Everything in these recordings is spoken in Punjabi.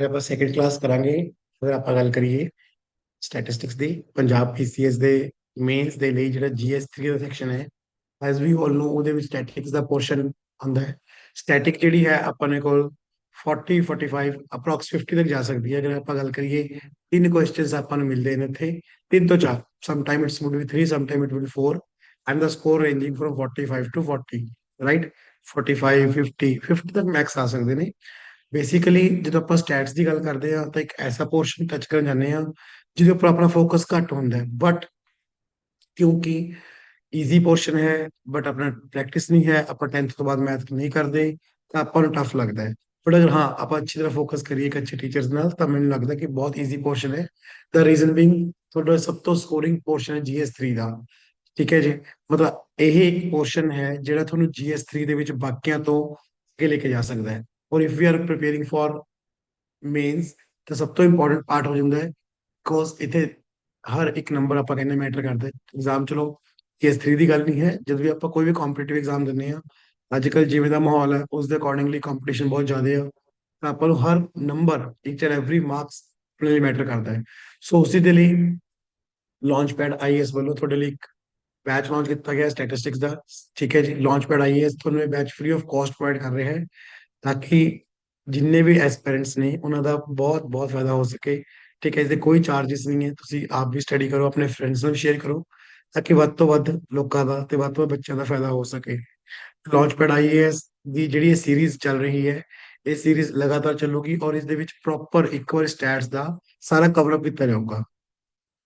ਫਿਰ ਆਪਾਂ ਸੈਕੰਡ ਕਲਾਸ ਕਰਾਂਗੇ। ਫਿਰ ਆਪਾਂ ਗੱਲ ਕਰੀਏ ਸਟੈਟਿਸਟਿਕਸ ਦੀ। ਪੰਜਾਬ ਪੀਸੀਐਸ ਦੇ ਮੇਨਸ ਦੇ ਲਈ ਜਿਹੜਾ ਜੀਐਸ 3 ਦਾ ਸੈਕਸ਼ਨ ਹੈ, ਐਜ਼ ਵੀ ਆਲ ਨੋ ਉਹਦੇ ਵਿੱਚ ਸਟੈਟਿਕਸ ਦਾ ਪੋਰਸ਼ਨ ਆਉਂਦਾ ਹੈ। ਸਟੈਟਿਕ ਜਿਹੜੀ ਹੈ ਆਪਣੇ ਕੋਲ 40 45 ਅਪਰੋਕਸ 50 ਤੱਕ ਜਾ ਸਕਦੀ ਹੈ। ਅਗਰ ਆਪਾਂ ਗੱਲ ਕਰੀਏ, ਤਿੰਨ ਕੁਐਸਚਨਸ ਆਪਾਂ ਨੂੰ ਮਿਲਦੇ ਨੇ ਇੱਥੇ, ਤਿੰਨ ਤੋਂ ਚਾਰ। Some time its would be 3, some time it would be 4, and the score ranging from 45 to 40, right. 45 50 50 ਤੱਕ ਮੈਕਸ ਆ ਸਕਦੇ ਨੇ। ਬੇਸਿਕਲੀ ਜਦੋਂ ਆਪਾਂ ਸਟੈਟਸ ਦੀ ਗੱਲ ਕਰਦੇ ਹਾਂ ਤਾਂ ਇੱਕ ਐਸਾ ਪੋਰਸ਼ਨ ਟੱਚ ਕਰਨ ਜਾਂਦੇ ਹਾਂ ਜਿਹਦੇ ਉੱਪਰ ਆਪਣਾ ਫੋਕਸ ਘੱਟ ਹੁੰਦਾ ਹੈ, ਬਟ ਕਿਉਂਕਿ ਈਜ਼ੀ ਪੋਰਸ਼ਨ ਹੈ ਬਟ ਆਪਣਾ ਪ੍ਰੈਕਟਿਸ ਨਹੀਂ ਹੈ, ਆਪਾਂ 10th ਤੋਂ ਬਾਅਦ ਮੈਥ ਨਹੀਂ ਕਰਦੇ, ਤਾਂ ਆਪਾਂ ਨੂੰ ਟਫ ਲੱਗਦਾ ਹੈ। ਬਟ ਅਗਰ ਹਾਂ ਆਪਾਂ ਅੱਛੀ ਤਰ੍ਹਾਂ ਫੋਕਸ ਕਰੀਏ ਇੱਕ ਅੱਛੇ ਟੀਚਰਸ ਨਾਲ, ਤਾਂ ਮੈਨੂੰ ਲੱਗਦਾ ਕਿ ਬਹੁਤ ਈਜ਼ੀ ਪੋਰਸ਼ਨ ਹੈ। ਦਾ ਰੀਜ਼ਨ ਬੀਇੰਗ ਤੁਹਾਡਾ ਸਭ ਤੋਂ ਸਕੋਰਿੰਗ ਪੋਰਸ਼ਨ ਹੈ ਜੀਐਸ 3 ਦਾ। ਠੀਕ ਹੈ ਜੀ। ਮਤਲਬ ਇਹ ਇੱਕ ਪੋਰਸ਼ਨ ਹੈ ਜਿਹੜਾ ਤੁਹਾਨੂੰ ਜੀਐਸ 3 ਦੇ ਵਿੱਚ ਬਾਕੀਆਂ ਤੋਂ ਅੱਗੇ ਲੈ ਕੇ ਜਾ ਸਕਦਾ ਹੈ। ਔਰ if we are preparing for mains, ਤਾਂ ਸਭ ਤੋਂ ਇੰਪੋਰਟੈਂਟ ਪਾਰਟ ਹੋ ਜਾਂਦਾ ਹੈ, ਬਿਕੋਜ਼ ਇੱਥੇ ਹਰ ਇੱਕ ਨੰਬਰ ਆਪਾਂ ਕਹਿੰਦੇ ਮੈਟਰ ਕਰਦਾ ਹੈ। ਐਗਜ਼ਾਮ ਚਲੋ ਜੀਐਸ 3 ਦੀ ਗੱਲ ਨਹੀਂ ਹੈ, ਜਦ ਵੀ ਆਪਾਂ ਕੋਈ ਵੀ ਕੰਪੀਟੀਟਿਵ ਐਗਜ਼ਾਮ ਦਿੰਦੇ ਹਾਂ, ਅੱਜ ਕੱਲ੍ਹ ਜਿਵੇਂ ਦਾ ਮਾਹੌਲ ਹੈ ਉਸ ਦੇ ਅਕੋਰਡਿੰਗਲੀ ਕੰਪੀਟੀਸ਼ਨ ਬਹੁਤ ਜ਼ਿਆਦਾ ਆ, ਤਾਂ ਆਪਾਂ ਨੂੰ ਹਰ number each and every marks ਆਪਣੇ ਲਈ ਮੈਟਰ ਕਰਦਾ ਹੈ। ਸੋ ਉਸੇ ਦੇ ਲਈ ਲਾਂਚ ਪੈਡ ਆਈਏਐਸ ਵੱਲੋਂ ਤੁਹਾਡੇ ਲਈ ਇੱਕ ਬੈਚ ਲਾਂਚ ਕੀਤਾ ਗਿਆ ਸਟੈਟਿਸਟਿਕਸ ਦਾ। ਠੀਕ ਹੈ ਜੀ। ਲਾਂਚ ਪੈਡ ਆਈਏਐਸ ਤੁਹਾਨੂੰ ਇਹ batch free of cost provide ਕਰ ਰਿਹਾ ਹੈ, ਤਾਂ ਕਿ ਜਿੰਨੇ ਵੀ ਐਸਪੀਰੈਂਟਸ ਨੇ ਉਹਨਾਂ ਦਾ ਬਹੁਤ ਬਹੁਤ ਫਾਇਦਾ ਹੋ ਸਕੇ। ਠੀਕ ਹੈ, ਇਸਦੇ ਕੋਈ ਚਾਰजेस ਨਹੀਂ ਹੈ, ਤੁਸੀਂ ਆਪ ਵੀ ਸਟੱਡੀ ਕਰੋ, ਆਪਣੇ ਫਰੈਂਡਸ ਨਾਲ ਸ਼ੇਅਰ ਕਰੋ, ਤਾਂ ਕਿ ਵੱਧ ਤੋਂ ਵੱਧ ਲੋਕਾਂ ਦਾ ਤੇ ਵੱਧ ਤੋਂ ਵੱਧ ਬੱਚਿਆਂ ਦਾ ਫਾਇਦਾ ਹੋ ਸਕੇ। ਲਾਂਚ ਪੈਡ ਆਈਏਐਸ ਦੀ ਜਿਹੜੀ ਇਹ ਸੀਰੀਜ਼ ਚੱਲ ਰਹੀ ਹੈ, ਇਹ ਸੀਰੀਜ਼ ਲਗਾਤਾਰ ਚੱਲੂਗੀ ਔਰ ਇਸ ਦੇ ਵਿੱਚ ਪ੍ਰੋਪਰ ਇੱਕ ਵਾਰ ਸਟੈਟਸ ਦਾ ਸਾਰਾ ਕਵਰ ਅਪ ਕੀਤਾ ਜਾਊਗਾ।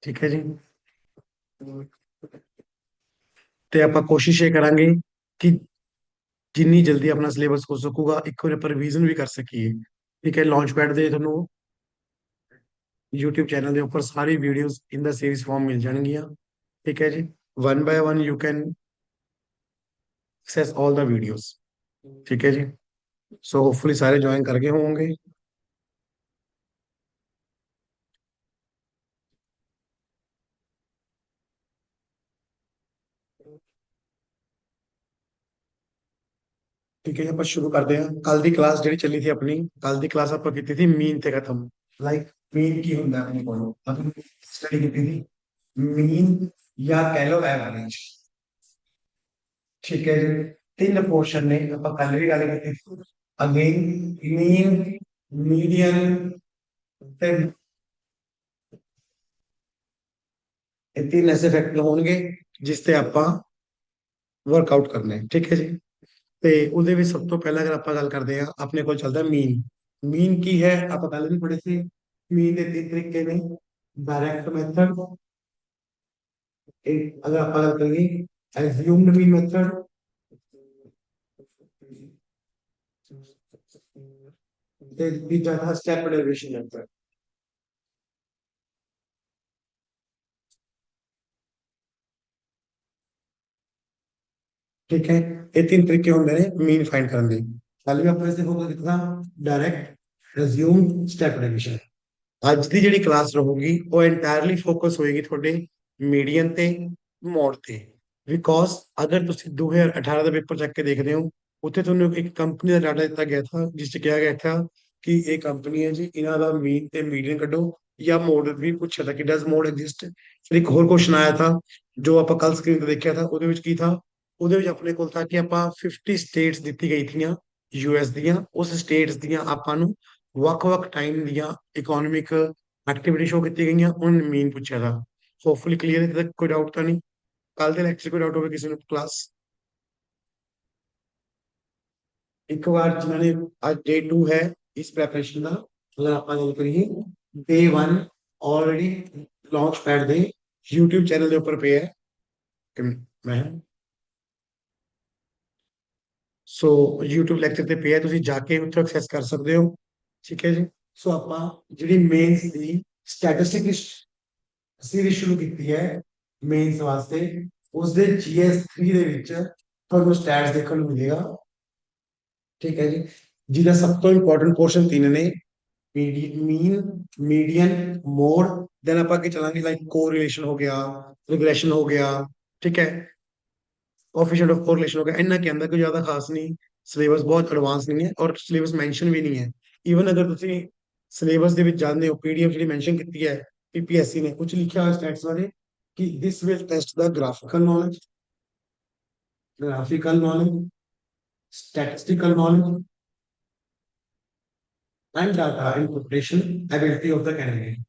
ਠੀਕ ਹੈ ਜੀ। ਤੇ ਆਪਾਂ ਕੋਸ਼ਿਸ਼ ਇਹ ਕਰਾਂਗੇ ਕਿ ਜਿੰਨੀ ਜਲਦੀ ਆਪਣਾ ਸਿਲੇਬਸ ਹੋ ਸਕੂਗਾ ਇੱਕ ਵਾਰ ਆਪਾਂ ਰਿਵੀਜ਼ਨ ਵੀ ਕਰ ਸਕੀਏ। ਠੀਕ ਹੈ। ਲਾਂਚ ਪੈਡ ਦੇ ਤੁਹਾਨੂੰ YouTube ਚੈਨਲ ਦੇ ਉੱਪਰ ਸਾਰੀ videos in the series form ਮਿਲ ਜਾਣਗੀਆਂ। ਠੀਕ ਹੈ ਜੀ। One by one you can access all the videos. ਠੀਕ ਹੈ ਜੀ। ਸੋ ਹੋਪਫੁਲੀ ਸਾਰੇ ਜੁਆਇਨ ਕਰ ਗਏ ਹੋਵੋਗੇ। ठीक है, ਆਪਾਂ ਸ਼ੁਰੂ ਕਰਦੇ ਹਾਂ। ਕੱਲ ਦੀ ਕਲਾਸ ਜਿਹੜੀ ਚੱਲੀ ਸੀ ਆਪਣੀ, ਕੱਲ ਦੀ ਕਲਾਸ ਆਪਾਂ ਕੀਤੀ ਸੀ ਮੀਨ ਤੇ ਖਤਮ। ਲਾਈਕ ਮੀਨ ਕੀ ਹੁੰਦਾ ਹੈ ਆਪਣੇ ਕੋਲ, ਆਪਾਂ ਸਟੱਡੀ ਕੀਤੀ ਸੀ ਮੀਨ ਜਾਂ ਕਹਿ ਲਓ ਐਵਰੇਜ। ਠੀਕ ਹੈ ਜੀ। ਤਿੰਨ ਪੋਰਸ਼ਨ ਨੇ, ਆਪਾਂ ਕੱਲ ਵੀ ਗੱਲ ਕੀਤੀ ਸੀ। ਅਗੇਨ ਮੀਨ, ਮੀਡੀਅਨ ਤੇ ਇਹ ਤਿੰਨ ਐਸੇ ਫੈਕਟਰ ਹੋਣਗੇ ਜਿਸ ਤੇ ਆਪਾਂ ਵਰਕਆਊਟ ਕਰਨਾ ਹੈ। ਠੀਕ ਹੈ ਜੀ। ਤੇ ਉਹਦੇ ਵਿੱਚ ਸਭ ਤੋਂ ਪਹਿਲਾਂ ਅਗਰ ਆਪਾਂ ਗੱਲ ਕਰਦੇ ਹਾਂ, ਆਪਣੇ ਕੋਲ ਚੱਲਦਾ ਮੀਨ। ਮੀਨ ਕੀ ਹੈ, ਆਪਾਂ ਪਹਿਲਾਂ ਵੀ ਪੜ੍ਹੇ ਸੀ। ਮੀਨ ਦੇ ਤਿੰਨ ਤਰੀਕੇ ਨੇ, ਡਾਇਰੈਕਟ ਮੈਥਡ, ਇੱਕ ਅਗਰ ਆਪਾਂ ਗੱਲ ਕਰੀਏ ਐਜ਼ਿਊਮਡ ਮੀਨ ਮੈਥਡ, ਤੇ ਤੀਜਾ था स्टेप डेरिवेशन मैथड। ठीक है। ਇਹ ਤਿੰਨ ਤਰੀਕੇ ਹੁੰਦੇ ਨੇ ਮੀਨ ਫਾਈਂਡ ਕਰਨ ਦੇ। ਕੱਲ ਵੀ ਆਪਾਂ ਇਸ ਤੇ ਫੋਕਸ ਕੀਤਾ ਡਾਇਰੈਕਟ, ਐਜ਼ਿਊਮ, ਸਟੈਪ ਡੈਰੀਵੇਸ਼ਨ। ਅੱਜ ਦੀ ਜਿਹੜੀ ਕਲਾਸ ਰਹੂਗੀ ਉਹ ਐਂਟਾਇਰਲੀ ਫੋਕਸ ਹੋਏਗੀ ਤੁਹਾਡੇ ਮੀਡੀਅਨ ਤੇ ਮੋਡ ਤੇ। ਬਿਕੋਜ਼ ਅਗਰ ਤੁਸੀਂ 2018 ਦਾ ਪੇਪਰ ਚੱਕ ਕੇ ਦੇਖਦੇ ਹੋ, ਉੱਥੇ ਤੁਹਾਨੂੰ ਇੱਕ ਕੰਪਨੀ ਦਾ ਡਾਟਾ ਦਿੱਤਾ ਗਿਆ था ਜਿਸ 'ਚ ਕਿਹਾ ਗਿਆ था ਕਿ ਇਹ ਕੰਪਨੀ ਹੈ ਜੀ, ਇਹਨਾਂ ਦਾ ਮੀਨ ਤੇ ਮੀਡੀਅਨ ਕੱਢੋ, ਜਾਂ ਮੋਡ ਵੀ ਪੁੱਛਿਆ था कि डज मोड एग्जिस्ट। ਫਿਰ ਇੱਕ ਹੋਰ ਕੁਐਸਚਨ ਆਇਆ था ਜੋ ਆਪਾਂ ਕੱਲ ਸਕਰੀਨ ਤੇ ਦੇਖਿਆ था, ਉਹਦੇ ਵਿੱਚ ਕੀ था, ਉਹਦੇ ਵਿੱਚ ਆਪਣੇ ਕੋਲ था ਕਿ ਆਪਾਂ 50 ਸਟੇਟਸ ਦਿੱਤੀ ਗਈ ਥੀਆਂ ਯੂਐਸ ਦੀਆਂ, ਉਸ ਸਟੇਟਸ ਦੀਆਂ ਆਪਾਂ ਨੂੰ ਵੱਖ-ਵੱਖ ਟਾਈਮ ਦੀਆਂ ਇਕਨੋਮਿਕ ਐਕਟੀਵਿਟੀ ਸ਼ੋ ਕੀਤੀ ਗਈਆਂ, ਉਹਨਾਂ ਨੇ ਮੀਨ ਪੁੱਛਿਆ था। ਹੋਪਫੁਲੀ ਕਲੀਅਰ ਹੈ, ਤੱਕ ਕੋਈ ਡਾਊਟ ਤਾਂ ਨਹੀਂ। ਕੱਲ ਦੇ ਲੈਕਚਰ ਕੋਈ ਡਾਊਟ ਹੋਵੇ ਕਿਸੇ ਨੂੰ ਕਲਾਸ, ਇੱਕ ਵਾਰ ਜਿਨ੍ਹਾਂ ਨੇ ਅੱਜ ਡੇ 2 ਹੈ ਇਸ ਪ੍ਰੈਪਰੇਸ਼ਨ ਦਾ, ਅਗਰ ਆਪਾਂ ਗੱਲ ਕਰੀਏ ਡੇ 1 ਆਲਰੇਡੀ ਲਾਂਚ ਪੈਡ ਦੇ YouTube ਚੈਨਲ ਦੇ ਉੱਪਰ ਪਿਆ ਹੈ ਕਿ ਮੈਂ, ਸੋ YouTube ਲੈਕਚਰ ਤੇ ਪਿਆ, ਤੁਸੀਂ ਜਾ ਕੇ ਉੱਥੇ ਐਕਸੈਸ ਕਰ ਸਕਦੇ ਹੋ। ਠੀਕ ਹੈ ਜੀ। ਸੋ ਆਪਾਂ ਜਿਹੜੀ ਮੇਨਸ ਦੀ ਸਟੈਟਿਸਟਿਕ ਸੀਰੀਜ਼ ਸ਼ੁਰੂ ਕੀਤੀ ਹੈ ਮੇਨਸ ਵਾਸਤੇ, ਉਸਦੇ GS 3 ਦੇ ਵਿੱਚ ਤੁਹਾਨੂੰ ਸਟੈਟਸ ਦੇਖਣ ਨੂੰ ਮਿਲੇਗਾ। ਠੀਕ ਹੈ ਜੀ। ਜਿਹਦਾ ਸਭ ਤੋਂ ਇੰਪੋਰਟੈਂਟ ਪੋਰਸ਼ਨ ਤਿੰਨ ਨੇ, ਮੀਨ, ਮੀਡੀਅਨ, ਮੋਡ। ਦੈਨ ਆਪਾਂ ਅੱਗੇ ਚਲਾਂਗੇ ਲਾਈਕ ਕੋਰਿਲੇਸ਼ਨ ਹੋ ਗਿਆ, ਰਿਗਰੈਸ਼ਨ ਹੋ ਗਿਆ। ਠੀਕ ਹੈ। ਕੋਫੀਸ਼ੀਐਂਟ ਆਫ ਕੋਰਿਲੇਸ਼ਨ ਹੋ ਗਿਆ। ਇੰਨਾ ਕੇ ਅੰਦਰ ਕੋਈ ਜ਼ਿਆਦਾ ਖਾਸ ਨਹੀਂ, ਸਿਲੇਬਸ ਬਹੁਤ ਐਡਵਾਂਸ ਨਹੀਂ ਹੈ ਔਰ ਸਿਲੇਬਸ ਮੈਂਸ਼ਨ ਵੀ ਨਹੀਂ ਹੈ। ਈਵਨ ਅਗਰ ਤੁਸੀਂ ਸਿਲੇਬਸ ਦੇ ਵਿੱਚ ਜਾਂਦੇ ਹੋ, ਪੀਡੀਐਫ ਜਿਹੜੀ ਮੈਂਸ਼ਨ ਕੀਤੀ ਹੈ ਪੀਪੀਐਸਸੀ ਨੇ, ਕੁਝ ਲਿਖਿਆ ਹੋਇਆ ਸਟੈਟਸ ਬਾਰੇ ਕਿ this will test the graphical knowledge, statistical knowledge and data interpretation ability of the candidate।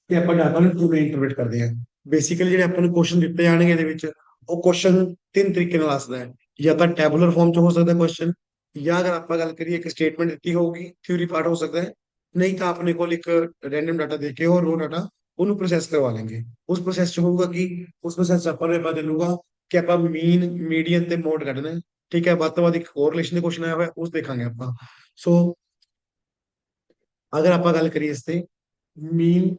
ਤੇ ਆਪਾਂ ਡਾਟਾ ਨੂੰ ਕਿਵੇਂ ਇੰਟਰਪ੍ਰੀਟ ਕਰਦੇ ਹਾਂ। ਬੇਸਿਕਲੀ ਜਿਹੜੇ ਆਪਾਂ ਨੂੰ ਕੁਐਸਚਨ ਦਿੱਤੇ ਜਾਣਗੇ ਇਹਦੇ ਵਿੱਚ, ਉਹ ਕੁਐਸਚਨ ਤਿੰਨ ਤਰੀਕੇ ਨਾਲ ਆ ਸਕਦਾ ਹੈ। ਜਾਂ ਤਾਂ ਟੈਬੂਲਰ ਫਾਰਮ ਚ ਹੋ ਸਕਦਾ ਕੁਐਸਚਨ, ਜਾਂ ਅਗਰ ਆਪਾਂ ਗੱਲ ਕਰੀਏ ਇੱਕ ਸਟੇਟਮੈਂਟ ਦਿੱਤੀ ਹੋਊਗੀ ਥਿਊਰੀ ਪਾਰਟ ਹੋ ਸਕਦਾ ਹੈ, ਨਹੀਂ ਤਾਂ ਆਪਣੇ ਕੋਲ ਇੱਕ ਰੈਂਡਮ ਡਾਟਾ ਦੇ ਕੇ ਉਹ ਰੋ ਡਾਟਾ ਉਹਨੂੰ ਪ੍ਰੋਸੈਸ ਕਰਵਾ ਲੈਂਗੇ। ਉਸ ਪ੍ਰੋਸੈਸ ਚ ਹੋਊਗਾ ਕਿ ਉਸ ਪ੍ਰੋਸੈਸ ਚ ਆਪਾਂ ਨੂੰ ਇਹ ਪਤਾ ਚੱਲੂਗਾ ਕਿ ਆਪਾਂ ਮੀਨ, ਮੀਡੀਅਨ ਤੇ ਮੋਡ ਕੱਢਣਾ ਹੈ। ਠੀਕ ਹੈ, ਵੱਧ ਤੋਂ ਵੱਧ ਇੱਕ ਕੋਰਿਲੇਸ਼ਨ ਦੇ ਕੁਐਸਚਨ ਆਇਆ ਹੋਇਆ ਉਸ ਦੇਖਾਂਗੇ ਆਪਾਂ। ਸੋ ਅਗਰ ਆਪਾਂ ਗੱਲ ਕਰੀਏ ਇਸ ਤੇ ਮੀਨ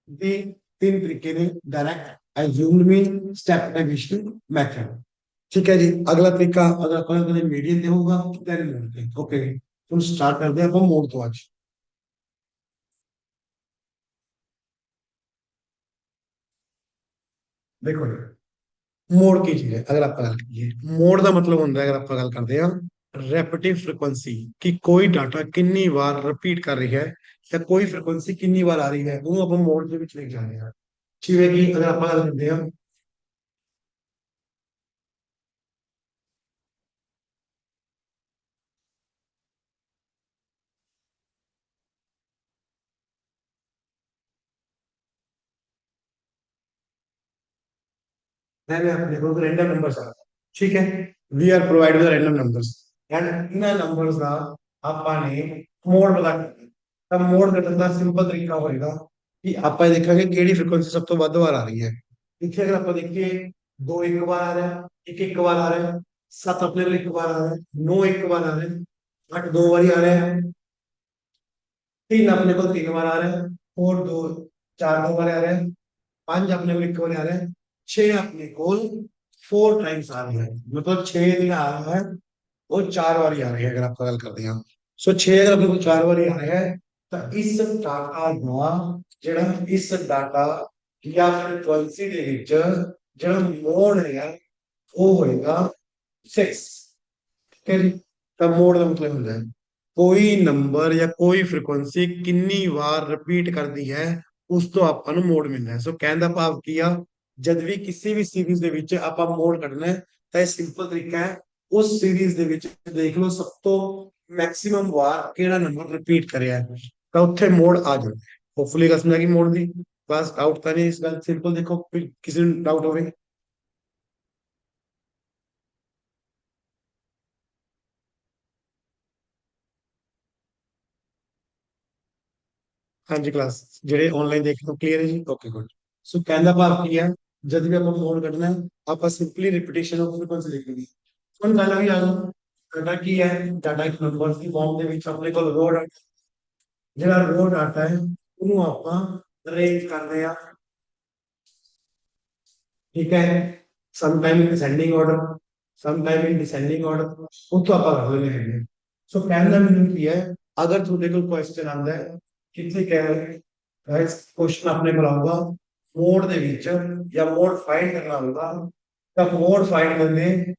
ਦੇ ਤਿੰਨ ਤਰੀਕੇ ਨੇ, ਡਾਇਰੈਕਟ, ਐਜ਼ਿਊਮਡ ਮੀਨ, ਸਟੈਪ ਮੈਥਡ। ਠੀਕ ਹੈ ਜੀ। ਅਗਲਾ ਤਰੀਕਾ ਅਗਰ ਆਪਾਂ ਕਦੇ ਮੀਡੀਅਨ ਤੇ ਹੋਊਗਾ then ਮੋਡ ਤੇ। ਓਕੇ, ਹੁਣ ਸਟਾਰਟ ਕਰਦੇ ਹਾਂ ਆਪਾਂ ਮੋਡ ਤੋਂ ਅੱਜ। ਦੇਖੋ ਜੀ, ਮੋਡ ਕੀ ਚੀਜ਼ ਹੈ ਅਗਰ ਆਪਾਂ ਗੱਲ ਕਰੀਏ। ਮੋਡ ਦਾ ਮਤਲਬ ਹੁੰਦਾ ਹੈ, ਅਗਰ ਆਪਾਂ ਗੱਲ ਕਰਦੇ ਹਾਂ ਰੈਪੀਟਿਵ ਫ੍ਰੀਕੁਐਂਸੀ, ਕਿ ਕੋਈ ਡਾਟਾ ਕਿੰਨੀ ਵਾਰ ਰਿਪੀਟ ਕਰ ਰਹੀ ਹੈ ਜਾਂ ਕੋਈ ਫ੍ਰੀਕੁਐਂਸੀ ਕਿੰਨੀ ਵਾਰ ਆ ਰਹੀ ਹੈ, ਉਹਨੂੰ ਆਪਾਂ ਮੋਡ ਦੇ ਵਿੱਚ ਲਿਖ ਜਾਂਦੇ ਹਾਂ। ਜਿਵੇਂ ਕਿ ਅਗਰ ਆਪਾਂ ਗੱਲ ਕਰਦੇ ਹਾਂ then अपने को रैंडम नंबर्स आ, ठीक है, we are provided with random numbers and ਇਹਨਾਂ ਨੰਬਰਸ ਦਾ ਆਪਾਂ ਨੇ ਮੋਡ ਪਤਾ ਕਰਨਾ। ਤਾਂ ਮੋਡ ਕੱਢਣ ਦਾ ਸਿੰਪਲ ਤਰੀਕਾ ਹੋਏਗਾ ਕਿ ਆਪਾਂ ਇਹ ਦੇਖਾਂਗੇ ਕਿਹੜੀ ਫ੍ਰੀਕੁਐਂਸੀ ਸਭ ਤੋਂ ਵੱਧ ਵਾਰ ਆ ਰਹੀ ਹੈ। ਇੱਥੇ ਅਗਰ ਆਪਾਂ ਦੇਖੀਏ 2 ਇੱਕ ਵਾਰ ਆ ਰਿਹਾ, 1 ਇੱਕ ਵਾਰ ਆ ਰਿਹਾ, 7 ਆਪਣੇ ਕੋਲ ਇੱਕ ਵਾਰ ਆ ਰਿਹਾ, 9 ਇੱਕ ਵਾਰ ਆ ਰਿਹਾ, 8 ਦੋ ਵਾਰੀ ਆ ਰਿਹਾ, 3 ਆਪਣੇ ਕੋਲ 3 ਵਾਰ ਆ ਰਿਹਾ, 4 ਦੋ 4 ਦੋ ਵਾਰ ਆ ਰਿਹਾ, 5 ਆਪਣੇ ਕੋਲ ਇੱਕ ਵਾਰ ਆ ਰਿਹਾ, 6 ਆਪਣੇ ਕੋਲ 4 ਟਾਈम्स ਆ ਰਿਹਾ ਹੈ। मतलब 6 ਜਿਹੜਾ ਆ ਰਿਹਾ ਹੈ ਉਹ 4 ਵਾਰੀ ਆ ਰਿਹਾ ਹੈ। ਅਗਰ ਆਪਾਂ ਗੱਲ ਕਰਦੇ ਹਾਂ ਸੋ 6 ਅਗਰ ਆਪਣੇ ਕੋਲ 4 ਵਾਰੀ ਆ ਰਿਹਾ ਹੈ ਤਾਂ ਇਸ ਡਾਟਾ ਦਾ ਜਿਹੜਾ ਇਸ ਡਾਟਾ ਜਾਂ ਫ੍ਰੀਕੁਐਂਸੀ ਦੇ ਵਿੱਚ ਜਿਹੜਾ ਮੋਡ ਹੈਗਾ ਉਹ ਹੋਏਗਾ 6। ਠੀਕ ਹੈ ਜੀ। ਤਾਂ ਮੋਡ ਦਾ ਮਤਲਬ ਹੁੰਦਾ ਹੈ ਕੋਈ ਨੰਬਰ ਜਾਂ ਕੋਈ ਫ੍ਰੀਕੁਐਂਸੀ ਕਿੰਨੀ ਵਾਰ ਰਿਪੀਟ ਕਰਦੀ ਹੈ, ਉਸ ਤੋਂ ਆਪਾਂ ਨੂੰ ਮੋਡ ਮਿਲਦਾ ਹੈ। ਸੋ ਕਹਿਣ ਦਾ ਭਾਵ ਕੀ ਆ, ਜਦ ਵੀ ਕਿਸੇ ਵੀ ਸੀਰੀਜ਼ ਦੇ ਵਿੱਚ ਆਪਾਂ ਮੋਡ ਕੱਢਣਾ ਹੈ ਤਾਂ ਇਹ ਸਿੰਪਲ ਤਰੀਕਾ ਹੈ, ਉਸ ਸੀਰੀਜ਼ ਦੇ ਵਿੱਚ ਦੇਖ ਲਓ ਸਭ ਤੋਂ ਮੈਕਸਿਮਮ ਵਾਰ ਕਿਹੜਾ ਨੰਬਰ ਰਿਪੀਟ ਕਰਿਆ ਹੈ ਤਾਂ ਉੱਥੇ ਮੋਡ ਆ ਜਾਂਦਾ ਹੈ। ਹੋਪਫੁਲੀ ਗੱਲ ਸਮਝ ਆ ਗਈ ਮੋਡ ਦੀ। ਬਸ ਡਾਊਟ ਤਾਂ ਨਹੀਂ ਇਸ ਗੱਲ, ਸਿੰਪਲ ਦੇਖੋ ਕਿਸੇ ਨੂੰ ਡਾਊਟ ਹੋਵੇ। ਹਾਂਜੀ ਕਲਾਸ ਜਿਹੜੇ ਆਨਲਾਈਨ ਦੇਖ ਲਓ ਕਲੀਅਰ ਹੈ ਜੀ, ਓਕੇ ਗੁੱਡ। ਸੋ ਕਹਿਣ ਦਾ ਭਾਵ ਕੀ ਹੈ, ਜਦ ਵੀ ਆਪਾਂ ਮੋਡ ਕੱਢਣਾ ਹੈ ਆਪਾਂ ਸਿੰਪਲੀ ਰਿਪੀਟੇਸ਼ਨ ਆਫ ਫ੍ਰੀਕੁਐਂਸੀ ਲਿਖ ਲਈ। ਹੁਣ ਗੱਲ ਵੀ ਆ ਗਈ, ਡਾਟਾ ਕੀ ਹੈ, ਡਾਟਾ ਇੱਕ ਨੰਬਰ ਦੀ ਫਾਰਮ ਦੇ ਵਿੱਚ ਆਪਣੇ ਕੋਲ ਰੋ ਡਾਟਾ, ਜਿਹੜਾ ਰੋ ਡਾਟਾ ਹੈ ਉਹਨੂੰ ਆਪਾਂ ਅਰੇਂਜ ਕਰਦੇ ਆ। ठीक है, sometime in ascending order, sometime in descending order, ਉੱਥੋਂ ਆਪਾਂ ਕਰ ਲੈਣੇ ਹੈਗੇ। ਸੋ ਕਹਿਣ ਦਾ ਮੀਨਿੰਗ ਕੀ ਹੈ, ਅਗਰ ਤੁਹਾਡੇ ਕੋਲ ਕੁਐਸਚਨ ਆਉਂਦਾ ਹੈ ਕਿੱਥੇ ਕਹਿ ਗਾਇਸ ਕੁਐਸਚਨ ਆਪਣੇ ਕੋਲ ਆਊਗਾ ਮੋਡ ਦੇ ਵਿੱਚ ਜਾਂ ਮੋਡ ਫਾਈਂਡ ਕਰਨਾ ਹੋਊਗਾ ਤਾਂ ਮੋਡ ਫਾਈਂਡ ਕਰਨ ਦੇ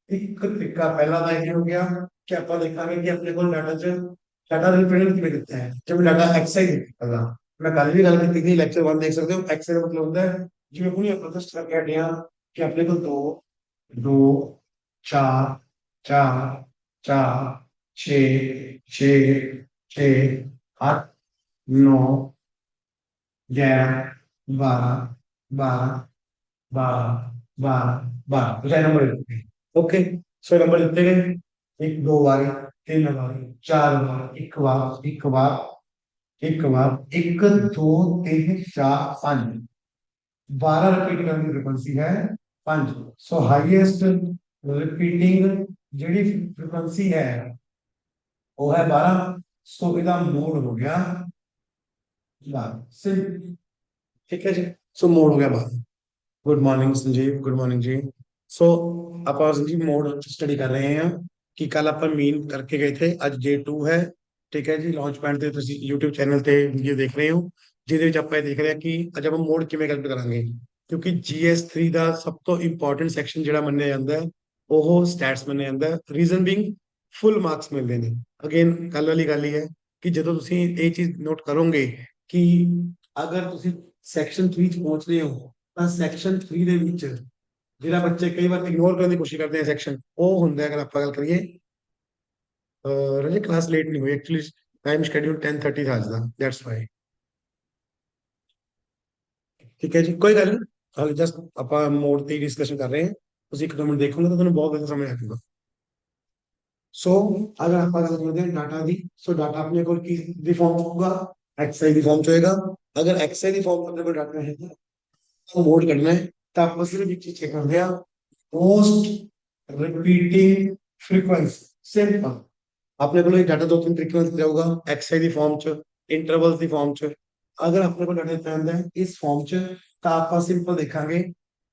ਇੱਕ ਤਰੀਕਾ ਪਹਿਲਾ ਤਾਂ ਇਹ ਹੋ ਗਿਆ ਕਿ ਆਪਾਂ ਦੇਖਾਂਗੇ ਕਿ ਆਪਣੇ ਕੋਲ ਡਾਟਾ ਰਿਪਰੈਜ਼ੈਂਟ ਕਿਵੇਂ ਦਿੱਤਾ ਹੈ। ਜਿਵੇਂ ਡਾਟਾ ਐਕਸਆਈ ਦਿੱਤਾ, ਮੈਂ ਕੱਲ ਵੀ ਗੱਲ ਕੀਤੀ ਸੀ ਲੈਕਚਰ 1 ਦੇਖ ਸਕਦੇ ਹੋ। ਐਕਸਆਈ ਦਾ ਮਤਲਬ ਹੁੰਦਾ ਹੈ ਜਿਵੇਂ ਹੁਣੇ ਆਪਾਂ ਪ੍ਰਦਰਸ਼ਿਤ ਕਰਕੇ ਹਟੇ ਹਾਂ ਕਿ ਆਪਣੇ ਕੋਲ 2 2 4 4 4 6 6 6 8 9 11 12 12 12 12 12 तो नंबर ਦਿੱਤੇ। ओके, सो नंबर ਦਿੱਤੇ ਗਏ 1 2 ਵਾਰੀ 3 ਵਾਰੀ 4 ਵਾਰ ਇੱਕ ਵਾਰ ਇੱਕ ਵਾਰ ਇੱਕ ਵਾਰ 1 2 3 4 5 12 रिपीट करने की फ्रीक्वेंसी है 5। सो हाईएस्ट रिपीटिंग ਜਿਹੜੀ फ्रीक्वेंसी है वो है 12। सो ਇਹਦਾ ਮੋਡ ਹੋ ਗਿਆ 12। ठीक है जी। सो मोड हो गया 12। Good morning Sanjeev, good morning जी। सो ਆਪਾਂ ਸੰਜੀਵ ਮੋਡ ਸਟੱਡੀ ਕਰ ਰਹੇ ਹਾਂ ਕਿ ਕੱਲ ਆਪਾਂ ਮੀਨ ਕਰਕੇ ਗਏ थे, ਅੱਜ ਡੇ 2 ਹੈ। ਠੀਕ ਹੈ ਜੀ, ਲਾਂਚ ਪੈਡ ਤੇ ਤੁਸੀਂ YouTube ਚੈਨਲ ਤੇ ਵੀਡੀਓ ਦੇਖ ਰਹੇ ਹੋ ਜਿਹਦੇ ਵਿੱਚ ਆਪਾਂ ਇਹ ਦੇਖ ਰਹੇ ਹਾਂ ਕਿ ਅੱਜ ਆਪਾਂ ਮੋਡ ਕਿਵੇਂ ਕੈਲਕੂਲੇਟ ਕਰਾਂਗੇ। ਕਿਉਂਕਿ GS3 ਦਾ ਸਭ ਤੋਂ ਇੰਪੋਰਟੈਂਟ ਸੈਕਸ਼ਨ ਜਿਹੜਾ ਮੰਨਿਆ ਜਾਂਦਾ ਹੈ ਉਹ ਸਟੈਟਸ ਮੰਨਿਆ ਜਾਂਦਾ ਹੈ। ਰੀਜ਼ਨ ਬੀਇੰਗ ਫੁੱਲ ਮਾਰਕਸ ਮਿਲਦੇ ਨੇ। ਅਗੇਨ ਕੱਲ ਵਾਲੀ ਗੱਲ ਹੀ ਹੈ ਕਿ ਜਦੋਂ ਤੁਸੀਂ ਇਹ ਚੀਜ਼ ਨੋਟ ਕਰੋਗੇ ਕਿ ਅਗਰ ਤੁਸੀਂ ਸੈਕਸ਼ਨ 3 ਚ ਪਹੁੰਚ ਰਹੇ ਹੋ ਤਾਂ ਸੈਕਸ਼ਨ 3 ਦੇ ਵਿੱਚ ਜਿਹੜਾ ਬੱਚੇ ਕਈ ਵਾਰ ਇਗਨੋਰ ਕਰਨ ਦੀ ਕੋਸ਼ਿਸ਼ ਕਰਦੇ ਆ ਸੈਕਸ਼ਨ, ਉਹ ਹੁੰਦਾ ਹੈ। ਅਗਰ ਆਪਾਂ ਗੱਲ ਕਰੀਏ ਰਜੇ ਕਲਾਸ ਲੇਟ ਨਹੀਂ ਹੋਈ ਐਕਚੁਅਲੀ, ਟਾਈਮ ਸ਼ੈਡਿਊਲ 10:30 था ਅੱਜ ਦਾ, ਦੈਟਸ ਵਾਈ। ਠੀਕ ਹੈ ਜੀ, ਕੋਈ ਗੱਲ ਨਹੀਂ, ਹਾਲੇ ਜਸਟ ਆਪਾਂ ਮੋਡ ਤੇ ਡਿਸਕਸ਼ਨ ਕਰ ਰਹੇ ਹਾਂ। ਤੁਸੀਂ ਇੱਕ ਦੋ ਮਿੰਟ ਦੇਖੋਗੇ ਤਾਂ ਤੁਹਾਨੂੰ ਬਹੁਤ ਵਧੀਆ ਸਮਝ ਆ ਜਾਊਗਾ। ਸੋ ਅਗਰ ਆਪਾਂ ਗੱਲ ਕਰਦੇ ਹਾਂ ਡਾਟਾ ਦੀ, ਸੋ ਡਾਟਾ ਆਪਣੇ ਕੋਲ ਕੀ ਦੀ ਫਾਰਮ ਹੋਊਗਾ, ਐਕਸਆਈ ਦੀ ਫਾਰਮ ਚ ਹੋਏਗਾ। ਅਗਰ ਐਕਸਆਈ ਦੀ ਫਾਰਮ ਆਪਣੇ ਕੋਲ ਡਾਟਾ ਹੈ ਤਾਂ ਮੋਡ ਕਰਨਾ ਹੈ ਤਾਂ ਆਪਾਂ ਸਿਰਫ ਇੱਕ ਚੀਜ਼ ਚੈੱਕ ਕਰਦੇ ਹਾਂ, मोस्ट रिपीटिंग फ्रीक्वेंसी, सिंपल। अपने को डाटा दो तीन तरीके से जाऊगा, एक्सआई दी फॉर्म च, इंटरवल्स दी फॉर्म च। अगर अपने को डाटा दिता है इस फॉर्म च तो आप सिंपल देखांगे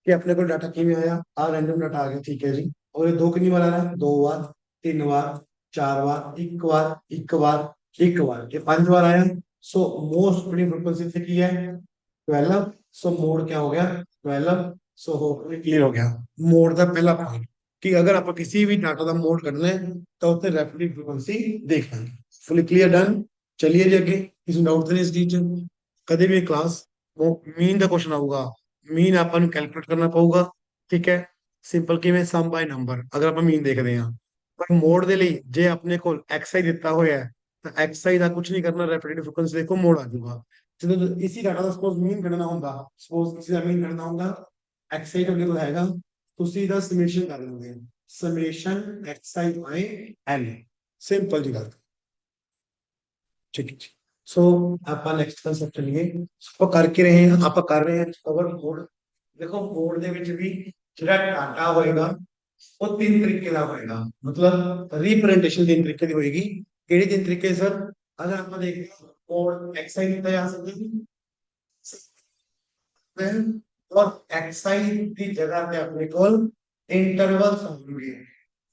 कि अपने को डाटा किवें आया, आ रैंडम डाटा आ गया, ठीक है जी। और ये दो कितनी बार आ रहा है, दो बार, तीन बार, चार बार, एक बार, एक बार, एक बार, ये पांच बार आया। सो मोस्ट बड़ी फ्रीक्वेंसी से की है 12। सो मोड क्या हो गया 12। सो होपफुली क्लियर हो गया मोड का पहला पॉइंट कि अगर आप किसी भी डाटा का मोड करना है तो उत्ते रेफरेंस फ्रीक्वेंसी देख लेंगे। Fully clear done. चलिए जी अगे, किसी डाउट तो नहीं इस चीज कदे भी क्लास वो मीन का क्वेश्चन आऊगा, मीन आपको कैलकुलेट करना पऊगा, ठीक है। सिंपल किवें सम बाय नंबर अगर आप मीन देखते हैं, पर मोड के लिए जे अपने को एक्सआई दिता होया है तो एक्सआई का कुछ नहीं करना, रेफरेंस फ्रीक्वेंसी देखो मोड आ जाऊगा। ਜਦੋਂ ਇਸੀ ਡਾਟਾ ਦਾ ਸਪੋਜ਼ ਮੀਨ ਕੱਢਣਾ ਹੁੰਦਾ, ਸਪੋਜ਼ ਕਿਸੇ ਦਾ ਮੀਨ ਕੱਢਣਾ ਹੁੰਦਾ, ਐਕਸਾਈ ਤੁਹਾਡੇ ਕੋਲ ਹੈਗਾ, ਤੁਸੀਂ ਇਹਦਾ ਸਮੇਸ਼ਨ ਕਰ ਲੈਂਦੇ ਹੋ, ਸਮੇਸ਼ਨ ਐਕਸਾਈ ਬਾਈ ਐਲ, ਸਿੰਪਲ ਜੀ ਗੱਲ। ਠੀਕ ਹੈ ਜੀ। ਸੋ ਆਪਾਂ ਨੈਕਸਟ ਕਨਸੈਪਟ ਚਲੀਏ। ਆਪਾਂ ਕਰਕੇ ਰਹੇ ਹਾਂ, ਆਪਾਂ ਕਰ ਰਹੇ ਹਾਂ ਕਵਰ ਮੋਡ। ਦੇਖੋ ਮੋਡ ਦੇ ਵਿੱਚ ਵੀ ਜਿਹੜਾ ਡਾਟਾ ਹੋਏਗਾ ਉਹ ਤਿੰਨ ਤਰੀਕੇ ਦਾ ਹੋਏਗਾ, ਮਤਲਬ ਰਿਪਰੈਜ਼ੈਂਟੇਸ਼ਨ ਤਿੰਨ ਤਰੀਕੇ ਦੀ ਹੋਏਗੀ। ਕਿਹੜੇ ਤਿੰਨ ਤਰੀਕੇ ਸਰ? अगर आप देखते और एक्साई दिता जा सकते हैं और एक्साई की जगह पे अपने को इंटरवल होंगे,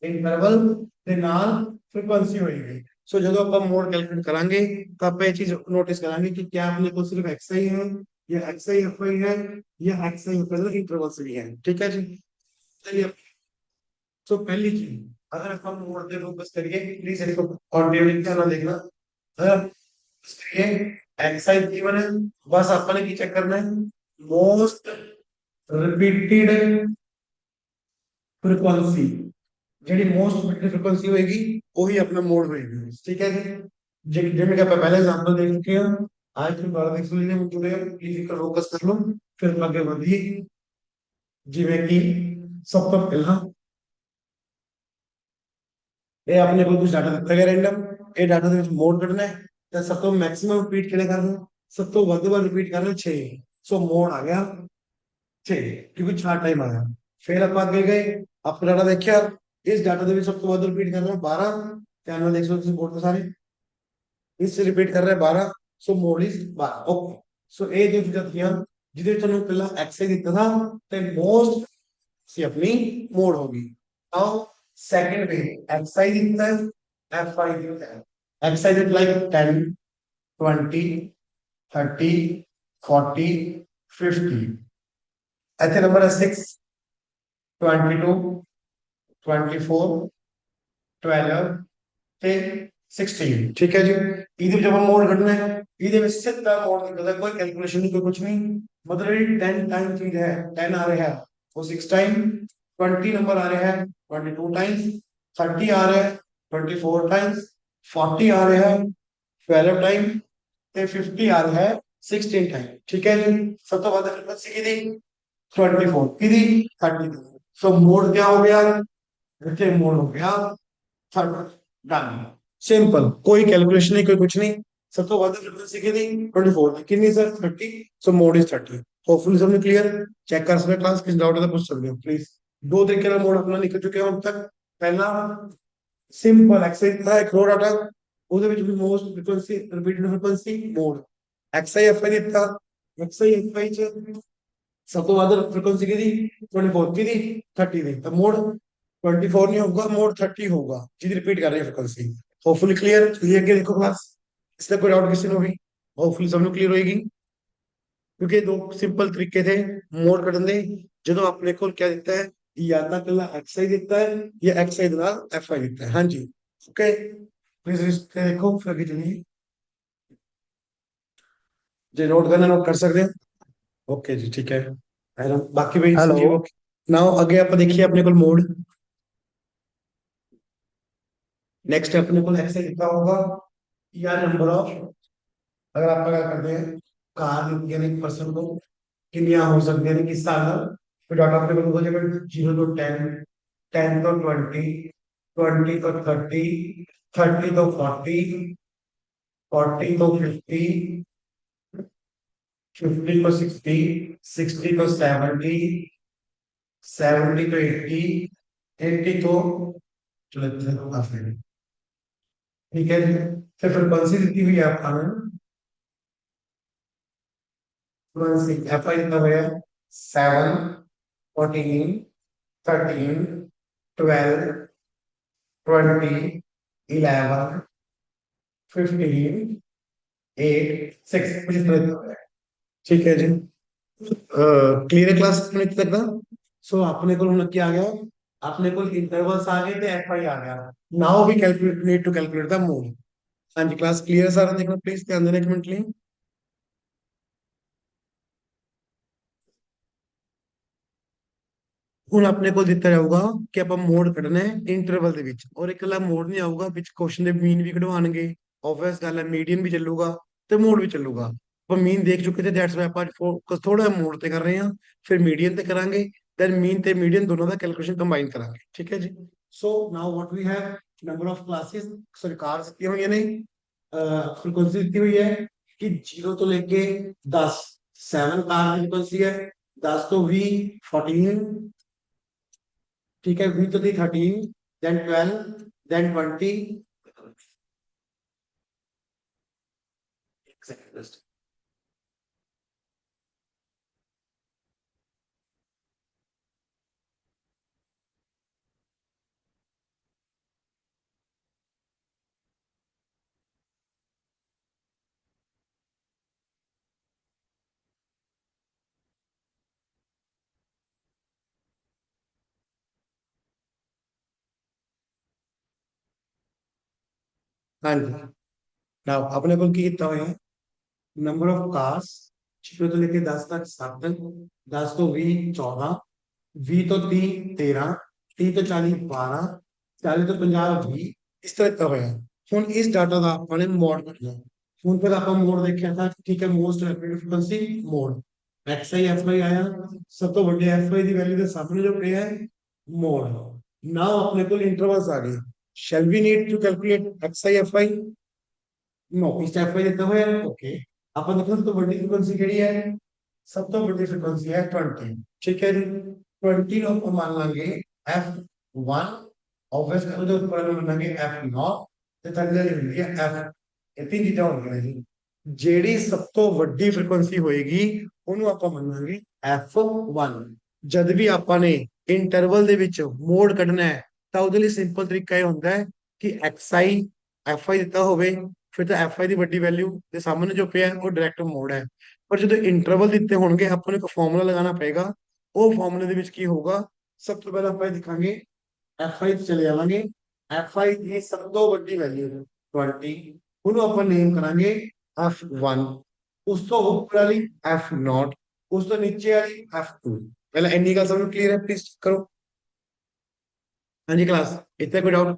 इंटरवल ਦੇ ਨਾਲ फ्रीक्वेंसी होएगी। सो ਜਦੋਂ ਆਪਾਂ ਮੋਡ ਕੈਲਕੂਲੇਟ ਕਰਾਂਗੇ ਤਾਂ ਆਪਾਂ ਇਹ ਚੀਜ਼ ਨੋਟਿਸ ਕਰਾਂਗੇ ਕਿ क्या अपने को सिर्फ एक्साई है या एक्साई एफआई है या एक्साई एफआई इंटरवल से भी है, ठीक है जी। चलिए सो पहली चीज अगर हम मोड पे फोकस करिए, प्लीज इसको कंटिन्यू करना देखना। ये एक्सरसाइज गिवन है, बस आपने की चेक करना है मोस्ट रिपीटेड फ्रीक्वेंसी, ਜਿਹੜੀ मोस्ट रिपीटेड फ्रीक्वेंसी होएगी वही अपना मोड होएगी, ठीक है जी। जिनमें का पहले एग्जांपल देख चुके हैं, आज फिर बार देख लीजिए जुड़े प्लीज इसका फोकस कर लो फिर आगे बढ़िए। जिਵੇਂ कि सब तो पहला ये अपने को कुछ डाटा दिता गया रैंडम, ये डाटा ਦੇ ਵਿੱਚ ਮੋਡ ਕੱਢਣਾ ਹੈ ਤਾਂ ਸਭ ਤੋਂ ਮੈਕਸਿਮਮ ਰਿਪੀਟ ਕਿਹਨੇ ਕਰਨਾ, ਸਭ ਤੋਂ ਵੱਧ ਵਾਰ ਰਿਪੀਟ ਕਰਨਾ 6। ਸੋ ਮੋਡ ਆ ਗਿਆ 6 क्योंकि 4 टाइम आया। फिर आप आगे गए, आप डाटा देखिए, इस डाटा ਦੇ ਵਿੱਚ ਸਭ ਤੋਂ ਵੱਧ ਰਿਪੀਟ ਕਰ ਰਿਹਾ 12, ਧਿਆਨ ਨਾਲ ਦੇਖ ਲਓ ਤੁਸੀਂ ਬੋਰਡ ਤੇ ਸਾਰੇ, ਇਸ ਰਿਪੀਟ ਕਰ ਰਿਹਾ 12। ਸੋ ਮੋਡ ਇਜ਼ 12, ओके। ਸੋ ਇਹ ਜੋ ਦਿੱਤੀਆਂ ਜਿਹਦੇ ਵਿੱਚ ਤੁਹਾਨੂੰ ਪਹਿਲਾਂ ਐਕਸ ਦਿੱਤਾ था ਤੇ ਮੋਸਟ ਸੀ ਆਪਣੀ ਮੋਡ ਹੋਗੀ। ਨਾਓ सेकंड वे एक्सरसाइज दिखता है, एफआई दिखता है। Exercise is like 10 20 30 40 50। ऐसे नंबर है 6 22 24 12 ਤੇ 16, ठीक है जी। ਇਹਦੇ ਜब हम मोड ਕੱਢਣਾ है ਇਹਦੇ ਵਿੱਚ ਸਿੱਧਾ मोड ਨਿਕਲਦਾ, ਕੋਈ ਕੈਲਕੂਲੇਸ਼ਨ नहीं, कोई कुछ नहीं। मतलब ये 10 टाइम चीज है, 10 आ रहा है वो 6 टाइम, 20 नंबर आ रहा है 22 टाइम्स, 30 आ रहा है 24 टाइम्स, 40 आ रहा है 12 टाइम ਤੇ 50 आ रहा है 16 टाइम, ठीक है जी। सब तो ज्यादा फ्रीक्वेंसी की थी 24 की थी 30। सो मोड क्या हो गया, देखिए मोड हो गया 30 डन, सिंपल, कोई कैलकुलेशन नहीं, कोई कुछ नहीं। सब तो ज्यादा फ्रीक्वेंसी की थी 24 कितनी sir 30। So mode is 30। Hopefully सबने क्लियर चेक कर सकते क्लास, किस डाउट है तो पूछ सकते हो प्लीज। दो तरीके का मोड अपना निकल चुके हैं अब तक। पहला सिंपल एक्सरसाइज था एक रो डाटा, ਉਹਦੇ ਵਿੱਚ ਵੀ most frequency repeated frequency mode x i f i ਦਿੱਤਾ, ਐਕਸਆਈ ਐਫਆਈ ਚ ਸਭ ਤੋਂ ਵੱਧ ਫ੍ਰੀਕੁਐਂਸੀ ਕਿਹਦੀ 24 ਕਿਹਦੀ 30 ਦੀ, ਤਾਂ ਮੋਡ 24 नहीं होगा, मोड 30 होगा जिसकी रिपीट कर रही है फ्रीक्वेंसी। Hopefully clear. ये आगे देखो क्लास, इसका कोई डाउट किसी को भी, होपफुली सबको क्लियर होएगी क्योंकि दो सिंपल तरीके थे मोड ਕੱਢਣ ਦੇ। ਜਦੋਂ ਆਪਣੇ ਕੋਲ क्या ਦਿੱਤਾ है या ਤਾਂ ਪਹਿਲਾਂ ਐਕਸਆਈ ਦਿੱਤਾ है या ਐਕਸਆਈ ਦੇ ਨਾਲ ਐਫਆਈ ਦਿੱਤਾ है। हाँ जी ओके प्लीज देखो फिर आगे चलिए। जी नोट करना, नोट कर सकते हैं। ओके जी, ठीक है। बाकी भाई हेलो। संजीव, ओके। नाउ आगे आप देखिए अपने को मोड। नेक्स्ट अपने को एक्स लिखा होगा या नंबर ऑफ, अगर आप क्या करते हैं कार यानी पर्सन को किनिया हो सकते हैं किस साल, तो डाटा अपने को हो जाएगा 0 to 10, 10 to 20, 20 to 30, 30 to 40, 40 to 50, 50 to 60, 60 to 70, 70 to 80, 80 to, चलो ठीक है जी। फिर फ्रिक्वेंसी दी हुई है आपका फ्रिक्वेंसी एफ आई कितना हुआ 7, 14, 13, 12, 20, 11, 15, 8, 6 कुछ इस तरह का है। ठीक है जी। क्लियर है क्लास अपने तक का। सो अपने को क्या आ गया, अपने को इंटरवल्स आ गए थे, एफ आई आ गया। Now we calculate, need to calculate the mode. हाँ जी क्लास क्लियर है सारा, देखना प्लीज, ध्यान देना एक मिनट लिए। ਹੁਣ ਆਪਣੇ ਕੋਲ ਦਿੱਤਾ ਜਾਊਗਾ ਕਿ ਆਪਾਂ ਮੋਡ ਕੱਢਣਾ ਹੈ ਇੰਟਰਵਲ ਦੇ ਵਿੱਚ, ਔਰ ਇਕੱਲਾ ਮੋਡ ਨਹੀਂ ਆਊਗਾ ਵਿੱਚ, ਕੁਐਸਚਨ ਦੇ ਮੀਨ ਵੀ ਕਢਵਾਉਣਗੇ। ਆਬਵੀਅਸ ਗੱਲ ਹੈ, ਮੀਡੀਅਨ ਵੀ ਚੱਲੂਗਾ ਤੇ ਮੋਡ ਵੀ ਚੱਲੂਗਾ। ਆਪਾਂ ਮੀਨ ਦੇਖ ਚੁੱਕੇ ਤੇ ਦੈਟਸ ਵਾਈ ਆਪਾਂ ਫੋਕਸ ਥੋੜਾ ਮੋਡ ਤੇ ਕਰ ਰਹੇ ਹਾਂ, ਫਿਰ ਮੀਡੀਅਨ ਤੇ ਕਰਾਂਗੇ, ਦੈਨ ਮੀਨ ਤੇ ਮੀਡੀਅਨ ਦੋਨੋਂ ਦਾ ਕੈਲਕੂਲੇਸ਼ਨ ਕੰਬਾਈਨ ਕਰਾਂਗੇ। ਠੀਕ ਹੈ ਜੀ। So now what we have, number of classes, sorry cars ਦਿੱਤੀਆਂ ਹੋਈਆਂ ਨੇ, ਫ੍ਰੀਕੁਐਂਸੀ ਦਿੱਤੀ ਹੋਈ ਹੈ ਕਿ 0 ਤੋਂ ਲੈ ਕੇ 10, 7 ਕਾਰ ਦੀ ਫ੍ਰੀਕੁਐਂਸੀ ਹੈ, 10 ਤੋਂ 20 14, ठीक है, वी तो थी 13, देन 12, देन 20। हाँ जी। नाउ अपने को की कितना है, नंबर ऑफ कार्स 0 तो लेके 10 तक 7, 10 तो 20 14, 20 तो 30 13, 30 तो 40 12, 40 तो 50 20, इस तरह का है। ਹੁਣ ਇਸ ਡਾਟਾ ਦਾ ਆਪਾਂ ਨੇ ਮੋਡ ਕੱਢਣਾ। ਹੁਣ ਫਿਰ ਆਪਾਂ ਮੋਡ ਦੇਖਿਆ ਤਾਂ ਠੀਕ ਹੈ, most rapid frequency mode X I F I ਆਇਆ, ਸਭ ਤੋਂ ਵੱਡੇ ਐਫ ਆਈ ਦੀ ਵੈਲਿਊ ਦੇ ਸਾਹਮਣੇ ਜੋ ਪਿਆ ਹੈ ਮੋਡ। ਨਾਓ ਆਪਣੇ ਕੋਲ ਇੰਟਰਵਲਸ ਆ ਗਏ। shall we need to calculate xi fi? No, इस टाइप का देता है ओके। अपन देखो तो बड़ी फ्रीक्वेंसी केड़ी है, सब तो बड़ी फ्रीक्वेंसी है 20। ठीक है जी, 20 को अपन मान लांगे f1, ऑब्वियस है तो ऊपर मान लांगे f0 ਤੇ ਥੱਲੇ ਲਿਖੀ ਹੈ f। ਇਹ ਤਿੰਨ ਚੀਜ਼ਾਂ ਹੋਣਗੀਆਂ ਜੀ। ਜਿਹੜੀ ਸਭ ਤੋਂ ਵੱਡੀ ਫ੍ਰੀਕੁਐਂਸੀ ਹੋਏਗੀ ਉਹਨੂੰ ਆਪਾਂ ਮੰਨਾਂਗੇ f1। ਜਦ ਵੀ ਆਪਾਂ ਨੇ ਇੰਟਰਵਲ ਦੇ ਵਿੱਚ ਮੋਡ ਕੱਢਣਾ ਹੈ ਤਾਂ ਉਹਦੇ ਲਈ ਸਿੰਪਲ ਤਰੀਕਾ ਇਹ ਹੁੰਦਾ ਹੈ ਕਿ xi fi ਦਿੱਤਾ ਹੋਵੇ, ਫਿਰ ਤਾਂ ਐਫ ਆਈ ਦੀ ਵੱਡੀ ਵੈਲਿਊ ਦੇ ਸਾਹਮਣੇ ਜੋ ਪਿਆ ਉਹ ਡਾਇਰੈਕਟ ਮੋਡ ਹੈ। ਪਰ ਜਦੋਂ ਇੰਟਰਵਲ ਦਿੱਤੇ ਹੋਣਗੇ ਆਪਾਂ ਨੂੰ ਇੱਕ ਫਾਰਮੂਲਾ ਲਗਾਉਣਾ ਪਏਗਾ। ਉਹ ਫਾਰਮੂਲੇ ਦੇ ਵਿੱਚ ਕੀ ਹੋਊਗਾ, ਸਭ ਤੋਂ ਪਹਿਲਾਂ ਆਪਾਂ ਇਹ ਦਿਖਾਂਗੇ ਐਫ ਆਈ ਚਲੇ ਜਾਵਾਂਗੇ। ਐਫ ਆਈ ਦੀ ਸਭ ਤੋਂ ਵੱਡੀ ਵੈਲਿਊ 20, ਉਹਨੂੰ ਆਪਾਂ ਨੇਮ ਕਰਾਂਗੇ f1। ਉਸ ਤੋਂ ਉੱਪਰ ਵਾਲੀ f0, ਉਸ ਤੋਂ ਨੀਚੇ ਵਾਲੀ f2। ਪਹਿਲਾਂ ਇੰਨੀ ਗੱਲ ਸਭ ਨੂੰ ਕਲੀਅਰ ਹੈ, ਪਲੀਜ਼ ਕਰੋ। ਹਾਂਜੀ ਕਲਾਸ, ਇੱਥੇ ਕੋਈ ਡਾਊਟ?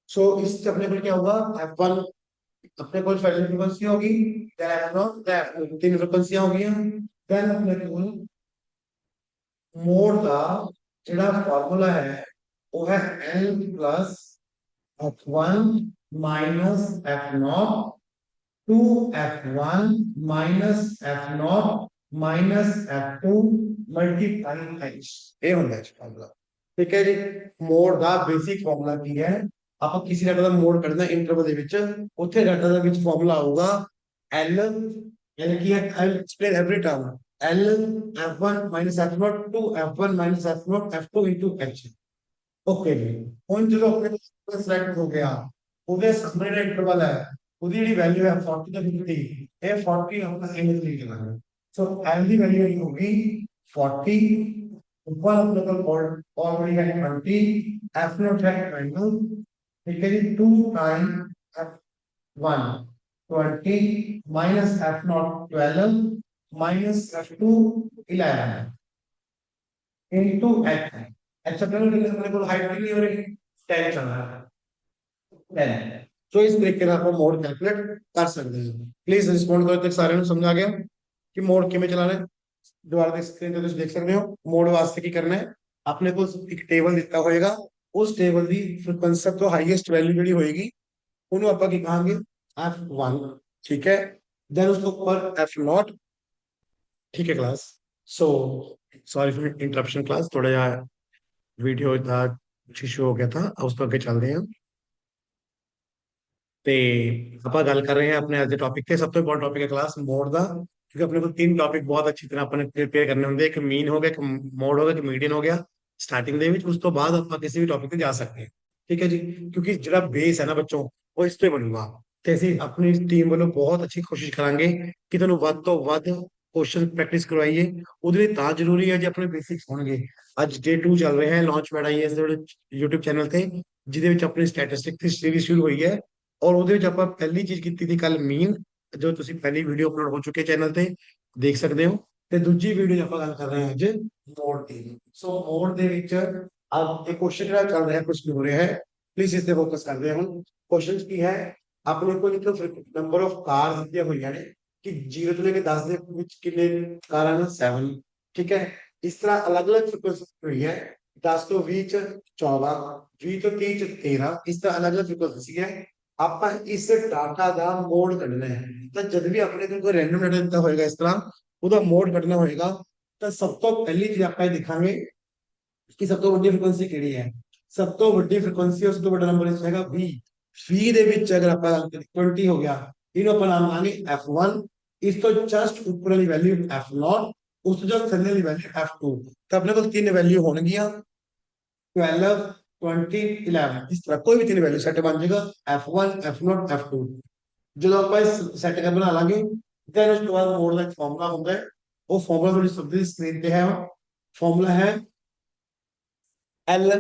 सो इस अपने को क्या होगा, f1 अपने को पहली फ्रीक्वेंसी होगी, देन f0, तीन फ्रीक्वेंसियां होगी, देन अपने को मोड का ਜਿਹੜਾ फार्मूला है वो है n plus f1 minus f0 two f1 minus f0 minus f2 multiply h। ਇਹ ਹੁੰਦਾ ਹੈ ਫਾਰਮੂਲਾ। ਠੀਕ ਹੈ ਜੀ। ਮੋਡ ਦਾ ਬੇਸਿਕ ਫਾਰਮੂਲਾ ਕੀ ਹੈ, ਆਪਾਂ ਕਿਸੇ ਡਾਟਾ ਦਾ ਮੋਡ ਕੱਢਣਾ ਇੰਟਰਵਲ ਦੇ ਵਿੱਚ, ਉੱਥੇ ਡਾਟਾ ਦਾ ਵਿੱਚ ਫਾਰਮੂਲਾ ਆਊਗਾ l, l ਕੀ ਹੈ, I'll explain every term, l f1 minus f0 to f1 minus f0 f2 into h। Okay जी। ਹੁਣ ਜਦੋਂ ਆਪਣੇ ਕੋਲ सिलेक्ट हो गया, ਉਹਦੇ ਸਾਹਮਣੇ ਦਾ ਇੰਟਰਵਲ है ਉਹਦੀ ਜਿਹੜੀ ਵੈਲਿਊ ਹੈ 40 ਤੋਂ 50, ਇਹ 40 ਆਪਣਾ n ਲਈ ਕਰਾਂਗੇ। ਸੋ n ਦੀ ਵੈਲਿਊ ਇਹ ਹੋਗੀ 40, ऊपर अपने को ऑलरेडी है 20, f नॉट है 12, ठीक है जी, 2 time f1 20 minus f not 12 minus f2 11 into h है। h अपने को हाइट कितनी हो रही है 10 चल रहा है 10। तो इस तरीके से आप मोड कैलकुलेट कर सकते हैं। प्लीज रिस्पॉन्ड करो तक सारे समझ आ गया कि मोड किमें चलाना है। दोबारा देख स्क्रीन ਤੇ ਤੁਸੀਂ ਦੇਖ ਸਕਦੇ ਹੋ ਮੋਡ ਵਾਸਤੇ ਕੀ ਕਰਨਾ ਹੈ। ਆਪਣੇ ਕੋਲ ਇੱਕ ਟੇਬਲ ਦਿੱਤਾ ਹੋਏਗਾ, ਉਸ ਟੇਬਲ ਦੀ ਫ੍ਰੀਕੁਐਂਸੀ ਸਭ ਤੋਂ ਹਾਈਐਸਟ ਵੈਲਿਊ ਜਿਹੜੀ ਹੋਏਗੀ ਉਹਨੂੰ ਆਪਾਂ ਕੀ ਕਹਾਂਗੇ f1, ਠੀਕ ਹੈ। देन उसके ऊपर f0, ठीक है class. So sorry for interruption class, थोड़ा ਜਿਹਾ ਵੀਡੀਓ ਦਾ ਇਸ਼ੂ ਹੋ ਗਿਆ था, ਉਸ ਤੋਂ ਅੱਗੇ ਚੱਲਦੇ ਹਾਂ। ਤੇ ਆਪਾਂ ਗੱਲ ਕਰ ਰਹੇ ਹਾਂ ਆਪਣੇ ਅੱਜ ਦੇ ਟੌਪਿਕ ਤੇ। ਸਭ ਤੋਂ ਇੰਪੋਰਟੈਂਟ ਟੌਪਿਕ ਹੈ ਕਲਾਸ ਮੋਡ ਦਾ, क्योंकि अपने को 3 टॉपिक बहुत अच्छी तरह अपने प्रिपेयर करने होंगे। एक मीन हो गया, एक मोड हो गया, एक मीडियन हो गया स्टार्टिंग ਦੇ ਵਿੱਚ। ਉਸ ਤੋਂ ਬਾਅਦ ਆਪਾਂ ਕਿਸੇ ਵੀ ਟੌਪਿਕ ਤੇ ਜਾ ਸਕਦੇ ਹਾਂ, ਠੀਕ ਹੈ ਜੀ। ਕਿਉਂਕਿ ਜਿਹੜਾ ਬੇਸ ਹੈ ਨਾ ਬੱਚੋਂ, ਉਹ ਇਸ ਤੇ ਬਣੂਗਾ। ਤੇ ਅਸੀਂ ਆਪਣੀ ਟੀਮ ਵੱਲੋਂ ਬਹੁਤ ਅੱਛੀ ਕੋਸ਼ਿਸ਼ ਕਰਾਂਗੇ ਕਿ ਤੁਹਾਨੂੰ ਵੱਧ ਤੋਂ ਵੱਧ ਕੁਐਸਚਨ ਪ੍ਰੈਕਟਿਸ ਕਰਵਾਈਏ। ਉਹਦੇ ਲਈ ਤਾਂ ਜ਼ਰੂਰੀ ਹੈ ਜੇ ਆਪਣੇ ਬੇਸਿਕਸ ਹੋਣਗੇ। ਅੱਜ ਡੇ 2 ਚੱਲ ਰਿਹਾ ਹੈ ਲਾਂਚ ਪੈਡ ਆਈਐਸ ਦੇ YouTube ਚੈਨਲ ਤੇ, ਜਿਹਦੇ ਵਿੱਚ ਆਪਣੀ ਸਟੈਟਿਸਟਿਕ ਦੀ ਸੀਰੀਜ਼ ਸ਼ੁਰੂ ਹੋਈ ਹੈ। ਔਰ ਉਹਦੇ ਵਿੱਚ ਆਪਾਂ ਪਹਿਲੀ ਚੀਜ਼ ਕੀਤੀ ਸੀ ਕੱਲ ਮੀਨ, ਜੋ ਤੁਸੀਂ ਪਹਿਲੀ ਵੀਡੀਓ ਅਪਲੋਡ ਹੋ ਚੁੱਕੇ ਚੈਨਲ ਤੇ ਦੇਖ ਸਕਦੇ ਹੋ। ਤੇ ਦੂਜੀ ਵੀਡੀਓ ਆਪਾਂ ਗੱਲ ਕਰ ਰਹੇ ਹਾਂ ਅੱਜ ਮੋਡ ਦੀ। ਸੋ ਮੋਡ ਦੇ ਵਿੱਚ ਅੱਜ ਇਹ ਕੁਐਸਚਨ ਜਿਹੜਾ ਚੱਲ ਰਿਹਾ, ਕੁਝ ਨਹੀਂ ਹੋ ਰਿਹਾ ਹੈ, ਪਲੀਜ਼ ਇਸ ਤੇ ਫੋਕਸ ਕਰਦੇ ਹਾਂ। ਹੁਣ ਕੁਐਸਚਨ ਕੀ ਹੈ, ਆਪਣੇ ਕੋਲ ਇੱਕ ਨੰਬਰ ਆਫ ਕਾਰ ਦਿੱਤੀਆਂ ਹੋਈਆਂ ਨੇ ਕਿ 0 ਤੋਂ ਲੈ ਕੇ 10 ਦੇ ਵਿੱਚ ਕਿੰਨੇ ਕਾਰਾਂ ਨੇ 7, ਠੀਕ ਹੈ। ਇਸ ਤਰ੍ਹਾਂ ਅਲੱਗ-ਅਲੱਗ ਫ੍ਰੀਕੁਐਂਸੀ ਹੋਈ ਹੈ। 10 ਤੋਂ 20 ਚ 14, 20 ਤੋਂ 30 ਚ 13, ਇਸ ਤਰ੍ਹਾਂ ਅਲੱਗ-ਅਲੱਗ ਫ੍ਰੀਕੁਐਂਸੀ ਹੈ। ਆਪਾਂ ਇਸ ਡਾਟਾ ਦਾ ਮੋਡ ਕੱਢਣਾ ਹੈ। ਤਾਂ ਜਦ ਵੀ ਆਪਣੇ ਕੋਲ ਕੋਈ ਰੈਂਡਮ ਡਾਟਾ ਦਿੱਤਾ ਹੋਏਗਾ ਇਸ ਤਰ੍ਹਾਂ, ਉਹਦਾ ਮੋਡ ਕੱਢਣਾ ਹੋਏਗਾ, ਤਾਂ ਸਭ ਤੋਂ ਪਹਿਲੀ ਚੀਜ਼ ਆਪਾਂ ਇਹ ਦੇਖਾਂਗੇ ਕਿ ਸਭ ਤੋਂ ਵੱਡੀ ਫ੍ਰੀਕੁਐਂਸੀ ਕਿਹੜੀ ਹੈ। ਸਭ ਤੋਂ ਵੱਡੀ ਫ੍ਰੀਕੁਐਂਸੀ, ਉਸ ਤੋਂ ਵੱਡਾ ਨੰਬਰ ਇਸ ਹੈਗਾ 20। 20 ਦੇ ਵਿੱਚ ਅਗਰ ਆਪਾਂ 20 ਹੋ ਗਿਆ, ਇਹਨੂੰ ਆਪਾਂ ਨਾਮ ਦਾਂਗੇ f1। ਇਸ ਤੋਂ ਜਸਟ ਉੱਪਰ ਵਾਲੀ ਵੈਲਿਊ f0, ਉਸ ਤੋਂ ਜਸਟ ਥੱਲੇ ਵਾਲੀ ਵੈਲਿਊ f2। ਤਾਂ ਆਪਣੇ ਕੋਲ ਤਿੰਨ ਵੈਲਿਊ ਹੋਣਗੀਆਂ 12, 20, 11। ਇਸ ਤਰ੍ਹਾਂ ਕੋਈ ਵੀ ਤਿੰਨ ਵੈਲਿਊ ਸੈੱਟ ਬਣ ਜਾਏਗਾ f1, f0, f2। ਜਦੋਂ ਆਪਾਂ ਇਸ ਸੈੱਟ ਕਰ ਬਣਾ ਲਾਂਗੇ, then ਉਸ ਤੋਂ ਬਾਅਦ ਮੋਡ ਦਾ ਇੱਕ ਫਾਰਮੂਲਾ ਹੁੰਦਾ ਹੈ। ਉਹ ਫਾਰਮੂਲਾ ਤੁਹਾਡੀ ਸਭ ਦੀ ਸਕਰੀਨ ਤੇ ਹੈ। ਫਾਰਮੂਲਾ ਹੈ L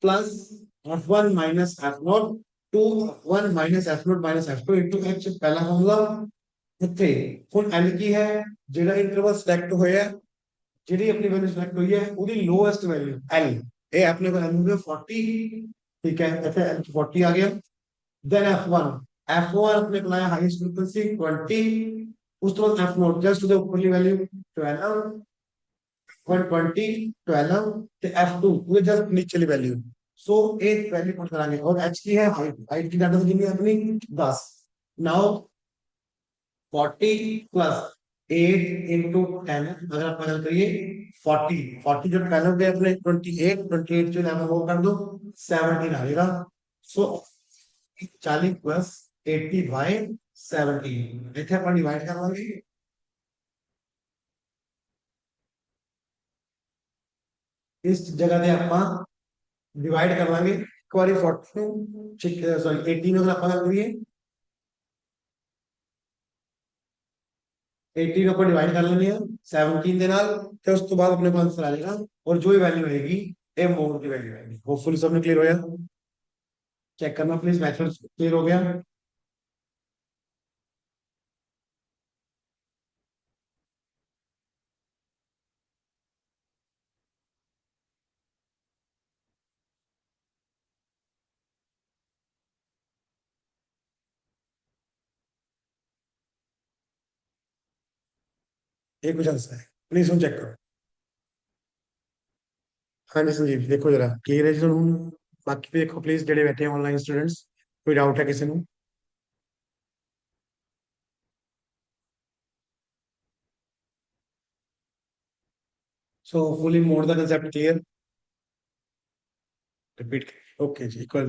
plus f1 minus f0 to f1 minus f0 minus f2 into h। पहला फॉर्मूला ਇੱਥੇ। ਹੁਣ L ਕੀ ਹੈ, ਜਿਹੜਾ ਇੰਟਰਵਲ ਸਿਲੈਕਟ ਹੋਇਆ, ਜਿਹੜੀ ਆਪਣੀ ਵੈਲਿਊ ਸਿਲੈਕਟ ਹੋਈ ਹੈ, ਉਹਦੀ ਲੋਐਸਟ ਵੈਲਿਊ L। ਇਹ ਆਪਣੇ ਕੋਲ L ਹੋ 40, ਠੀਕ ਹੈ। ਇੱਥੇ L 40 ਆ ਗਿਆ। then f1, f1 अपने को आया हाईएस्ट फ्रीक्वेंसी 20, उस तो बाद f0 जस्ट ਉਹਦੇ ਉੱਪਰਲੀ ਵੈਲਿਊ 12, 120, 12 ਤੇ f2 ਉਹਦੇ ਜਸਟ ਨੀਚੇਲੀ ਵੈਲਿਊ। ਸੋ ਇਹ ਵੈਲਿਊ ਪੁੱਟ ਕਰਾਂਗੇ। और h की है हाइट, हाइट की डाटा कितनी है अपनी 10। नाउ 40 प्लस 8 into 10, अगर आप गल करिए 40 जो 12 गए अपने 28 जो 11 वो कर दो 17 आ जाएगा। सो 40 प्लस 80 बाय 17 ਇੱਥੇ ਆਪਾਂ ਡਿਵਾਈਡ ਕਰਾਂਗੇ। ਇਸ ਜਗ੍ਹਾ ਤੇ ਆਪਾਂ ਡਿਵਾਈਡ ਕਰ ਲਾਂਗੇ ਇੱਕ ਵਾਰੀ 40 ਨੂੰ, ਸੌਰੀ 80 ਨੂੰ ਅਗਰ ਆਪਾਂ ਗੱਲ ਕਰੀਏ 80 ਨੂੰ ਆਪਾਂ ਡਿਵਾਈਡ ਕਰ ਲੈਂਦੇ ਆ 17 ਦੇ ਨਾਲ, ਤੇ ਉਸ ਤੋਂ ਬਾਅਦ ਆਪਣੇ ਕੋਲ ਆਨਸਰ ਆ ਜਾਏਗਾ। और जो वैल्यू आएगी ये मोड की वैल्यू आएगी। होपफुली सबने क्लियर हो गया। चेक करना प्लीज, मेथड क्लियर हो गया। एक कुछ आंसर है, प्लीज हम चेक करो। हाँ जी संजीव देखो जरा क्लियर है जी ਤੁਹਾਨੂੰ। ਬਾਕੀ ਵੀ ਦੇਖੋ ਪਲੀਜ਼ ਜਿਹੜੇ ਬੈਠੇ ਆਨਲਾਈਨ ਸਟੂਡੈਂट्स, ਕੋਈ ਡਾਊਟ ਹੈ ਕਿਸੇ ਨੂੰ। सो फुली मोड ਦਾ concept clear। रिपीट ओके जी, एक बार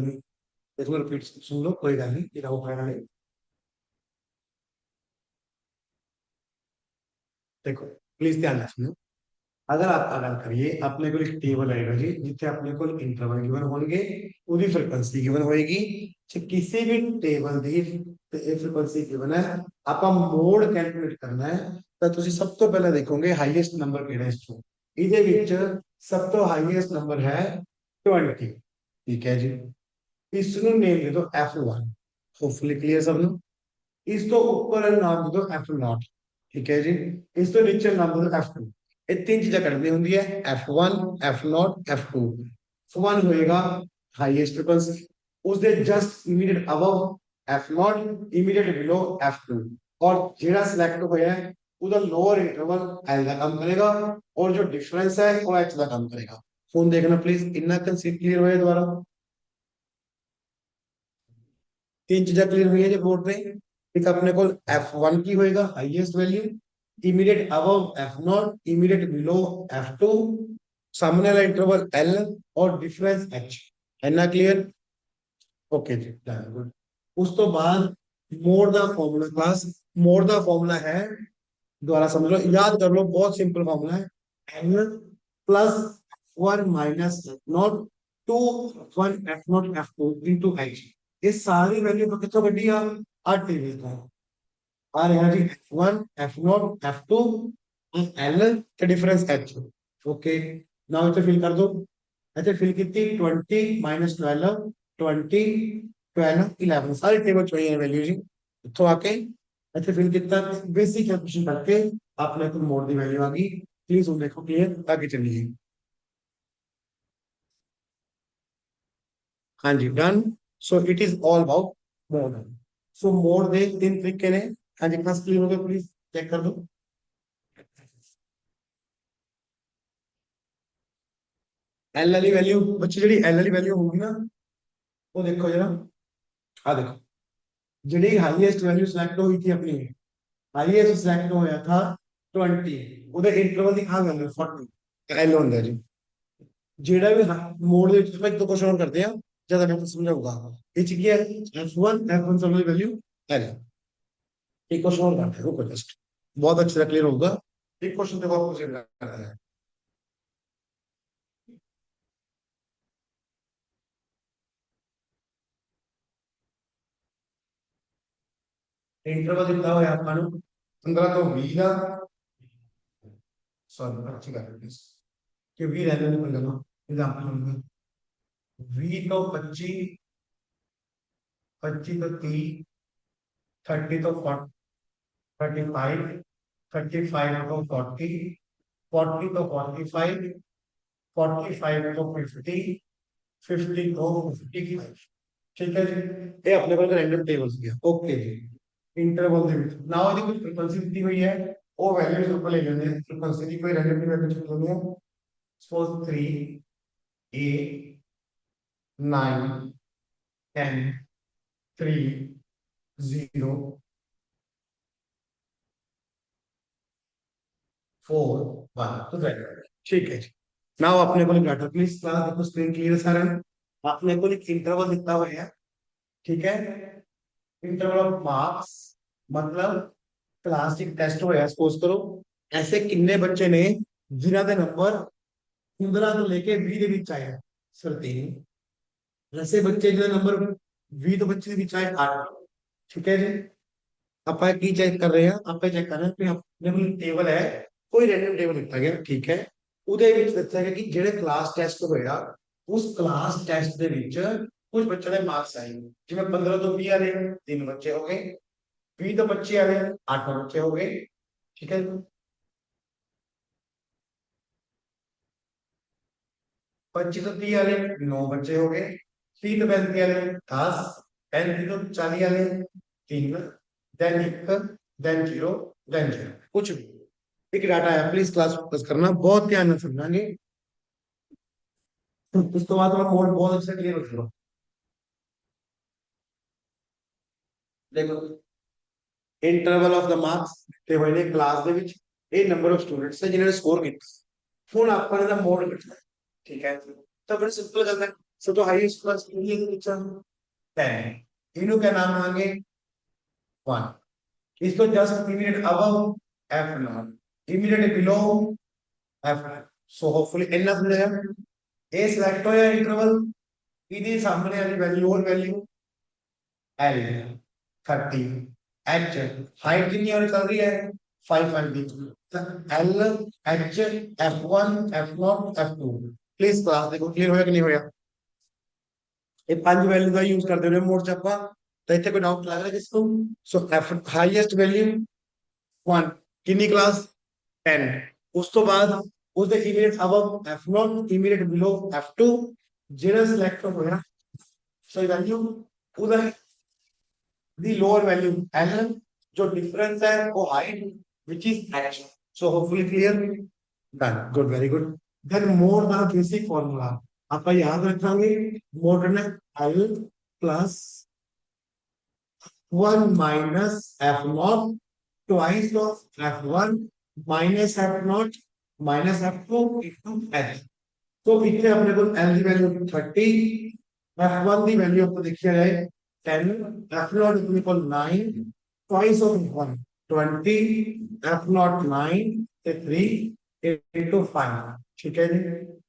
इसको रिपीट सुन लो, कोई गल नहीं, डाउट है ना। देखो प्लीज ध्यान ਨਾਲ ਸੁਣੋ। अगर आप गल करिए अपने को एक टेबल आएगा जी, जिथे अपने को इंटरवल गिवन होंगे, ਉਹਦੀ ਫ੍ਰੀਕੁਐਂਸੀ गिवन होएगी। किसी भी टेबल ਦੀ ਤੇ ਇਹ ਫ੍ਰੀਕੁਐਂਸੀ ਗਿਵਨ ਹੈ। ਆਪਾਂ ਮੋਡ ਕੈਲਕੂਲੇਟ ਕਰਨਾ ਹੈ ਤਾਂ ਤੁਸੀਂ ਸਭ ਤੋਂ ਪਹਿਲਾਂ ਦੇਖੋਗੇ ਹਾਈਐਸਟ ਨੰਬਰ ਕਿਹੜਾ ਇਸ ਚੋਂ। ਇਹਦੇ ਵਿੱਚ ਸਭ ਤੋਂ ਹਾਈਐਸਟ ਨੰਬਰ ਹੈ 20। ਠੀਕ ਹੈ ਜੀ, ਇਸ ਨੂੰ ਨੇਮ ਦੇ ਦਿਓ F1। ਹੋਪਫੁਲੀ ਕਲੀਅਰ ਸਭ ਨੂੰ। ਇਸ ਤੋਂ ਉੱਪਰ ਨਾਮ ਦੇ ਦਿਓ F0। ਠੀਕ ਹੈ ਜੀ, ਇਸ ਤੋਂ ਨੀਚੇ ਨਾਮ ਦੇ ਦਿਓ F2। ਇਹ ਤਿੰਨ ਚੀਜ਼ਾਂ ਕੱਢਣੀ ਹੁੰਦੀ ਹੈ, F1 F0 F2। F1 ਹੋਏਗਾ ਹਾਈਐਸਟ ਫ੍ਰੀਕੁਐਂਸੀ, उसके just immediate above F0, immediate below F2। और जेड़ा सिलेक्ट होया है उसका लोअर इंटरवल L का काम करेगा और जो डिफरेंस है वो H का काम करेगा। फोन देखना प्लीज, इतना कंसेप्ट क्लियर होया दोबारा। तीन चीजें क्लियर हुई है जो बोर्ड पे। एक अपने को F1 की होएगा highest value, immediate above F0, immediate below F2, सामने वाला इंटरवल L और डिफरेंस H। है ना क्लियर? ओके जी, गुड। उस तो बाद मोड दा फॉर्मूला क्लास, मोड दा फॉर्मूला है, दोबारा समझ लो, याद कर लो, बहुत सिंपल फॉर्मूला है। n plus one minus not two one F not F two into H. ये सारी वैल्यू तो कितना बढ़ी आ टेबल का आ रहा है जी, F1 F0 F2 L का डिफरेंस H। ओके, नाउ इसे फिल कर दो। अच्छा फिल कितनी 20 माइनस 12 20 12 11 सारी टेबल चाहिए वैल्यू जी। तो आके अच्छा फिल कितना बेसिक कैलकुलेशन करके आपने को मोड दी वैल्यू आ गई। प्लीज वो देखो क्लियर, आगे चलिए। हाँ जी done. So it is all about mode. So mode दे तीन तरीके ने। हाँ जी क्लास क्लियर हो गया, प्लीज चेक कर दो। एल वाली वैल्यू बच्चे जी एल वाली वैल्यू होगी ना, वो देखो जरा। हाँ देखो, जी हाईएस्ट वैल्यू सिलेक्ट हुई थी अपनी, हाईएस्ट सिलेक्ट होया था 20, ਉਹਦੇ ਇੰਟਰਵਲ ਦੀ ਆ ਵੈल्यू 40 ਐਲ ਹੁੰਦਾ ਜੀ। ਜਿਹੜਾ ਵੀ ਮੋਡ ਦੇ ਵਿੱਚ ਆਪਾਂ ਇੱਕ ਦੋ ਕੁਐਸਚਨ ਹੋਰ ਕਰਦੇ ਆ, ਜਿਆਦਾ ਮੈਂ ਸਮਝਾਊਗਾ। ਇਹ ਚ ਕੀ ਹੈ F1 F1 ਸਭ ਦੀ ਵੈल्यू ਐਲ। एक क्वेश्चन और करते हैं, रुको जस्ट, बहुत अच्छे से क्लियर होगा। एक क्वेश्चन देखो आपको करना है। इंटरवल कितना होया ਆਪਾਂ ਨੂੰ 15 ਤੋਂ 20 ਦਾ, सॉरी अच्छी कर प्लीज कि 20 रहने नहीं मिलेगा एग्जांपल होगा 20 तो 25, 25 तो 30, 30 तो 40, 35, 35 तो 40, 40 तो 45, 45 तो 50, 50 तो 55। ठीक है जी, ये अपने को रैंडम टेबल्स दिया। ओके जी, इंटरवल ਦੇ ਵਿੱਚ ਨਾਓ ਇਹਦੀ ਕੋਈ ਫ੍ਰੀਕੁਐਂਸੀ ਦਿੱਤੀ ਹੋਈ ਹੈ, ਉਹ ਵੈਲਿਊਜ਼ ਉੱਪਰ ਲੈ ਲੈਂਦੇ ਆ। ਫ੍ਰੀਕੁਐਂਸੀ ਦੀ ਕੋਈ ਰੈਂਡਮ ਵੈਲਿਊ ਚੁੱਕ ਲੈਂਦੇ ਆ। ਸਪੋਜ਼ 3 8 9 10 3 0 4 1। तो ठीक है जी। नाउ अपने को डाटा प्लीज क्लास देखो, स्क्रीन क्लियर सारा। अपने को एक इंटरवल दिता हुआ है, ठीक है। इंटरवल ऑफ मार्क्स मतलब क्लास एक टेस्ट होया, सपोज करो ऐसे किन्ने बच्चे ने जिन्हां दे नंबर 15 ਤੋਂ ਲੈ ਕੇ 20 ਦੇ ਵਿੱਚ ਆਇਆ ਸਰ 3 ऐसे बच्चे जिन्हां नंबर 20 ਤੋਂ 25 ਦੇ ਵਿੱਚ ਆਏ 8। ठीक है जी, ਆਪਾਂ ਕੀ ਚੈੱਕ ਕਰ ਰਹੇ ਹਾਂ, ਆਪਾਂ ਚੈੱਕ ਕਰ ਰਹੇ ਹਾਂ ਕਿ ਆਪਣੇ ਕੋਲ ਟੇਬਲ ਹੈ, ਕੋਈ ਰੈਂਡਮ ਟੇਬਲ ਦਿੱਤਾ ਗਿਆ, ਠੀਕ ਹੈ। ਉਹਦੇ ਵਿੱਚ ਦੱਸਿਆ ਗਿਆ ਕਿ ਜਿਹੜੇ ਕਲਾਸ ਟੈਸਟ ਹੋਇਆ ਉਸ ਕਲਾਸ ਟੈਸਟ ਦੇ ਵਿੱਚ ਕੁਝ ਬੱਚਿਆਂ ਦੇ ਮਾਰਕਸ ਆਏ, ਜਿਵੇਂ 15 ਤੋਂ 20 ਵਾਲੇ 3 ਬੱਚੇ ਹੋ ਗਏ, 20 ਤੋਂ 25 वाले 8 बच्चे हो गए। ठीक है, 25 तो 30 वाले 9 बच्चे हो गए, 30 तो 35 वाले 10, 35 तो 40 वाले 3, देन 1, देन 0, देन 0। कुछ भी एक डाटा है, प्लीज क्लास फोकस करना, बहुत ध्यान से समझाएंगे। उस तो बाद मोड बहुत अच्छे क्लियर हो चुका। देखो इंटरवल ऑफ द मार्क्स ਤੇ ਹੋਏ ਨੇ ਕਲਾਸ ਦੇ ਵਿੱਚ, ਇਹ ਨੰਬਰ ਆਫ ਸਟੂਡੈਂਟਸ ਹੈ ਜਿਨ੍ਹਾਂ ਨੇ ਸਕੋਰ ਕੀਤਾ। ਹੁਣ ਆਪਾਂ ਨੇ ਦਾ ਮੋਡ ਕੱਢਣਾ, ਠੀਕ ਹੈ। ਤਾਂ ਬੜਾ ਸਿੰਪਲ ਗੱਲ ਹੈ, ਸਭ ਤੋਂ ਹਾਈਐਸਟ ਕਲਾਸ ਕਿਹੜੀ ਹੈ ਇਹਦੇ ਵਿੱਚ 10, ਇਹਨੂੰ क्या नाम मांगे 1, इसको just immediate above F0, immediate below F। So hopefully इतना समझाया। ए सिलेक्ट होया इंटरवल, ਇਹਦੇ ਸਾਹਮਣੇ ਵਾਲੀ ਵੈल्यू और वैल्यू L, 30 h हाइट कितनी और चल रही है 5 L H f1 f0 f2 please class देखो क्लियर होया कि नहीं होया ये पांच वैल्यू का यूज करते हुए मोड चप्पा तो इतने कोई डाउट लग रहा है किसको सो एफ हाईएस्ट वैल्यू 1 कितनी क्लास 10 उस तो बाद उसके immediate above f0 immediate below f2 जेड़ा सिलेक्ट होया सो वैल्यू उधर the lower value L जो difference है वो height which is h so hopefully clear done good very good then mode का basic formula आपका याद रखेंगे mode में L plus 1 minus f0 twice of f1 minus f0 minus f2 into h तो पीछे अपने को L की वैल्यू 30 f1 की वैल्यू आपको देखिए जाए 10 f0 is equal 9 twice of 1 20 f0 9 से 3 into 5 ठीक है जी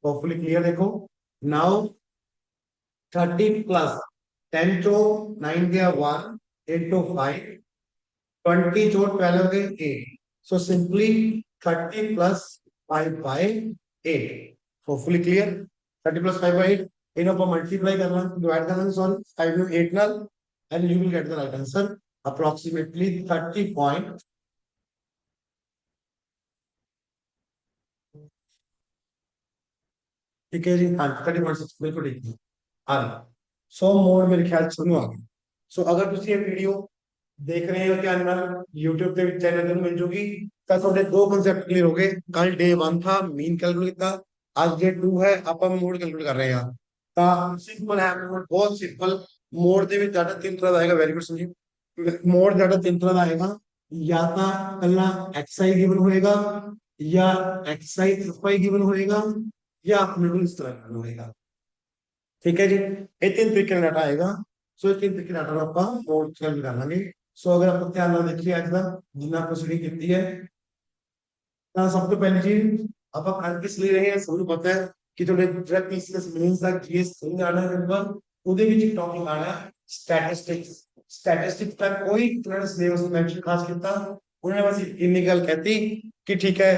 होपफुली क्लियर देखो नाउ 30 प्लस 10 चो 9 गया 1 into 5 20 चो 12 गए 8 so simply 30 plus 5 by 8 hopefully clear 30 plus 5 by 8 इन पर मल्टीप्लाई करना डिवाइड करना सॉरी 5 में 8 नाल and you will get the right answer approximately 30 point ठीक है जी हाँ 30.6 बिल्कुल ठीक है हाँ सो मोड मेरे ख्याल से सुनो आगे सो अगर तुम ये वीडियो देख रहे हो क्या ना YouTube ਤੇ ਚੈਨਲ ਨੂੰ ਮਿਲ ਜੂਗੀ ਤਾਂ ਤੁਹਾਡੇ ਦੋ ਕਨਸੈਪਟ ਕਲੀਅਰ ਹੋ ਗਏ ਕੱਲ ਡੇ 1 था मीन कैलकुलेट ਕੀਤਾ ਅੱਜ ਡੇ 2 ਹੈ ਆਪਾਂ ਮੋਡ ਕੈਲਕੂਲੇਟ ਕਰ ਰਹੇ ਹਾਂ ਤਾਂ ਸਿੰਪਲ ਹੈ ਮੋਡ ਬਹੁਤ ਸਿੰਪਲ ਮੋਡ ਦੇ ਵਿੱਚ ਡਾਟਾ ਤਿੰਨ ਤਰ੍ਹਾਂ ਦਾ ਆਏਗਾ very good Sanjeev mode data ਤਿੰਨ ਤਰ੍ਹਾਂ ਦਾ ਆਏਗਾ ਜਾਂ ਤਾਂ ਪਹਿਲਾਂ xi ਗਿਵਨ ਹੋਏਗਾ ਜਾਂ xi y ਗਿਵਨ ਹੋਏਗਾ ਜਾਂ ਆਪਣੇ ਕੋਲ ਇਸ ਤਰ੍ਹਾਂ ਗਿਵਨ ਹੋਏਗਾ ठीक है जी ये तीन तरीके डाटा आएगा सो इस तीन तरीके डाटा ਨੂੰ ਆਪਾਂ ਮੋਡ ਕੈਲਕੂਲੇਟ ਕਰ ਲਾਂਗੇ ਸੋ ਅਗਰ ਆਪਾਂ ਧਿਆਨ ਨਾਲ ਦੇਖੀਏ ਅੱਜ ਦਾ ਜਿੰਨਾ ਆਪਾਂ ਸਟੱਡੀ ਕੀਤੀ ਹੈ ਤਾਂ ਸਭ ਤੋਂ ਪਹਿਲੀ ਚੀਜ਼ ਆਪਾਂ ਕਰ ਕਿਸ ਲਈ ਰਹੇ ਹਾਂ ਸਭ ਨੂੰ ਪਤਾ ਹੈ ਕਿ ਤੁਹਾਡੇ ਜਿਹੜਾ ਪੀਸੀਐਸ ਮੇਨਸ ਦਾ ਜੀਐਸ ਸਹੀ ਆਣਾ ਹੈ ਉਹਦੇ ਵਿੱਚ ਟੌਪਿਕ ਆਣਾ ਸਟੈਟਿਸਟਿਕਸ स्टैटिस्टिक्स का कोई तरह सिलेबस मेंशन खास किया उन्होंने बस इतनी गल कहती कि ठीक है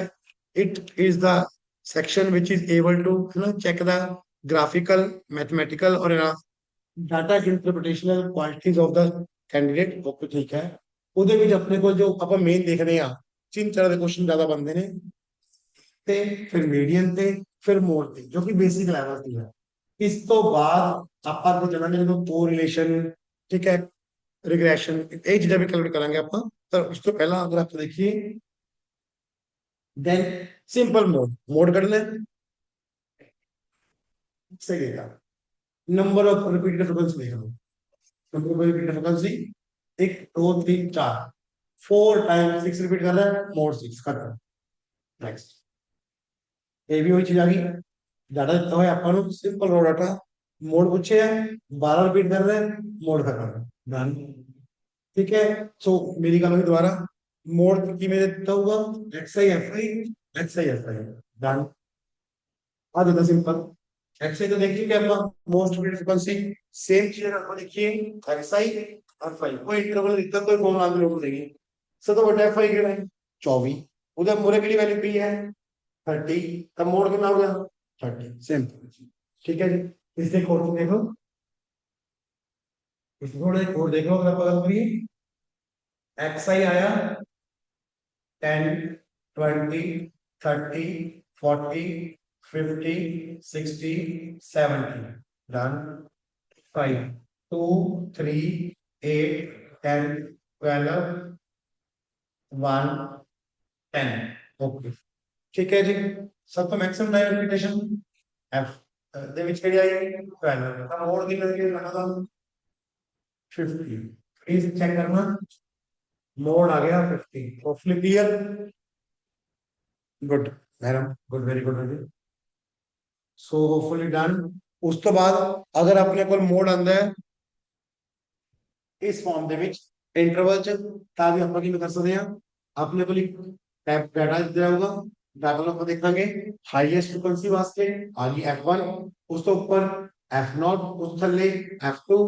it is the section which is able to check the graphical mathematical और data interpretational qualities of the candidate okay ठीक है ਉਹਦੇ ਵਿੱਚ ਆਪਣੇ ਕੋਲ ਜੋ ਆਪਾਂ ਮੇਨ ਦੇਖਦੇ ਆ ਤਿੰਨ ਤਰ੍ਹਾਂ ਦੇ ਕੁਐਸਚਨ ਜ਼ਿਆਦਾ ਬਣਦੇ ਨੇ ਤੇ ਫਿਰ ਮੀਡੀਅਨ ਤੇ ਫਿਰ ਮੋਡ ਤੇ ਜੋ ਕਿ ਬੇਸਿਕ ਲੈਵਲ ਦੀ ਹੈ ਇਸ ਤੋਂ ਬਾਅਦ ਆਪਾਂ ਅੱਗੇ ਚੱਲਾਂਗੇ ਜਦੋਂ ਕੋਰਿਲੇਸ਼ਨ ठीक है रिग्रेशन ये चीजें भी कैलकुलेट करेंगे आप तो उस तो पहला अगर आप देखिए देन सिंपल मोड मोड करना सही है नंबर ऑफ रिपीटेड फ्रीक्वेंसी देख लो number of repeated frequency 1 2 3 4 4 times 6 repeat कर रहा है मोड 6 खत्म नेक्स्ट ये भी वही चीज आ गई डाटा दिता है अपन सिंपल रो डाटा मोड पूछे है 12 रिपीट कर रहे हैं मोड खत्म डन ठीक है सो मेरी गल हुई दोबारा मोड की में देता हुआ xi fi xi fi done आ देता सिंपल xi तो देखिए क्या अपना मोस्ट रिपीटेड फ्रीक्वेंसी सेम चीज आपको देखिए xi और fi कोई इंटरवल इतना कोई फॉर्मूला हम लोग देंगे सब तो बड़ा fi कितना है 24 उधर मोरे के लिए वैल्यू p है 30 तब मोड कितना हो गया 30 सिंपल ठीक है जी इसलिए कोड को देखो थोड़ा कोड देख लो अगर आप बात करिए xi आया 10 20 30 40 50 60 70 डन 5 2 3 8 10 12 1 10 ओके ठीक है जी सब तो मैक्सिमम टाइम रिपीटेशन f ਦੇ ਵਿੱਚ ਕਿਹੜੀ ਆਈ 12 ਤਾਂ ਮੋਡ ਕਿੰਨਾ ਦੀ ਲਗਾਦਾ 50 प्लीज चेक करना मोड आ गया 50 hopefully clear good madam good very good so hopefully done उस तो बाद अगर अपने को मोड आंदा है इस फॉर्म ਦੇ ਵਿੱਚ इंटरवल ਚ ਤਾਂ ਵੀ ਆਪਾਂ ਕੀ ਕਰ ਸਕਦੇ ਆ ਆਪਣੇ ਕੋਲ ਇੱਕ ਡਾਟਾ ਦਿੱਤਾ ਜਾਊਗਾ डाटा को देखेंगे हाईएस्ट फ्रीक्वेंसी वास्ते आ गई f1 उस तो ऊपर f0 उस थल्ले f2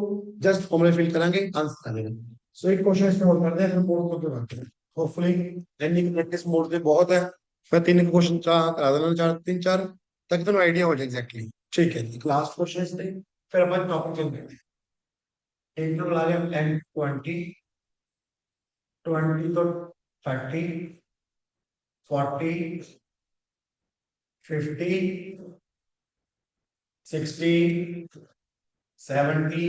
जस्ट फॉर्मूला फिल करेंगे आंसर आ जाएगा सो एक क्वेश्चन इसमें और करते हैं, फिर बोर्ड को करते हैं। होपफुली एनी की प्रैक्टिस मोड पे बहुत है। फिर तीन क्वेश्चन चार करा देना, चार तीन चार तक तो आइडिया हो जाए एग्जैक्टली। ठीक है, लास्ट क्वेश्चन इसमें फिर अपन टॉपिक चलते हैं। एक तो ला लिया 10 20, 20 तो 30, 40, 50, 60, 70,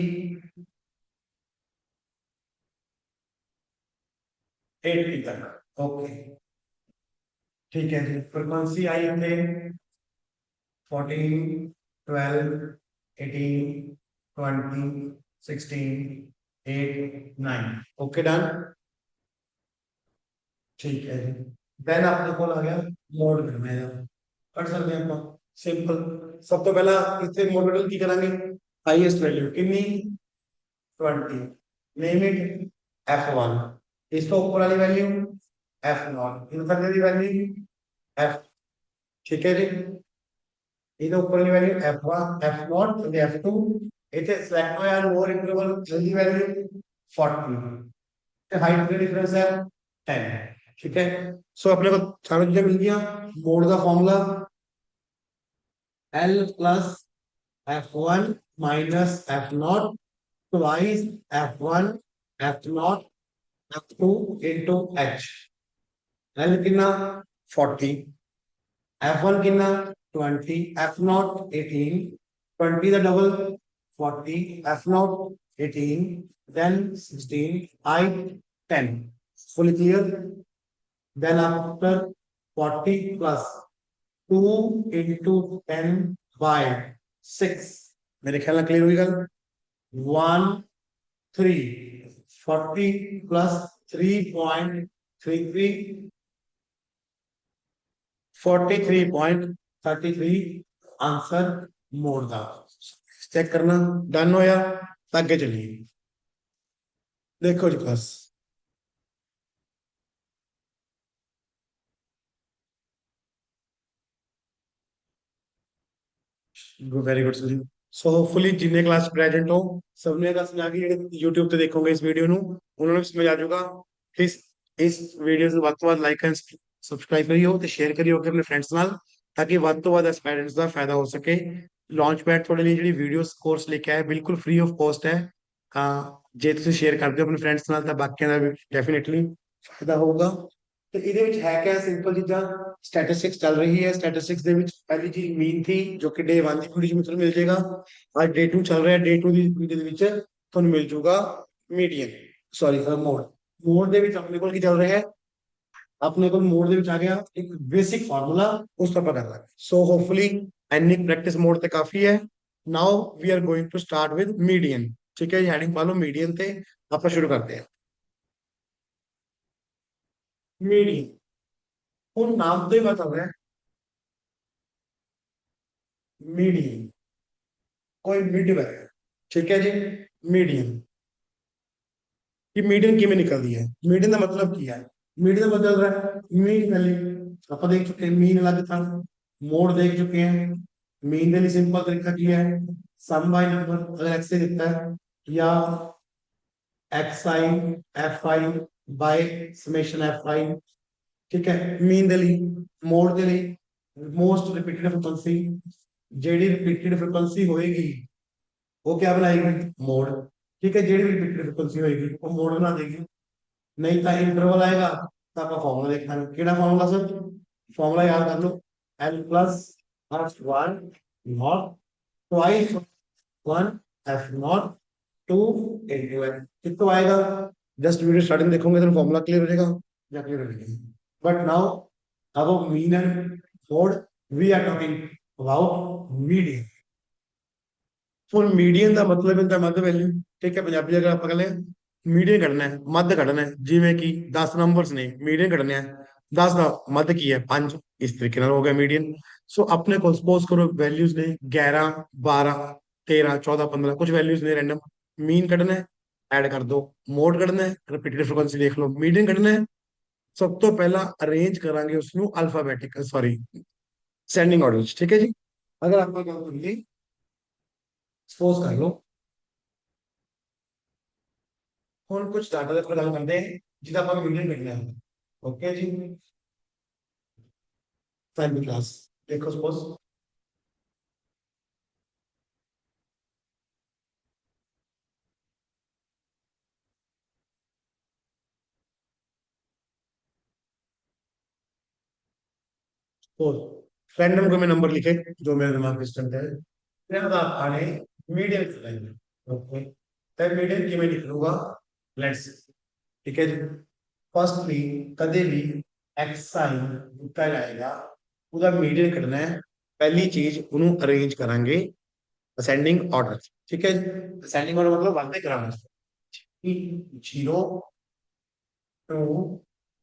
80 तक। ओके, ठीक है जी। फ्रीक्वेंसी आई हमने 14, 12, 18, 20, 16, 8, 9। Okay done. ठीक है जी। देन आपके कॉल आ गया मोड करना है, कर सकते हैं अपन सिंपल। सब तो पहला इससे मॉडल की करांगे। हाईएस्ट वैल्यू कितनी? 20। Name it F1। इसका ऊपर वाली वैल्यू F0, इन थल्ले दी वैल्यू F। ठीक है जी। ਇਹਦੇ ਉੱਪਰਲੀ ਵੈਲਿਊ f1 f0 ਤੇ f2। ਇੱਥੇ ਸਿਲੈਕਟ ਹੋਇਆ ਲੋਅਰ ਇੰਟਰਵਲ ਦੀ ਵੈਲਿਊ 40 ਤੇ ਹਾਈਟ ਦਾ डिफरेंस है 10। ठीक है, सो अपने को चारों चीजें मिल गया। मोड का formula L plus f1 minus f0 twice f1 f0 f2 into h। L कितना 40, F1 कितना 20, F0 18, 20 the double 40, F0 18, then 16, I 10। Fully clear? Then after 40 plus 2 into 10 by 6, मेरे ख्याल में क्लियर हुई गल। 1 3 40 plus 3.33 43.33 आंसर मोड़ का। चेक करना डन होया तो आगे चलिए। देखो जी बस, very good sir. So hopefully जिन्हें क्लास प्रेजेंट हो सबने दस ना कि यूट्यूब ਤੇ ਦੇਖੋਗੇ ਇਸ ਵੀਡੀਓ ਨੂੰ ਉਹਨਾਂ ਨੂੰ ਸਮਝ ਆ ਜਾਊਗਾ। ਪਲੀਜ਼ ਇਸ ਵੀਡੀਓ ਨੂੰ ਵੱਧ ਤੋਂ ਵੱਧ ਲਾਈਕ ਐਂਡ ਸਬਸਕ੍ਰਾਈਬ ਕਰਿਓ ਤੇ ਸ਼ੇਅਰ ਕਰਿਓ ਆਪਣੇ ਫਰੈਂਡਸ ਨਾਲ, ਤਾਂ ਕਿ ਵੱਧ ਤੋਂ ਵੱਧ ਐਸਪਾਇਰੈਂਟਸ ਦਾ ਫਾਇਦਾ ਹੋ ਸਕੇ। ਲਾਂਚ ਪੈਡ ਤੁਹਾਡੇ ਲਈ ਜਿਹੜੀ ਵੀਡੀਓਸ ਕੋਰਸ ਲੈ ਕੇ ਆਇਆ ਬਿਲਕੁਲ ਫ੍ਰੀ ਆਫ ਕਾਸਟ ਹੈ। ਜੇ ਤੁਸੀਂ ਸ਼ੇਅਰ ਕਰਦੇ ਹੋ ਆਪਣੇ ਫਰੈਂਡਸ ਨਾਲ ਤਾਂ ਬਾਕੀਆਂ ਦਾ ਵੀ ਡੈਫੀਨਿਟਲੀ ਫਾਇਦਾ ਹੋਊਗਾ। ਤੇ ਇਹਦੇ ਵਿੱਚ ਹੈ ਕਿਆ ਸਿੰਪਲ ਚੀਜ਼ਾਂ। स्टैटिस्टिक्स चल रही है। स्टैटिस्टिक्स ਦੇ ਵਿੱਚ ਪਹਿਲੀ ਚੀਜ਼ ਮੀਨ ਥੀ ਜੋ ਕਿ ਡੇ 1 ਦੀ ਵੀਡੀਓ ਵਿੱਚ ਮਿਲ ਜਾਏਗਾ। ਅੱਜ ਡੇ 2 ਚੱਲ ਰਿਹਾ। ਡੇ 2 ਦੀ ਵੀਡੀਓ ਦੇ ਵਿੱਚ ਤੁਹਾਨੂੰ ਮਿਲ ਜਾਊਗਾ ਮੀਡੀਅਨ, ਸੌਰੀ ਮੋਡ। ਮੋਡ ਦੇ ਵਿੱਚ ਆਪਣੇ ਕੋਲ ਕੀ ਚੱਲ ਰਿਹਾ ਹੈ? ਆਪਣੇ ਕੋਲ ਮੋਡ ਦੇ ਵਿੱਚ ਆ ਗਿਆ ਇੱਕ ਬੇਸਿਕ ਫਾਰਮੂਲਾ, ਉਸ ਤੋਂ ਆਪਾਂ ਕਰ ਲਾਂਗੇ। So hopefully any practice mode ਤੇ ਕਾਫੀ ਹੈ। Now we are going to start with median. ਠੀਕ ਹੈ ਜੀ, ਹੈਡਿੰਗ ਪਾ ਲਓ ਮੀਡੀਅਨ ਤੇ ਆਪਾਂ ਸ਼ੁਰੂ ਕਰਦੇ ਹਾਂ। ਮੀਡੀਅਨ ਹੁਣ ਨਾਮ ਤੋਂ ਹੀ ਪਤਾ ਹੋ ਰਿਹਾ मीडियन, कोई मिड है। ठीक है जी। मीडियन कि मीडियन किमें निकलती है, मीडियन का मतलब क्या है? मीडियन का मतलब रहा है मीन वैल्यू आप देख चुके हैं, मीन अलग था, मोड देख चुके हैं। मीन के लिए सिंपल तरीका क्या है? सम बाय नंबर अगर एक्स से दिखता है या x I F I by summation F I. ठीक है, मीन के लिए मोड के लिए most repeated frequency, JD repeated frequency होएगी वो क्या बनाएगी? मोड। ठीक है, जेडी रिपीटेड फ्रीक्वेंसी होएगी वो मोड बना देगी। नहीं तो इंटरवल आएगा तो आप फॉर्मूला देखना है। केड़ा फॉर्मूला सर? फॉर्मूला याद कर लो, l plus f one naught twice one F naught two into n. कितना आएगा? जस्ट वीडियो स्टार्टिंग देखोगे तो फॉर्मूला क्लियर हो जाएगा या क्लियर हो जाएगा। बट नाउ अब mean and mode we are talking about median. ਹੁਣ ਮੀਡੀਅਨ ਦਾ ਮਤਲਬ ਹੁੰਦਾ ਮੱਧ ਵੈਲਿਊ। ਠੀਕ ਹੈ, ਪੰਜਾਬੀ ਅਗਰ ਆਪਾਂ ਕਹਿੰਦੇ ਮੀਡੀਅਨ ਕੱਢਣਾ ਹੈ, ਮੱਧ ਕੱਢਣਾ ਹੈ, ਜਿਵੇਂ ਕਿ 10 ਨੰਬਰਸ ਨੇ ਮੀਡੀਅਨ ਕੱਢਣਾ ਹੈ। 10 ਦਾ ਮੱਧ ਕੀ ਹੈ? 5। ਇਸ ਤਰੀਕੇ ਨਾਲ ਹੋ ਗਿਆ ਮੀਡੀਅਨ। ਸੋ ਆਪਣੇ ਕੋਲ ਸਪੋਜ਼ ਕਰੋ ਵੈਲਿਊਜ਼ ਨੇ 11 12 13 14 15 ਕੁਝ ਵੈਲਿਊਜ਼ ਨੇ ਰੈਂਡਮ। ਮੀਨ ਕੱਢਣਾ ਹੈ, ਐਡ ਕਰ ਦੋ। ਮੋਡ ਕੱਢਣਾ ਹੈ, ਰਿਪੀਟਡ ਫ੍ਰੀਕੁਐਂਸੀ ਦੇਖ ਲਓ। ਮੀਡੀਅਨ ਕੱਢਣਾ ਹੈ, ਸਭ ਤੋਂ ਪਹਿਲਾਂ ਅਰੇਂਜ ਕਰਾਂਗੇ ਉਸ ਨੂੰ ਅਲਫਾਬੈਟਿਕ ਸੌਰੀ ਸੈਂਡਿੰਗ ਆਰਡਰ ਵਿੱਚ। ਠੀਕ ਹੈ ਜੀ, ਅਗਰ ਆਪਾਂ ਗੱਲ ਕਰੀਏ सपोज कर लो ਹੁਣ ਕੁਝ ਡਾਟਾ ਦੇ ਉੱਪਰ ਗੱਲ ਕਰਦੇ हैं ਜਿਹਦਾ ਆਪਾਂ ਮੀਡੀਅਨ ਕੱਢਣਾ ਹੈ। ਓਕੇ ਜੀ, ਸਾਡੀ ਕਲਾਸ ਦੇਖੋ ਸਪੋਜ਼ रैंडम को मैं नंबर लिखे जो मेरे दिमाग में सिस्टम है फिर आने मीडियन लिखेंगे। ओके, तब मीडियन की मैं लिख लूंगा लेट्स, ठीक है जी। फर्स्टली कदे भी एक्स साइन ਦਿੱਤਾ ਜਾਏਗਾ ਉਹਦਾ ਮੀਡੀਅਨ ਕੱਢਣਾ ਹੈ। ਪਹਿਲੀ ਚੀਜ਼ ਉਹਨੂੰ ਅਰੇਂਜ ਕਰਾਂਗੇ ਅਸੈਂਡਿੰਗ ਆਰਡਰ, ਠੀਕ ਹੈ ਜੀ। ਅਸੈਂਡਿੰਗ ਆਰਡਰ मतलब वादे कराना 0 2,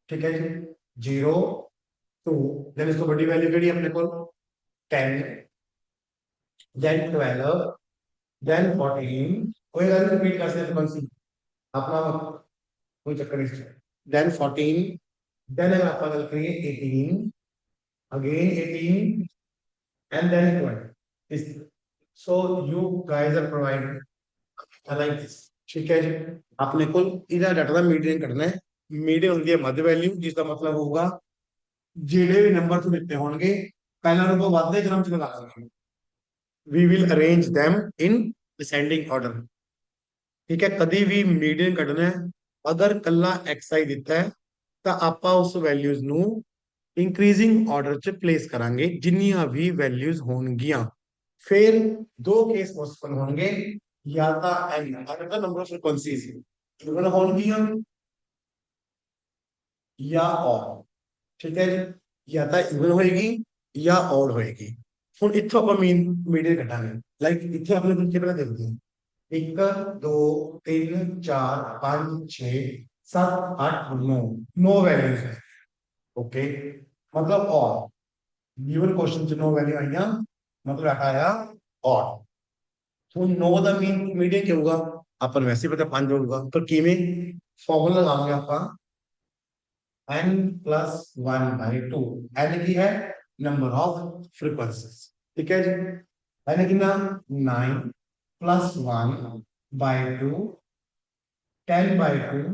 ठीक है जी, 0 2, देन इसको बड़ी वैल्यू केड़ी अपने को 10, देन 12, देन 14, कोई वैल्यू रिपीट कर सकते कौन सी अपना कोई चक्कर नहीं, देन 14, देन अगर आप गल करिए 18, again 18 and then 20, so you guys are provided like this, ठीक है जी। अपने को इधर डाटा का मीडियन करना है। मीडियन होती है मध्य वैल्यू जिसका मतलब होगा ਜਿਹੜੇ ਵੀ ਨੰਬਰ ਤੋਂ ਦਿੱਤੇ ਹੋਣਗੇ ਪਹਿਲਾਂ ਨੂੰ ਵੱਧਦੇ ਕ੍ਰਮ ਚ ਲਗਾ ਦੇਣਾ। we will arrange them in descending order, ठीक है। कभी भी मीडियन ਕੱਢਣਾ ਹੈ ਅਗਰ ਕੱਲਾ xi ਦਿੱਤਾ ਹੈ ਤਾਂ ਆਪਾਂ ਉਸ ਵੈਲਿਊਜ਼ ਨੂੰ ਇੰਕਰੀਜ਼ਿੰਗ ਆਰਡਰ ਚ ਪਲੇਸ ਕਰਾਂਗੇ ਜਿੰਨੀਆਂ ਵੀ ਵੈਲਿਊਜ਼ ਹੋਣਗੀਆਂ। ਫਿਰ ਦੋ ਕੇਸ ਪੋਸੀਬਲ ਹੋਣਗੇ, या ਤਾਂ n अगर the number of frequencies even होਣਗੀਆਂ या odd, ठीक है जी। या ਤਾਂ ਇਵਨ ਹੋਏਗੀ ਜਾਂ ਔਡ ਹੋਏਗੀ। ਹੁਣ ਇੱਥੋਂ ਆਪਾਂ ਮੀਡੀਅਨ ਕੱਢਾਂਗੇ। ਲਾਈਕ ਇੱਥੇ ਆਪਣੇ ਬੱਚੇ ਪਹਿਲਾਂ ਦੇਖਦੇ ਹਾਂ 1 2 3 4 5 6 7 8 9 9 ਵੈਲਿਊਜ਼ ਹੈ। ओके, मतलब ऑड गिवन क्वेश्चन च 9 वैल्यू आईया मतलब डाटा आया ऑड। ਹੁਣ 9 ਦਾ ਮੀਡੀਅਨ ਕੀ ਹੋਊਗਾ ਆਪਾਂ ਨੂੰ ਵੈਸੇ ਪਤਾ 5 ਹੋਊਗਾ, ਪਰ ਕਿਵੇਂ ਫਾਰਮੂਲਾ ਲਗਾਵਾਂਗੇ ਆਪਾਂ n plus 1 by 2, n की है नंबर ऑफ फ्रीक्वेंसीज, ठीक है जी। n कितना 9 plus 1 by 2 10 by 2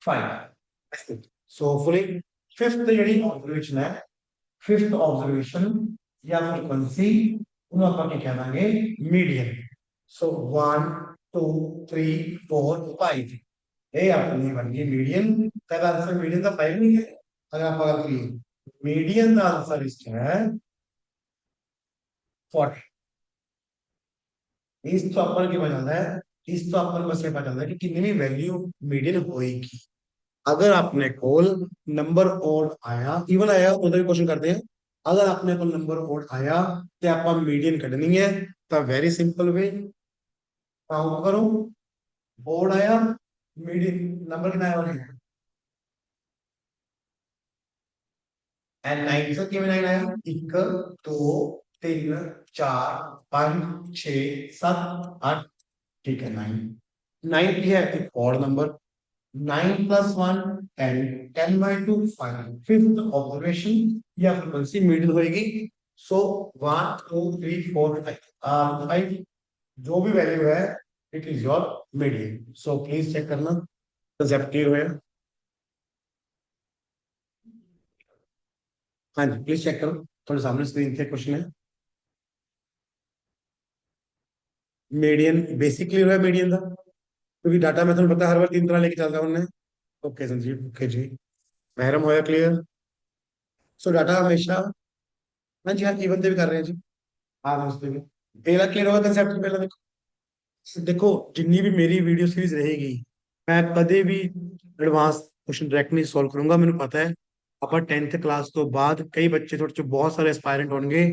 5। so hopefully fifth ਜਿਹੜੀ observation है, fifth observation या frequency ਉਹਨੂੰ ਆਪਾਂ ਕੀ ਕਹਾਂਗੇ median। so 1 2 3 4 5 ये अपनी बन गई मीडियन। पहला आंसर मीडियन का 5 नहीं है। अगर आप बात करिए मीडियन का आंसर इसका है 40। इस तो अपन की वजह है, इस तो अपन बस ये पता चलता है कि कितनी वैल्यू मीडियन होएगी। अगर आपने कोल नंबर ओड आया इवन आया उधर भी क्वेश्चन करते हैं, अगर आपने को नंबर ओड आया तो आप मीडियन कढनी है तो वेरी सिंपल वे काउंट करो। ओड आया मीडियन नंबर कितना आया है एंड 9 से कितने 9 आया 1 2 3 4 5 6 7 8, ठीक है 9 9 की है एक और number 9 plus 1 10 10 by 2 5। Fifth observation या फ्रीक्वेंसी मीडियन होएगी। सो 1 2 3 4 5 जो भी वैल्यू है it is your median. So please check करना कंसेप्ट क्लियर हुआ। हाँ जी प्लीज चेक करो, थोड़े सामने स्क्रीन पे क्वेश्चन है। मीडियन बेसिक क्लियर हुआ मीडियन का, क्योंकि डाटा मैं तुम्हें पता हर बार 3 तरह लेके चलता हूँ उन्हें। ओके संजीव, ओके जी महरम होया क्लियर। सो डाटा हमेशा हाँ जी हाँ इवन भी कर रहे हैं जी। हाँ नमस्ते भी पहला क्लियर होगा कंसेप्ट पहला देखो। देखो जितनी भी मेरी वीडियो सीरीज रहेगी मैं कदे भी एडवांस क्वेश्चन डायरेक्ट नहीं सॉल्व करूंगा। मैंने पता है ਆਪਾਂ 10th क्लास तो बाद कई बच्चे थोड़े बहुत सारे एस्पायरेंट होंगे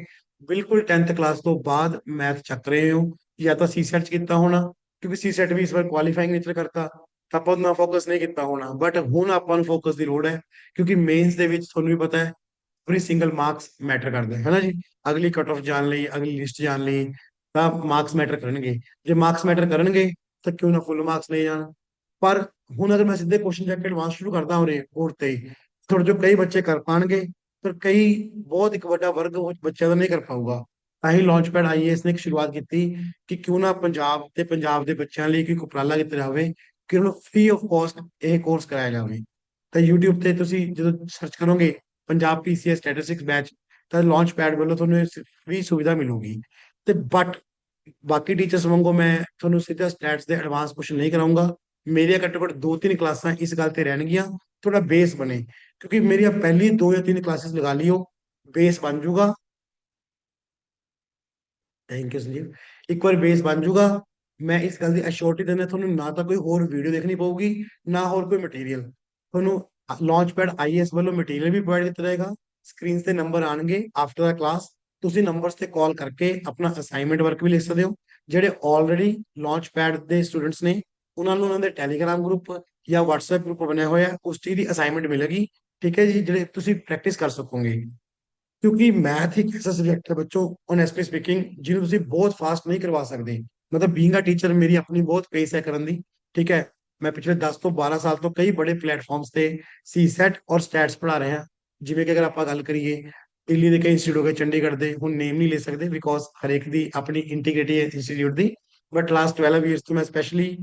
बिल्कुल 10th क्लास तो बाद मैथ ਚੱਕ ਰਹੇ ਹੋ ਜਾਂ ਤਾਂ ਸੀਸੈਟ ਚ ਕੀਤਾ ਹੋਣਾ, ਕਿਉਂਕਿ ਸੀਸੈਟ ਵੀ ਇਸ ਵਾਰ ਕੁਆਲੀਫਾਈਂਗ ਨੇਚਰ ਕਰਤਾ ਤਾਂ ਆਪਾਂ ਉਹਨਾਂ ਫੋਕਸ ਨਹੀਂ ਕੀਤਾ ਹੋਣਾ। ਬਟ ਹੁਣ ਆਪਾਂ ਨੂੰ ਫੋਕਸ ਦੀ ਲੋੜ ਹੈ ਕਿਉਂਕਿ ਮੇਨਸ ਦੇ ਵਿੱਚ ਤੁਹਾਨੂੰ ਵੀ ਪਤਾ ਹੈ ਐਵਰੀ ਸਿੰਗਲ ਮਾਰਕਸ ਮੈਟਰ ਕਰਦੇ ਹੈ ਨਾ ਜੀ। ਅਗਲੀ ਕਟ ਆਫ ਜਾਣ ਲਈ ਅਗਲੀ ਲਿਸਟ ਜਾਣ ਲਈ ਤਾਂ ਮਾਰਕਸ ਮੈਟਰ ਕਰਨਗੇ। ਜੇ ਮਾਰਕਸ ਮੈਟਰ ਕਰਨਗੇ ਤਾਂ ਕਿਉਂ ਨਾ ਫੁੱਲ ਮਾਰਕਸ ਲੈ ਜਾਣ। ਪਰ ਹੁਣ ਅਗਰ ਮੈਂ ਸਿੱਧੇ ਕੁਐਸਚਨ ਚੱਕ ਕੇ ਐਡਵਾਂਸ ਸ਼ੁਰੂ ਕਰਦਾ ਹਾਂ ਉਰੇ ਬੋਰਡ ਤੇ ਥੋੜੇ ਜੋ ਕਈ ਬੱਚੇ ਕਰ ਪਾਣਗੇ ਪਰ ਕਈ ਬਹੁਤ ਇੱਕ ਵੱਡਾ ਵਰਗ ਬੱਚਿਆਂ ਦਾ ਨਹੀਂ ਕਰ ਪਾਊਗਾ। ਤਾਂ ਹੀ ਲਾਂਚਪੈਡ ਆਈਏਐਸ ਨੇ ਇੱਕ ਸ਼ੁਰੂਆਤ ਕੀਤੀ ਕਿ ਕਿਉਂ ਨਾ ਪੰਜਾਬ ਤੇ ਪੰਜਾਬ ਦੇ ਬੱਚਿਆਂ ਲਈ ਇੱਕ ਉਪਰਾਲਾ ਕੀਤਾ ਜਾਵੇ ਕਿ ਉਹਨੂੰ ਫ੍ਰੀ ਆਫ ਕਾਸਟ ਇਹ ਕੋਰਸ ਕਰਾਇਆ ਜਾਵੇ। ਤਾਂ YouTube ਤੇ ਤੁਸੀਂ ਜਦੋਂ ਸਰਚ ਕਰੋਗੇ ਪੰਜਾਬ ਪੀਸੀਐਸ ਸਟੈਟਿਸਟਿਕਸ ਬੈਚ, ਤਾਂ ਲਾਂਚਪੈਡ ਵੱਲੋਂ ਤੁਹਾਨੂੰ ਫ੍ਰੀ ਸੁਵਿਧਾ ਮਿਲੂਗੀ। ਤੇ ਬਟ ਬਾਕੀ ਟੀਚਰਸ ਵਾਂਗੂ ਮੈਂ ਤੁਹਾਨੂੰ ਸਿੱਧਾ ਸਟੈਟਸ ਦੇ ਐਡਵਾਂਸ ਕੁਐਸਚਨ ਨਹੀਂ ਕਰਾਉਂਗਾ। ਮੇਰੀਆਂ ਘੱਟੋ ਘੱਟ 2-3 ਕਲਾਸਾਂ ਇਸ ਗੱਲ ਤੇ ਰਹਿਣਗੀਆਂ, ਥੋੜਾ ਬੇਸ ਬਣੇ, ਕਿਉਂਕਿ ਮੇਰੀਆਂ ਪਹਿਲੀ 2 ਜਾਂ 3 ਕਲਾਸਿਸ ਲਗਾ ਲਿਓ, ਬੇਸ ਬਣ ਜਾਊਗਾ। Thank you Sanjeev. ਇੱਕ ਵਾਰ ਬੇਸ ਬਣ ਜਾਊਗਾ, ਮੈਂ ਇਸ ਗੱਲ ਦੀ ਅਸ਼ੋਰਟੀ ਦਿੰਦਾ ਤੁਹਾਨੂੰ, ਨਾ ਤਾਂ ਕੋਈ ਹੋਰ ਵੀਡੀਓ ਦੇਖਣੀ ਪਊਗੀ, ਨਾ ਹੋਰ ਕੋਈ ਮਟੀਰੀਅਲ ਤੁਹਾਨੂੰ। ਲਾਂਚਪੈਡ ਆਈਐਸ ਵੱਲੋਂ ਮਟੀਰੀਅਲ ਵੀ ਪ੍ਰੋਵਾਈਡ ਕੀਤਾ ਜਾਏਗਾ। ਸਕਰੀਨ ਤੇ ਨੰਬਰ ਆਣਗੇ ਆਫਟਰ ਦਾ ਕਲਾਸ, ਤੁਸੀਂ ਨੰਬਰਸ ਤੇ ਕਾਲ ਕਰਕੇ ਆਪਣਾ ਅਸਾਈਨਮੈਂਟ ਵਰਕ ਵੀ ਲਿਖ ਸਕਦੇ ਹੋ। ਜਿਹੜੇ ਆਲਰੇਡੀ ਲਾਂਚਪੈਡ ਦੇ ਸਟੂਡੈਂਟਸ ਨੇ, ਉਹਨਾਂ ਨੂੰ ਉਹਨਾਂ ਦੇ ਟੈਲੀਗ੍ਰਾਮ ਗਰੁੱਪ ਜਾਂ WhatsApp ਗਰੁੱਪ ਬਣਿਆ ਹੋਇਆ, ਉਸ ਚੀਜ਼ ਦੀ ਅਸਾਈਨਮੈਂਟ ਮਿਲੇਗੀ। ਠੀਕ ਹੈ ਜੀ, ਜਿਹੜੇ ਤੁਸੀਂ ਪ੍ਰੈਕਟਿਸ ਕਰ ਸਕੋਗੇ। ਕਿਉਂਕਿ ਮੈਥ ਇੱਕ ਐਸਾ ਸਬਜੈਕਟ ਹੈ ਬੱਚੋਂ, ਓਨੈਸਟਲੀ ਸਪੀਕਿੰਗ, ਜਿਹਨੂੰ ਤੁਸੀਂ ਬਹੁਤ ਫਾਸਟ ਨਹੀਂ ਕਰਵਾ ਸਕਦੇ। ਮਤਲਬ ਬੀਇੰਗ ਅ ਟੀਚਰ ਮੇਰੀ ਆਪਣੀ ਬਹੁਤ ਪੇਸ ਹੈ ਕਰਨ ਦੀ। ਠੀਕ ਹੈ, ਮੈਂ ਪਿਛਲੇ 10 ਤੋਂ 12 ਸਾਲ ਤੋਂ ਕਈ ਬੜੇ ਪਲੇਟਫਾਰਮਸ ਤੇ ਸੀ ਸੈਟ ਔਰ ਸਟੈਟਸ ਪੜ੍ਹਾ ਰਹੇ ਹਾਂ। ਜਿਵੇਂ ਕਿ ਅਗਰ ਆਪਾਂ ਗੱਲ ਕਰੀਏ, ਦਿੱਲੀ ਦੇ ਕਈ ਇੰਸਟੀਚਿਊਟ ਹੋ ਗਏ, ਚੰਡੀਗੜ੍ਹ ਦੇ, ਹੁਣ ਨੇਮ ਨਹੀਂ ਲੈ ਸਕਦੇ ਬਿਕੋਜ਼ ਹਰੇਕ ਦੀ ਆਪਣੀ ਇੰਟੀਗ੍ਰਿਟੀ ਹੈ institute the. But last 12 years ਤੋਂ ਮੈਂ ਸਪੈਸ਼ਲੀ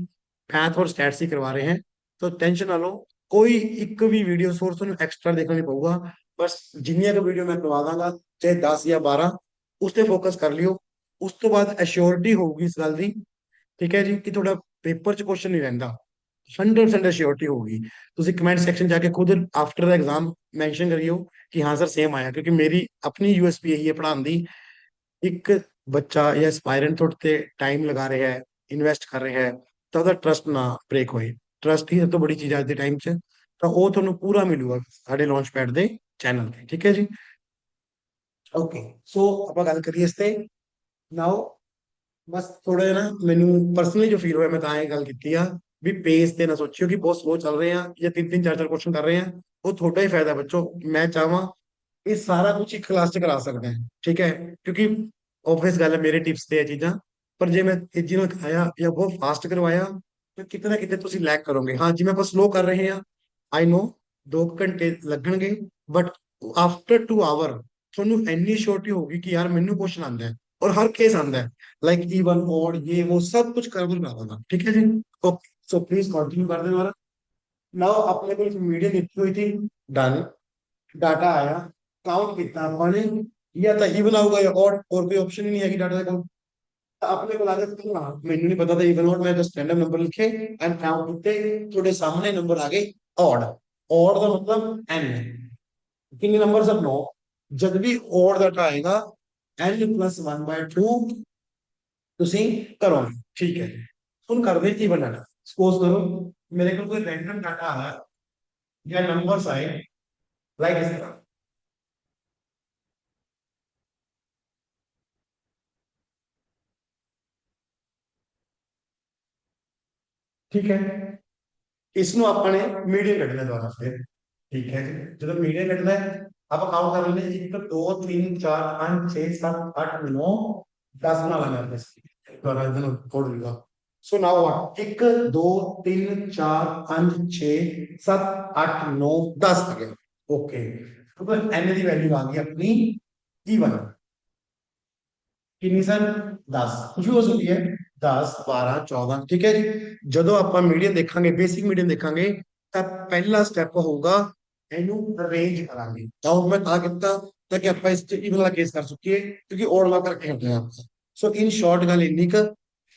ਮੈਥ ਔਰ ਸਟੈਟਸ ਹੀ ਕਰਵਾ ਰਹੇ ਹਾਂ। ਤਾਂ ਟੈਨਸ਼ਨ ਨਾ ਲਓ, ਕੋਈ ਇੱਕ ਵੀ ਵੀਡੀਓ ਸੋਰਸ ਤੁਹਾਨੂੰ ਐਕਸਟਰਾ ਦੇਖਣਾ ਨਹੀਂ ਪਊਗਾ। ਬਸ ਜਿੰਨੀਆਂ ਕੁ ਵੀਡੀਓ ਮੈਂ ਕਰਵਾ ਦਾਂਗਾ, ਚਾਹੇ 10 ਜਾਂ 12, ਉਸ ਤੇ ਫੋਕਸ ਕਰ ਲਿਓ। ਉਸ ਤੋਂ ਬਾਅਦ ਅਸ਼ੋਰਟੀ ਹੋਊਗੀ ਇਸ ਗੱਲ ਦੀ, ਠੀਕ ਹੈ ਜੀ, ਕਿ ਤੁਹਾਡਾ ਪੇਪਰ 'ਚ ਕੁਐਸਚਨ ਨਹੀਂ ਰਹਿੰਦਾ। 100% ਅਸ਼ੋਰਟੀ ਹੋਊਗੀ। ਤੁਸੀਂ ਕਮੈਂਟ ਸੈਕਸ਼ਨ ਜਾ ਕੇ ਖੁਦ ਆਫਟਰ ਦਾ ਐਗਜ਼ਾਮ ਮੈਂਸ਼ਨ ਕਰਿਓ ਕਿ ਹਾਂ ਸਰ ਸੇਮ ਆਇਆ, ਕਿਉਂਕਿ ਮੇਰੀ ਆਪਣੀ ਯੂਐਸਪੀ ਇਹੀ ਹੈ ਪੜ੍ਹਾਉਣ ਦੀ। ਇੱਕ ਬੱਚਾ ਜਾਂ ਐਸਪਾਇਰੈਂਟ ਤੁਹਾਡੇ ਤੇ ਟਾਈਮ ਲਗਾ ਰਿਹਾ ਹੈ, ਇਨਵੈਸਟ ਕਰ ਰਿਹਾ ਹੈ, ਤਾਂ ਉਹਦਾ ਟਰਸਟ ਨਾ ਬ੍ਰੇਕ ਹੋਏ। ਟਰਸਟ ਹੀ ਸਭ ਤੋਂ ਬੜੀ ਚੀਜ਼ ਅੱਜ ਦੇ ਟਾਈਮ 'ਚ। ਤਾਂ ਉਹ ਤੁਹਾਨੂੰ ਪੂਰਾ ਮਿਲੂਗਾ ਸਾਡੇ ਲਾਂਚ ਪੈਡ ਦੇ ਚੈਨਲ ਤੇ। ਠੀਕ ਹੈ ਜੀ, ਓਕੇ। ਸੋ ਆਪਾਂ ਗੱਲ ਕਰੀਏ ਇਸ ਤੇ ਨਾਓ। ਬਸ ਥੋੜਾ ਜਿਹਾ ਨਾ ਮੈਨੂੰ ਪਰਸਨਲੀ ਜੋ ਫੀਲ ਹੋਇਆ, ਮੈਂ ਤਾਂ ਇਹ ਗੱਲ ਕੀਤੀ ਆ ਵੀ ਪੇਸ ਤੇ ਨਾ ਸੋਚਿਓ ਕਿ ਬਹੁਤ ਸਲੋ ਚੱਲ ਰਹੇ ਆ ਜਾਂ 3-3 4-4 ਕੁਐਸਚਨ ਕਰ ਰਹੇ ਆ। ਉਹ ਤੁਹਾਡਾ ਹੀ ਫਾਇਦਾ ਬੱਚੋ। ਮੈਂ ਚਾਹਾਂ ਇਹ ਸਾਰਾ ਕੁਝ ਇੱਕ ਕਲਾਸ 'ਚ ਕਰਾ ਸਕਦਾ ਹੈ, ਠੀਕ ਹੈ, ਕਿਉਂਕਿ ਆਬਵੀਅਸ ਗੱਲ ਹੈ ਮੇਰੇ ਟਿਪਸ ਤੇ ਇਹ ਚੀਜ਼ਾਂ। ਪਰ ਜੇ ਮੈਂ ਤੇਜ਼ੀ ਨਾਲ ਕਰਾਇਆ ਜਾਂ ਬਹੁਤ ਫਾਸਟ ਕਰਵਾਇਆ, ਤਾਂ ਕਿਤੇ ਨਾ ਕਿਤੇ ਤੁਸੀਂ ਲੈਕ ਕਰੋਗੇ। ਹਾਂ, ਜਿਵੇਂ ਆਪਾਂ ਸਲੋ ਕਰ ਰਹੇ ਹਾਂ, ਆਈ ਨੋ 2 ਘੰਟੇ ਲੱਗਣਗੇ, ਬਟ ਆਫਟਰ 2 ਆਵਰ ਤੁਹਾਨੂੰ ਇੰਨੀ ਸ਼ੋਰਟੀ ਹੋਗੀ ਕਿ ਯਾਰ ਮੈਨੂੰ ਕੁਐਸਚਨ ਆਉਂਦਾ ਹੈ ਔਰ ਹਰ ਕੇਸ ਆਉਂਦਾ ਹੈ, लाइक इवन और ये वो सब कुछ कर दूंगा था। ठीक है जी, ओके। सो प्लीज कंटिन्यू कर दें हमारा। नाउ अपने को एक मीडिया देखी हुई थी, डन, डाटा आया, काउंट कितना अपने, या तो इवन आऊगा या और कोई ऑप्शन ही नहीं है कि डाटा का काउंट। अपने को लागत कितना, मैंने नहीं पता था इवन और, मैं जस्ट रैंडम नंबर लिखे एंड काउंट कितने, थोड़े सामने नंबर आ गए ऑड। ऑड का मतलब एन, कितने नंबर सब 9। जब भी ऑड डाटा आएगा n+1/2 ਤੁਸੀਂ ਕਰੋਗੇ। ਠੀਕ ਹੈ, ਹੁਣ ਕਰਦੇ ਕੀ ਬਣਾਣਾ। ਸਪੋਜ਼ ਕਰੋ ਮੇਰੇ ਕੋਲ ਕੋਈ ਰੈਂਡਮ ਡਾਟਾ ਆਇਆ ਜਾਂ ਨੰਬਰਸ ਆਏ, ਲਾਈਕ ਇਸ ਤਰ੍ਹਾਂ। ਠੀਕ ਹੈ, ਇਸ ਨੂੰ ਆਪਾਂ ਨੇ ਮੀਡੀਅਨ ਕੱਢਣਾ ਦੁਆਰਾ ਫਿਰ। ਠੀਕ ਹੈ ਜੀ, ਜਦੋਂ ਮੀਡੀਅਨ ਕੱਢਣਾ ਹੈ ਆਪਾਂ ਕਾਊਂਟ ਕਰ ਲੈਂਦੇ 1 2 3 4 5 6 7 8 9 10 ਬਣਾ ਲੈਂਦੇ ਹਾਂ ਦੁਆਰਾ ਇਹਨੂੰ ਕੋਡ ਲੂਗਾ। ਸੋ ਨਾਓ ਵਾਟ, 1 2 3 4 5 6 7 8 9 10 ਆ ਗਿਆ। ਓਕੇ, तो n ਦੀ ਵੈਲਿਊ ਆ ਗਈ ਆਪਣੀ E1। ਕਿੰਨੀ ਸਰ, 10। ਕੁਝ ਵੀ ਹੋ ਸਕਦੀ ਹੈ, 10 12 14। ਠੀਕ ਹੈ ਜੀ, ਜਦੋਂ ਆਪਾਂ ਮੀਡੀਅਨ ਦੇਖਾਂਗੇ, ਬੇਸਿਕ ਮੀਡੀਅਨ ਦੇਖਾਂਗੇ, ਤਾਂ ਪਹਿਲਾ ਸਟੈਪ ਹੋਊਗਾ ਇਹਨੂੰ ਅਰੇਂਜ ਕਰਾਂਗੇ। ਤਾਂ ਹੁਣ ਮੈਂ ਤਾਂ ਕੀਤਾ ਤਾਂ ਕਿ ਆਪਾਂ ਇਸ ਚ ਇਵਨ ਵਾਲਾ ਕੇਸ ਕਰ ਸਕੀਏ, ਕਿਉਂਕਿ ਔਡ ਲਾ ਕਰਕੇ ਕਰਦੇ ਹਾਂ। ਸੋ ਇਨ ਸ਼ਾਰਟ ਗੱਲ ਇੰਨੀ ਕੁ,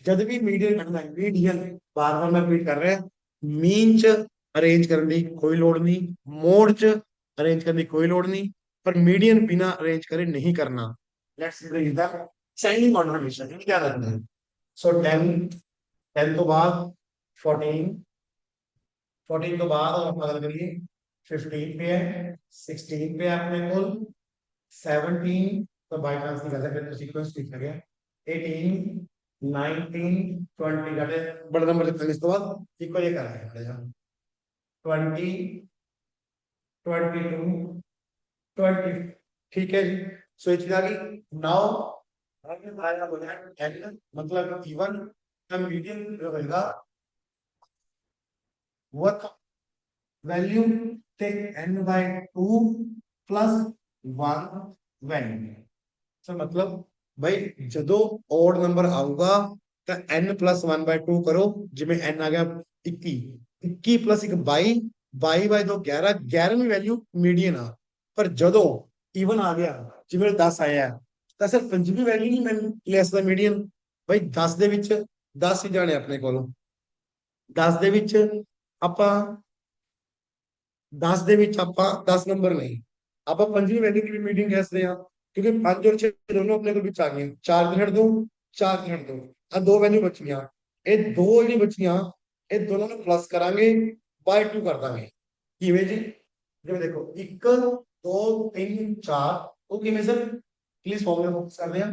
ਜਦ ਵੀ ਮੀਡੀਅਨ ਕੱਢਣਾ ਹੈ, ਮੀਡੀਅਨ ਬਾਰ ਬਾਰ ਮੈਂ ਰਿਪੀਟ ਕਰ ਰਿਹਾ, ਮੀਨ ਚ ਅਰੇਂਜ ਕਰਨ ਦੀ ਕੋਈ ਲੋੜ ਨਹੀਂ, ਮੋਡ ਚ ਅਰੇਂਜ ਕਰਨ ਦੀ ਕੋਈ ਲੋੜ ਨਹੀਂ, ਪਰ ਮੀਡੀਅਨ ਬਿਨਾ ਅਰੇਂਜ ਕਰੇ ਨਹੀਂ ਕਰਨਾ। ਲੈਟਸ ਰੀਡ ਦ ਸੈਂडिंग ऑर्डर हमेशा क्या करना है। सो 10, 10 तो बाद 14, 14 तो बाद और अपना गल करिए 15 पे है, 16 पे है अपने को, 17 तो बाय चांस नहीं कर सकते तो सीक्वेंस ठीक लगे, 18 19 20 का बड़ा नंबर से इस तो बाद इक्वल ये कर रहे हैं 20 22 20। ठीक है जी, सो ये चीज आ गई। नाउ आया हो जाए एन, मतलब इवन का मीडियन रहेगा work value take n/2 +1 value. So मतलब भाई जदों ओड नंबर आऊगा तो n+1/2 करो। जिमें n आ गया 21, 21 प्लस 1 22, 22 बाय 2 11, 11वीं वैल्यू मीडियन आ। पर जदों इवन आ गया, जिमें 10 आया ਤਾਂ ਸਿਰ ਪੰਜਵੀਂ ਵੈਲਿਊ ਨਹੀਂ ਮੈਂ ਲੈ ਸਕਦਾ ਮੀਡੀਅਨ। ਭਾਈ 10 ਦੇ ਵਿੱਚ 10 ਹੀ ਜਾਣੇ ਆਪਣੇ ਕੋਲੋਂ, 10 ਦੇ ਵਿੱਚ ਆਪਾਂ 10 ਦੇ ਵਿੱਚ ਆਪਾਂ 10 ਨੰਬਰ ਨਹੀਂ, ਆਪਾਂ ਪੰਜਵੀਂ ਵੈਲਿਊ ਦੀ ਵੀ ਮੀਟਿੰਗ ਕਹਿ ਸਕਦੇ ਹਾਂ। ਕਿਉਂਕਿ 5 ਔਰ 6 ਦੋਨੋਂ ਆਪਣੇ ਕੋਲ ਵਿੱਚ ਆ ਗਈਆਂ, 4 ਛੱਡ ਦੋ, 4 ਛੱਡ ਦੋ, ਆ ਦੋ ਵੈਲਿਊ ਬਚੀਆਂ। ਇਹ ਦੋ ਜਿਹੜੀ ਬਚੀਆਂ, ਇਹ ਦੋਨਾਂ ਨੂੰ ਪਲੱਸ ਕਰਾਂਗੇ, ਬਾਈ 2 ਕਰ ਦਾਂਗੇ। ਕਿਵੇਂ ਜੀ? ਜਿਵੇਂ ਦੇਖੋ 1 2 3 4, ਉਹ ਕਿਵੇਂ ਸਰ? प्लीज फॉर्मूला फोकस कर रहे हैं।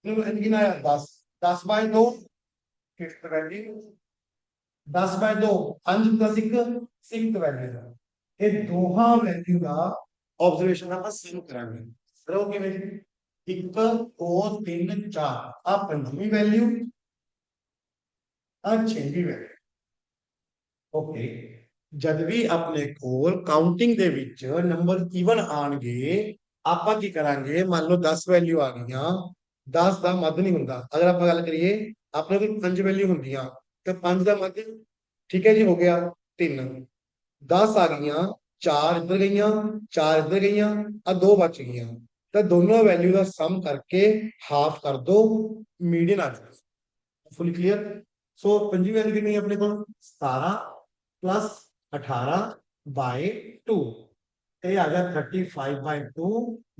एन कितना आया 10, 10/2 fifth value, 10/2 5 plus 1 sixth value. ये दोहा वैल्यू का ऑब्जर्वेशन ਆਪਾਂ ਸਮ ਕਰਾਂਗੇ। ਕਰੋ ਕਿਵੇਂ? 1 2 3 4 ਆ ਪੰਜਵੀਂ ਵੈਲਿਊ, ਆ ਛੇਵੀਂ ਵੈਲਿਊ। ਓਕੇ, ਜਦ ਵੀ ਆਪਣੇ ਕੋਲ ਕਾਊਂਟਿੰਗ ਦੇ ਵਿੱਚ ਨੰਬਰ ਈਵਨ ਆਣਗੇ, ਆਪਾਂ ਕੀ ਕਰਾਂਗੇ? ਮੰਨ ਲਓ 10 ਵੈਲਿਊ ਆ ਗਈਆਂ, 10 ਦਾ ਮੱਧ ਨਹੀਂ ਹੁੰਦਾ। ਅਗਰ ਆਪਾਂ ਗੱਲ ਕਰੀਏ ਆਪਣੇ ਕੋਲ 5 ਵੈਲਿਊ ਹੁੰਦੀਆਂ ਤੇ 5 ਦਾ ਮੱਧ, ਠੀਕ ਹੈ ਜੀ, ਹੋ ਗਿਆ 3। 10 ਆ ਗਈਆਂ, 4 ਇੱਧਰ ਗਈਆਂ, 4 ਇੱਧਰ ਗਈਆਂ, ਆ ਦੋ ਬਚ ਗਈਆਂ, ਤਾਂ ਦੋਨੋਂ ਵੈਲਿਊ ਦਾ ਸਮ ਕਰਕੇ ਹਾਫ ਕਰ ਦੋ, ਮੀਡੀਅਨ ਆ ਜਾਏਗਾ। ਫੁੱਲੀ ਕਲੀਅਰ? ਸੋ ਪੰਜਵੀਂ ਵੈਲਿਊ ਕਿੰਨੀ ਆਪਣੇ ਕੋਲ? 17 प्लस 18/2, ये आ गया 35/2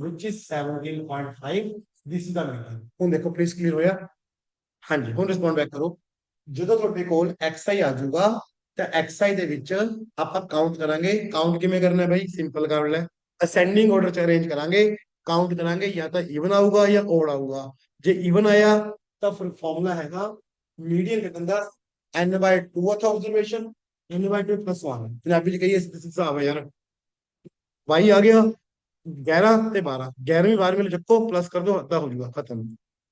which is 17.5। This is the meter. ਹੁਣ ਦੇਖੋ ਪਲੀਜ਼ ਕਲੀਅਰ ਹੋਇਆ? ਹਾਂਜੀ, ਹੁਣ ਰਿਸਪੌਂਡ ਬੈਕ ਕਰੋ। ਜਦੋਂ ਤੁਹਾਡੇ ਕੋਲ xi ਆ ਜਾਊਗਾ ਤਾਂ xi ਦੇ ਵਿੱਚ ਆਪਾਂ ਕਾਊਂਟ ਕਰਾਂਗੇ। ਕਾਊਂਟ ਕਿਵੇਂ ਕਰਨਾ ਹੈ ਭਾਈ? ਸਿੰਪਲ ਕਰ ਲੈ, ਅਸੈਂਡਿੰਗ ਆਰਡਰ ਚ ਅਰੇਂਜ ਕਰਾਂਗੇ। ਕਾਊਂਟ ਕਰਾਂਗੇ ਜਾਂ ਤਾਂ ਈਵਨ ਆਊਗਾ ਜਾਂ ਓਡ ਆਊਗਾ। ਜੇ ਈਵਨ ਆਇਆ ਤਾਂ ਫਿਰ ਫਾਰਮੂਲਾ ਹੈਗਾ ਮੀਡੀਅਨ ਕੱਢਣ ਦਾ, n/2 ਆਬਜ਼ਰਵੇਸ਼ਨ, n/2 + 1। ਪੰਜਾਬੀ ਚ ਕਹੀਏ ਹਿਸਾਬ ਹੈ ਯਾਰ। y ਆ ਗਿਆ 11 ਤੇ 12, 11ਵੀਂ 12ਵੀਂ ਚੱਕੋ ਪਲੱਸ ਕਰ ਦੋ, ਅੱਧਾ ਹੋ ਜਾਊਗਾ, ਖਤਮ।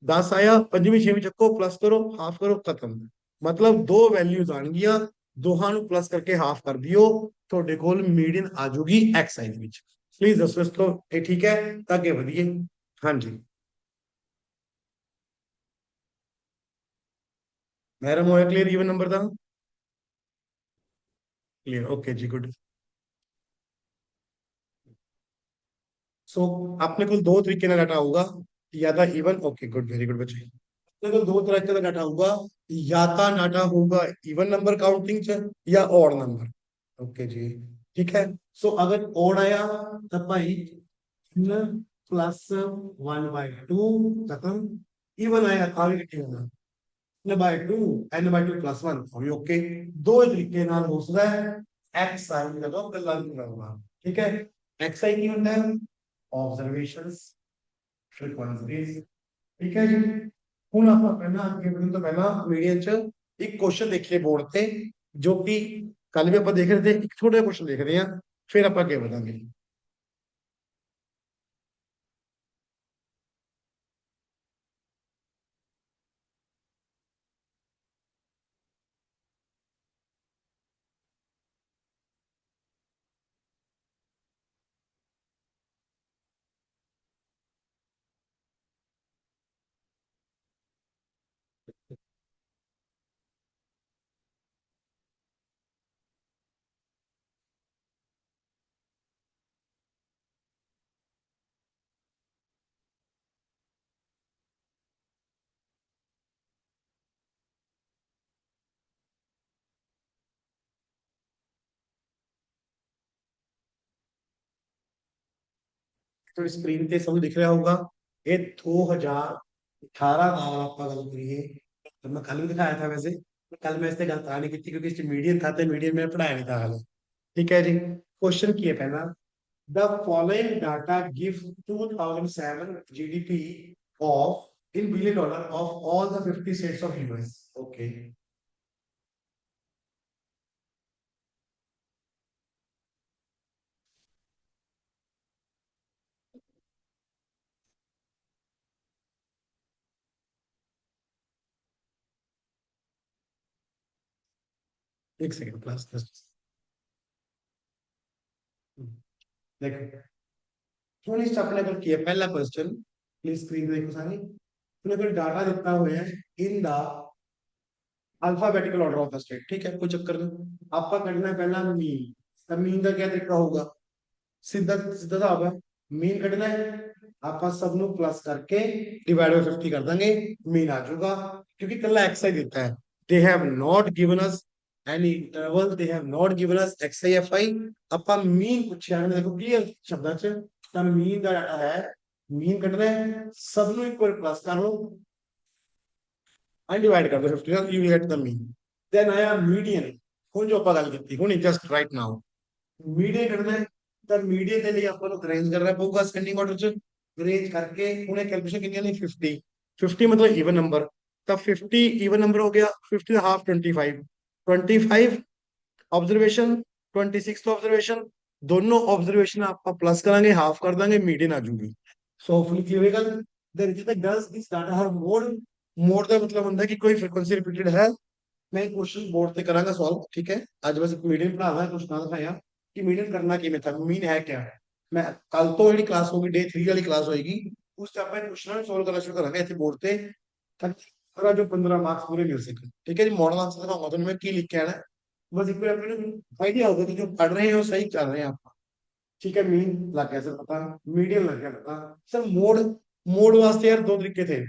10 ਆਇਆ, ਪੰਜਵੀਂ ਛੇਵੀਂ ਚੱਕੋ ਪਲੱਸ ਕਰੋ, ਹਾਫ ਕਰੋ, ਖਤਮ। ਮਤਲਬ ਦੋ ਵੈਲਿਊਜ਼ ਆਣਗੀਆਂ, ਦੋਹਾਂ ਨੂੰ ਪਲੱਸ ਕਰਕੇ ਹਾਫ ਕਰ ਦਿਓ, ਤੁਹਾਡੇ ਕੋਲ ਮੀਡੀਅਨ ਆ ਜਾਊਗੀ xi ਦੇ ਵਿੱਚ। ਪਲੀਜ਼ ਦੱਸੋ ਇਸ ਤੋਂ ਇਹ ਠੀਕ ਹੈ ਤਾਂ ਅੱਗੇ ਵਧੀਏ। ਹਾਂਜੀ ਮੈਡਮ, ਹੋਇਆ ਕਲੀਅਰ ਈਵਨ ਨੰਬਰ ਦਾ? ਕਲੀਅਰ, ਓਕੇ ਜੀ, ਗੁੱਡ। ਸੋ ਆਪਣੇ ਕੋਲ ਦੋ ਤਰੀਕੇ ਨਾਲ ਡਾਟਾ ਆਊਗਾ, ਜਾਂ ਤਾਂ even, okay good, very good ਬੱਚੇ। ਆਪਣੇ ਕੋਲ ਦੋ ਤਰ੍ਹਾਂ ਦਾ ਡਾਟਾ ਆਊਗਾ, ਜਾਂ ਤਾਂ ਡਾਟਾ ਹੋਊਗਾ ਈਵਨ ਨੰਬਰ ਕਾਊਂਟਿੰਗ ਚ ਜਾਂ ਔਡ ਨੰਬਰ। ਓਕੇ ਜੀ, ਠੀਕ ਹੈ। ਸੋ ਅਗਰ ਔਡ ਆਇਆ ਤਾਂ ਭਾਈ n + 1/2 ਖਤਮ। ਈਵਨ ਆਇਆ ਤਾਂ ਵੀ ਕਿੱਥੇ ਹੋਣਾ? n/2, n/2 + 1 ਉਹ ਵੀ ਓਕੇ। ਦੋ ਤਰੀਕੇ ਨਾਲ ਹੋ ਸਕਦਾ ਹੈ xi ਜਦੋਂ ਗੱਲਾਂ ਕਰਾਂਗਾ, ਠੀਕ ਹੈ। xi ਕੀ ਹੁੰਦਾ ਹੈ? ऑब्जर्वेशंस, फ्रीक्वेंसीज, ठीक है जी। ਹੁਣ ਆਪਾਂ ਪਹਿਲਾਂ ਅੱਗੇ ਵਧਣ ਤੋਂ ਪਹਿਲਾਂ ਵੀਡੀਓ 'ਚ ਇੱਕ ਕੁਐਸਚਨ ਦੇਖੀਏ ਬੋਰਡ ਤੇ, ਜੋ ਕਿ ਕੱਲ ਵੀ ਆਪਾਂ ਦੇਖ ਰਹੇ ਤੇ। ਇੱਕ ਛੋਟਾ ਜਿਹਾ ਕੁਐਸਚਨ ਦੇਖਦੇ ਹਾਂ, ਫਿਰ ਆਪਾਂ ਅੱਗੇ ਵਧਾਂਗੇ। तो स्क्रीन ਤੇ ਸਭ ਦਿਖ ਰਿਹਾ ਹੋਊਗਾ। ਇਹ 2018 ਦਾ ਆਪਾਂ ਗੱਲ ਕਰੀਏ ਤਾਂ ਮੈਂ ਕੱਲ ਵੀ ਦਿਖਾਇਆ था वैसे। कल मैं इससे गल नहीं की क्योंकि इससे मीडियम था तो मीडियम में पढ़ाया नहीं था हाल। ठीक है जी, क्वेश्चन की है पहला, the following data gives 2007 GDP of in billion dollar of all the 50 states of US। okay, एक सेकंड क्लास देखो। थोड़ी सी अपने को किया पहला क्वेश्चन, प्लीज स्क्रीन देखो सारी। उन्हें कोई डाटा दिता हुआ है in the alphabetical order of the state, ठीक है, कोई चक्कर नहीं। आपका करना है पहला मीन। तब मीन का क्या तरीका होगा, सीधा सीधा सा होगा। मीन कटना है, आप सब नु प्लस करके डिवाइड बाय 50 कर देंगे, मीन आ जाएगा। क्योंकि कल्ला एक्स आई देता है। They have not given us any interval, they have not given us x I F I. अपा मीन पूछे हमने, देखो क्लियर शब्दां च ਤਾਂ मीन का डाटा है। मीन कटना है, सब नु इक्वल प्लस कर लो एंड डिवाइड कर दो 50 ਨਾਲ, you get the mean. Then आया मीडियन। ਹੁਣ ਜੋ ਆਪਾਂ ਗੱਲ ਕੀਤੀ ਹੁਣੀ ਜਸਟ ਰਾਈਟ ਨਾउ, मीडियन करना है। ਤਾਂ मीडियन ਦੇ ਲਈ ਆਪਾਂ ਨੂੰ ਅਰੇਂਜ ਕਰਨਾ ਪਊਗਾ ਅਸੈਂਡਿੰਗ ਆਰਡਰ ਚ। ਅਰੇਂਜ ਕਰਕੇ ਉਹਨੇ ਕੈਲਕੂਲੇਸ਼ਨ ਕਿੰਨੀਆਂ ਨੇ 50। 50 मतलब इवन नंबर। ਤਾਂ 50 इवन नंबर हो गया, 50 ਦਾ ਹਾਫ 25। 25 ऑब्जर्वेशन, 26 ऑब्जर्वेशन, दोनों ऑब्जर्वेशन आप प्लस करांगे, हाफ कर देंगे, मीडियन आ जाएगी। सो होपफुली क्लियर है। देन जितना does this data have mode. Mode का मतलब ਹੁੰਦਾ कि कोई फ्रीक्वेंसी रिपीटेड है। मैं क्वेश्चन बोर्ड ਤੇ ਕਰਾਂਗਾ सॉल्व, ठीक है। ਅੱਜ ਬਸ ਇੱਕ ਮੀਡੀਅਨ ਬਣਾਉਣਾ, ਕੁਝ ਨਾ ਦਿਖਾਇਆ ਕਿ ਮੀਡੀਅਨ ਕਰਨਾ ਕਿਵੇਂ था, मीन है क्या है। मैं ਕੱਲ ਤੋਂ ਜਿਹੜੀ ਕਲਾਸ ਹੋਗੀ डे 3 ਵਾਲੀ ਕਲਾਸ ਹੋਏਗੀ, ਉਸ ਤੇ ਆਪਾਂ ਇਹ क्वेश्चन ਸੋल्व ਕਰਨਾ ਸ਼ੁਰੂ ਕਰਾਂਗੇ ਇੱਥੇ बोर्ड ਤੇ, ਤਾਂ ਕਿ ਜੋ 15 ਮਾਰक्स पूरे मिल सके, ठीक है जी। मॉडल आंसर दिखाऊंगा तो मैं की लिख के आना है, बस एक बार अपने आइडिया होगा कि जो पढ़ रहे हैं वो सही चल रहे हैं आप, ठीक है। मीन लग गया सर पता, मीडियन लग गया पता। सर मोड, मोड वास्ते यार दो तरीके थे,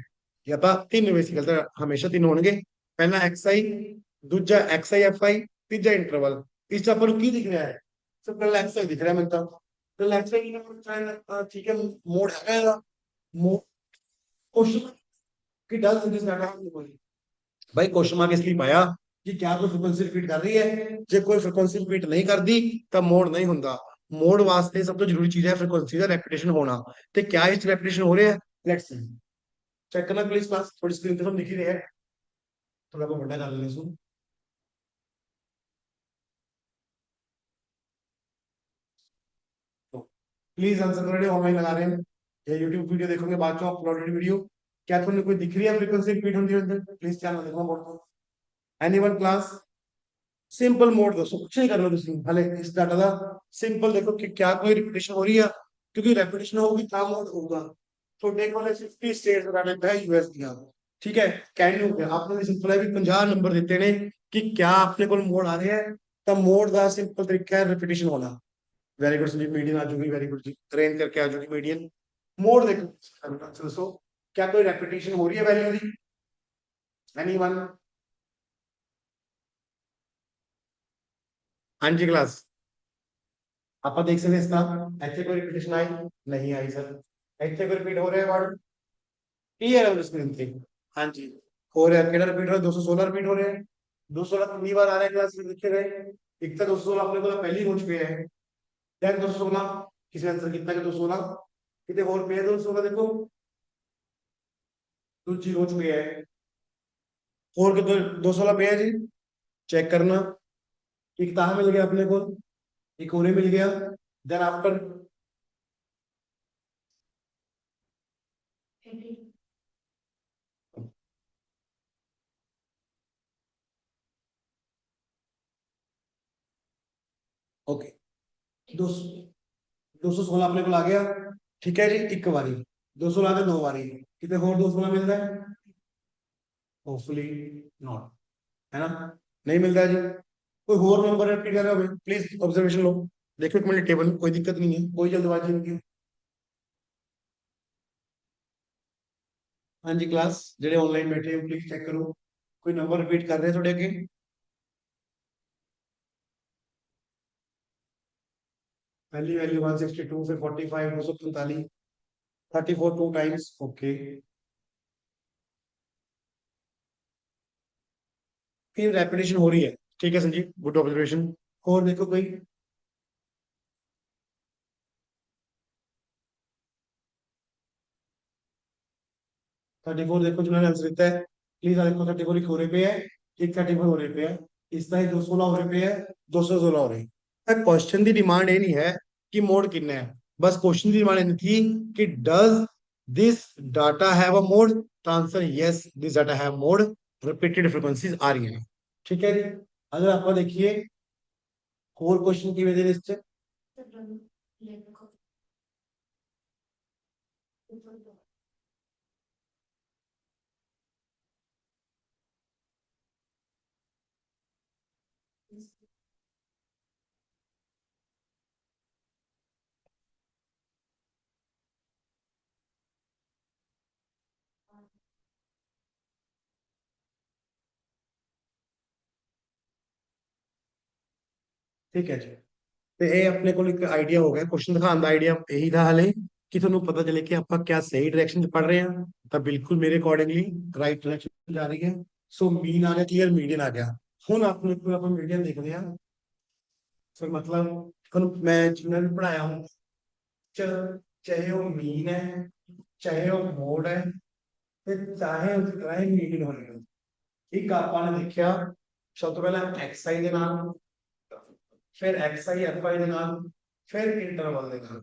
या तो तीन बेसिकल तो हमेशा तीन होंगे। पहला एक्स आई, दूजा x I F I, Teeja interval. इस पर की दिख रहा है, सब पहला एक्स आई दिख रहा है मैं तो पहला एक्स आई, ठीक है। मोड है मोड क्वेश्चन की डज दिस डाटा भाई क्वेश्चन मार्क इसलिए पाया कि क्या कोई फ्रीक्वेंसी रिपीट कर रही है। जो कोई फ्रीक्वेंसी रिपीट नहीं करती तब मोड नहीं होता। मोड वास्ते सब तो जरूरी चीज है फ्रीक्वेंसी का रेपिटेशन होना। तो क्या इस रेपिटेशन हो रहा है, लेट्स सी। चेक करना प्लीज क्लास, थोड़ी स्क्रीन पे सब लिख ही रहे हैं, थोड़ा को बड़ा कर लेने सुन। तो प्लीज आंसर कर रहे ऑनलाइन लगा रहे हैं या यूट्यूब वीडियो देखोगे बाद में अपलोडेड वीडियो। क्या तुम्हें कोई दिख रही है फ्रीक्वेंसी रिपीट होती है, प्लीज चैनल देखना बोर्ड को। एनीवन क्लास, सिंपल मोड दोस्तों, कुछ नहीं करना तुम भले इस डाटा का। सिंपल देखो कि क्या कोई रिपीटेशन हो रही है, क्योंकि रेपिटेशन होगी तब मोड होगा। तो देखो ना 50 स्टेट्स डाटा पे है यूएस दिया, ठीक है। कैन यू पे आपने सिंपल है भी 50 नंबर देते ने कि क्या अपने को मोड आ रहे हैं, तब मोड का सिंपल तरीका है रिपीटेशन होना। वेरी गुड संदीप, मीडियन आ जाएगी, वेरी गुड जी, ट्रेन करके आ जाएगी मीडियन। मोड देखो दोस्तों, क्या कोई रेपिटेशन हो रही है वैल्यू की, एनीवन। हाँ जी क्लास, आप देख सकते हैं इसका ऐसे कोई रिपीटेशन आई नहीं आई सर, ऐसे कोई रिपीट हो रहे हैं वर्ड, क्लियर है स्क्रीन पे। हाँ जी, हो रहा है, केड़ा रिपीट हो रहा है, 216 रिपीट हो रहे हैं। 216 कितनी बार आ रहा है क्लास में लिखे गए, एक तो 216 अपने को पहली रोज पे है। देन 216 किसी आंसर कितना के 216 कितने और पे है, 216 देखो दूसरी रोज पे है। और कितने 216 पे है जी, चेक करना। एक कहाँ मिल गया अपने को, एक और मिल गया। देन आफ्टर ओके, 216 अपने को आ गया, ठीक है जी। एक बारी 216 दो बारी कितने और 216 मिलता है, होपफुली नॉट, है ना, नहीं मिलता है जी। कोई और नंबर रिपीट कर रहा है प्लीज ऑब्जर्वेशन लो, देखो एक मिनट टेबल, कोई दिक्कत नहीं है, कोई जल्दबाजी नहीं है। हाँ जी क्लास, जेडे ऑनलाइन बैठे हो प्लीज चेक करो, कोई नंबर रिपीट कर रहे हैं थोड़े अगे। पहली वैल्यू 162, फिर 45, 245, 34 टू टाइम्स, ओके। फिर रेपिटेशन हो रही है, ठीक है संजीव, गुड ऑब्जर्वेशन। और देखो कोई 34 देखो जिन्होंने आंसर देता है प्लीज देखो 34 एक हो रहे पे है, एक 34 हो रहे पे है, इसका ही 216 हो रहे पे है, 216 हो रही है। क्वेश्चन की डिमांड ये नहीं है कि मोड कितना है, बस क्वेश्चन की डिमांड ये थी कि does this data have a mode, तो answer yes this data have mode, repeated frequencies आ रही है, ठीक है जी। अगर आप देखिए और क्वेश्चन की वजह से ठीक है जी। ਤੇ ਇਹ ਆਪਣੇ ਕੋਲ ਇੱਕ ਆਈਡੀਆ ਹੋ ਗਿਆ ਕੁਐਸਚਨ ਦਿਖਾਉਣ ਦਾ ਆਈਡੀਆ ਇਹੀ ਦਾ ਹਲੇ ਕਿ ਤੁਹਾਨੂੰ ਪਤਾ ਚੱਲੇ ਕਿ ਆਪਾਂ ਕਿਆ ਸਹੀ ਡਾਇਰੈਕਸ਼ਨ 'ਚ ਪੜ ਰਹੇ ਹਾਂ ਤਾਂ ਬਿਲਕੁਲ ਮੇਰੇ ਅਕੋਰਡਿੰਗਲੀ ਰਾਈਟ ਡਾਇਰੈਕਸ਼ਨ ਜਾ ਰਹੀ ਹੈ ਸੋ ਮੀਨ ਆ ਗਿਆ ਕਲੀਅਰ ਮੀਡੀਅਨ ਆ ਗਿਆ ਹੁਣ ਆਪਣੇ ਕੋਲ ਆਪਾਂ ਮੀਡੀਅਨ ਦੇਖਦੇ ਹਾਂ ਸੋ मतलब ਤੁਹਾਨੂੰ ਮੈਂ ਜਿੰਨਾ ਵੀ ਪੜਾਇਆ ਹੂੰ ਚਾਹੇ ਉਹ ਮੀਨ ਹੈ ਚਾਹੇ ਉਹ ਮੋਡ ਹੈ ਤੇ ਚਾਹੇ ਉਸ ਤਰ੍ਹਾਂ ਹੀ ਮੀਡੀਅਨ ਹੋਏਗਾ ਇੱਕ ਆਪਾਂ ਨੇ ਦੇਖਿਆ ਸਭ ਤੋਂ ਪਹਿਲਾਂ ਐਕਸਆਈ ਦੇ ਨਾਲ फिर एक्स आई एफ आई फिर इंटरवल देखा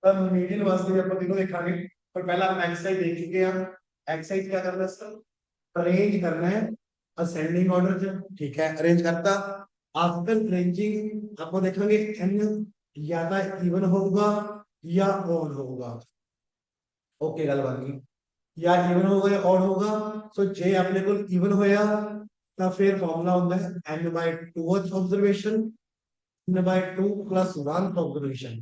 तब मीडियन वास्ते भी अपन तीनों देखांगे पर पहला हम एक्स आई देख चुके हैं एक्स आई क्या करना है सर अरेंज करना है असेंडिंग ऑर्डर से ठीक है अरेंज करता आफ्टर अरेंजिंग आपको देखेंगे एन या तो इवन होगा या ऑड होगा ओके गल बन गई या इवन होगा या ऑड होगा सो जे अपने को इवन होया ਤਾਂ ਫਿਰ ਫਾਰਮੂਲਾ ਹੁੰਦਾ ਹੈ n/2th observation n/2 + 1th observation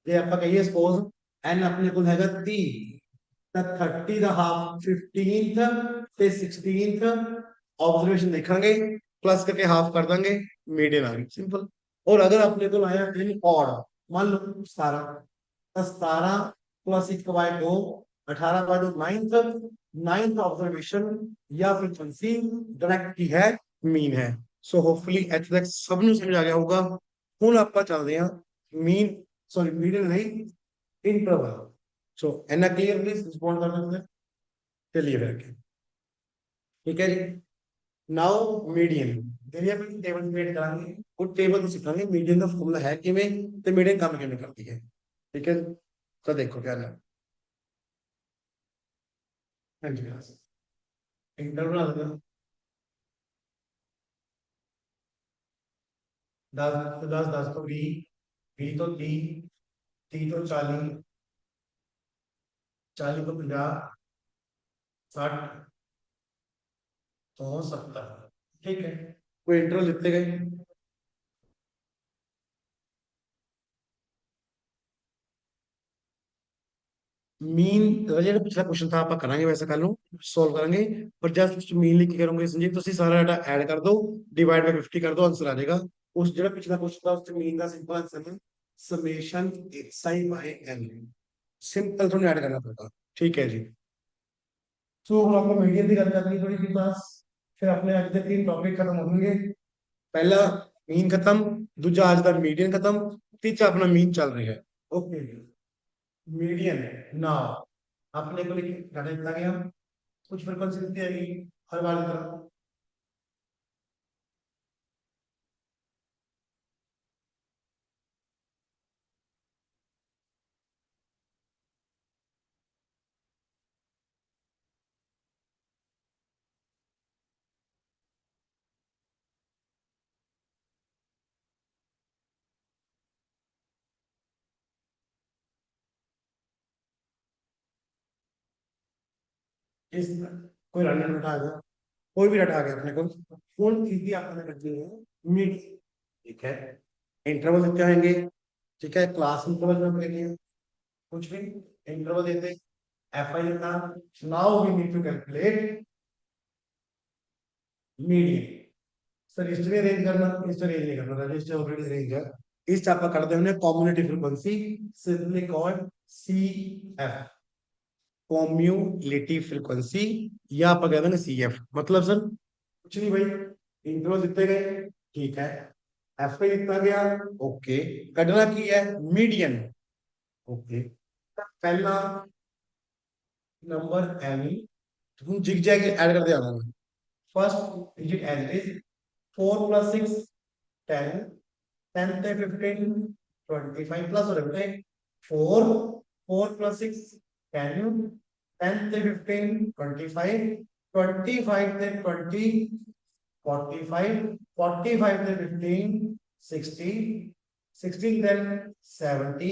ਜੇ ਆਪਾਂ ਕਹੀਏ ਸਪੋਜ਼ n ਆਪਣੇ ਕੋਲ ਹੈਗਾ 30 ਤਾਂ 30 ਦਾ ਹਾਫ 15th ਤੇ 16th ਆਬਜ਼ਰਵੇਸ਼ਨ ਦੇਖਾਂਗੇ प्लस करके हाफ कर देंगे मीडियन आ गई सिंपल और अगर अपने को आया n ऑड मान लो 17 तो 17 + 1/2 18/2 9th ऑब्जर्वेशन या फ्रीक्वेंसी डायरेक्ट की है मीन है सो होपफुली ਇੱਥੇ ਤੱਕ ਸਭ ਨੂੰ ਸਮਝ ਆ ਗਿਆ ਹੋਊਗਾ ਹੁਣ ਆਪਾਂ ਚੱਲਦੇ ਹਾਂ मीन सॉरी मीडियन नहीं इंटरवल सो एना क्लियर प्लीज रिस्पॉन्ड कर सकते हैं चलिए फिर आगे ठीक है जी नाउ मीडियन ਜਿਹੜੀ ਆਪਾਂ ਟੇਬਲ ਕ੍ਰੀਏਟ ਕਰਾਂਗੇ ਉਹ ਟੇਬਲ ਤੋਂ ਸਿੱਖਾਂਗੇ मीडियन ਦਾ ਫਾਰਮੂਲਾ ਹੈ ਕਿਵੇਂ ਤੇ मीडियन ਕੰਮ ਕਿਵੇਂ ਕਰਦੀ ਹੈ ठीक है तो देखो क्या है हाँ जी इंटर बना देना 10 तो 20 20 तो 30 30 तो 40 40 तो 50 60 तो 70 ठीक है कोई इंटरवल लिखते गए मीन ਜਿਹੜਾ ਪਿਛਲਾ ਕੁਐਸਚਨ था ਆਪਾਂ ਕਰਾਂਗੇ ਵੈਸੇ ਕੱਲ ਨੂੰ ਸੋਲਵ ਕਰਾਂਗੇ ਪਰ ਜਸਟ मीन ਲਿਖ ਕੇ ਕਰੋਗੇ ਸੰਜੀਵ ਤੁਸੀਂ ਸਾਰਾ ਡਾਟਾ ਐਡ ਕਰ ਦਿਓ ਡਿਵਾਈਡ ਬਾਈ 50 ਕਰ ਦਿਓ ਆਨਸਰ ਆ ਜਾਏਗਾ ਉਸ ਜਿਹੜਾ ਪਿਛਲਾ ਕੁਐਸਚਨ था ਉਸ ਤੇ मीन ਦਾ ਸਿੰਪਲ ਆਨਸਰ ਹੈ ਸਮੇਸ਼ਨ xi ਬਾਈ n सिंपल थोड़ी ऐड करना पड़ेगा ठीक है जी सो हम आपको मीडियन की गल करनी थोड़ी सी बस फिर अपने आज के 3 टॉपिक खत्म होंगे पहला मीन खत्म दूजा आज का मीडियन खत्म तीसरा अपना मीन चल रही है ओके मीडियन ना अपने को डाटा दिया गया कुछ फ्रीक्वेंसी कितनी आएगी हर बार की तरह इस कोई रैंडम डाटा आ गया कोई भी डाटा आ गया अपने को कौन चीज आपने रखनी है मीड ठीक है इंटरवल कितने आएंगे ठीक है क्लास इंटरवल में अपने लिए कुछ भी इंटरवल देते एफ आई देता now we need to calculate median sir register arrange करना इस अरेंज नहीं करना रजिस्टर ऑलरेडी अरेंज है इस आप करते हैं community frequency simply called CF community frequency या आप कहते हैं सीएफ मतलब सर कुछ नहीं भाई इंटरवल दिते गए ठीक है एफ आई दिता गया ओके कढ़ना की है मीडियन ओके पहला नंबर एन तुम जिग जैग ऐड करते आना first digit as it is 4 + 6 10 10 से 15 25 प्लस हो रहे 4 4 + 6 10 10 से 15 25 25 से 20 45 45 से 15 60 60 then 70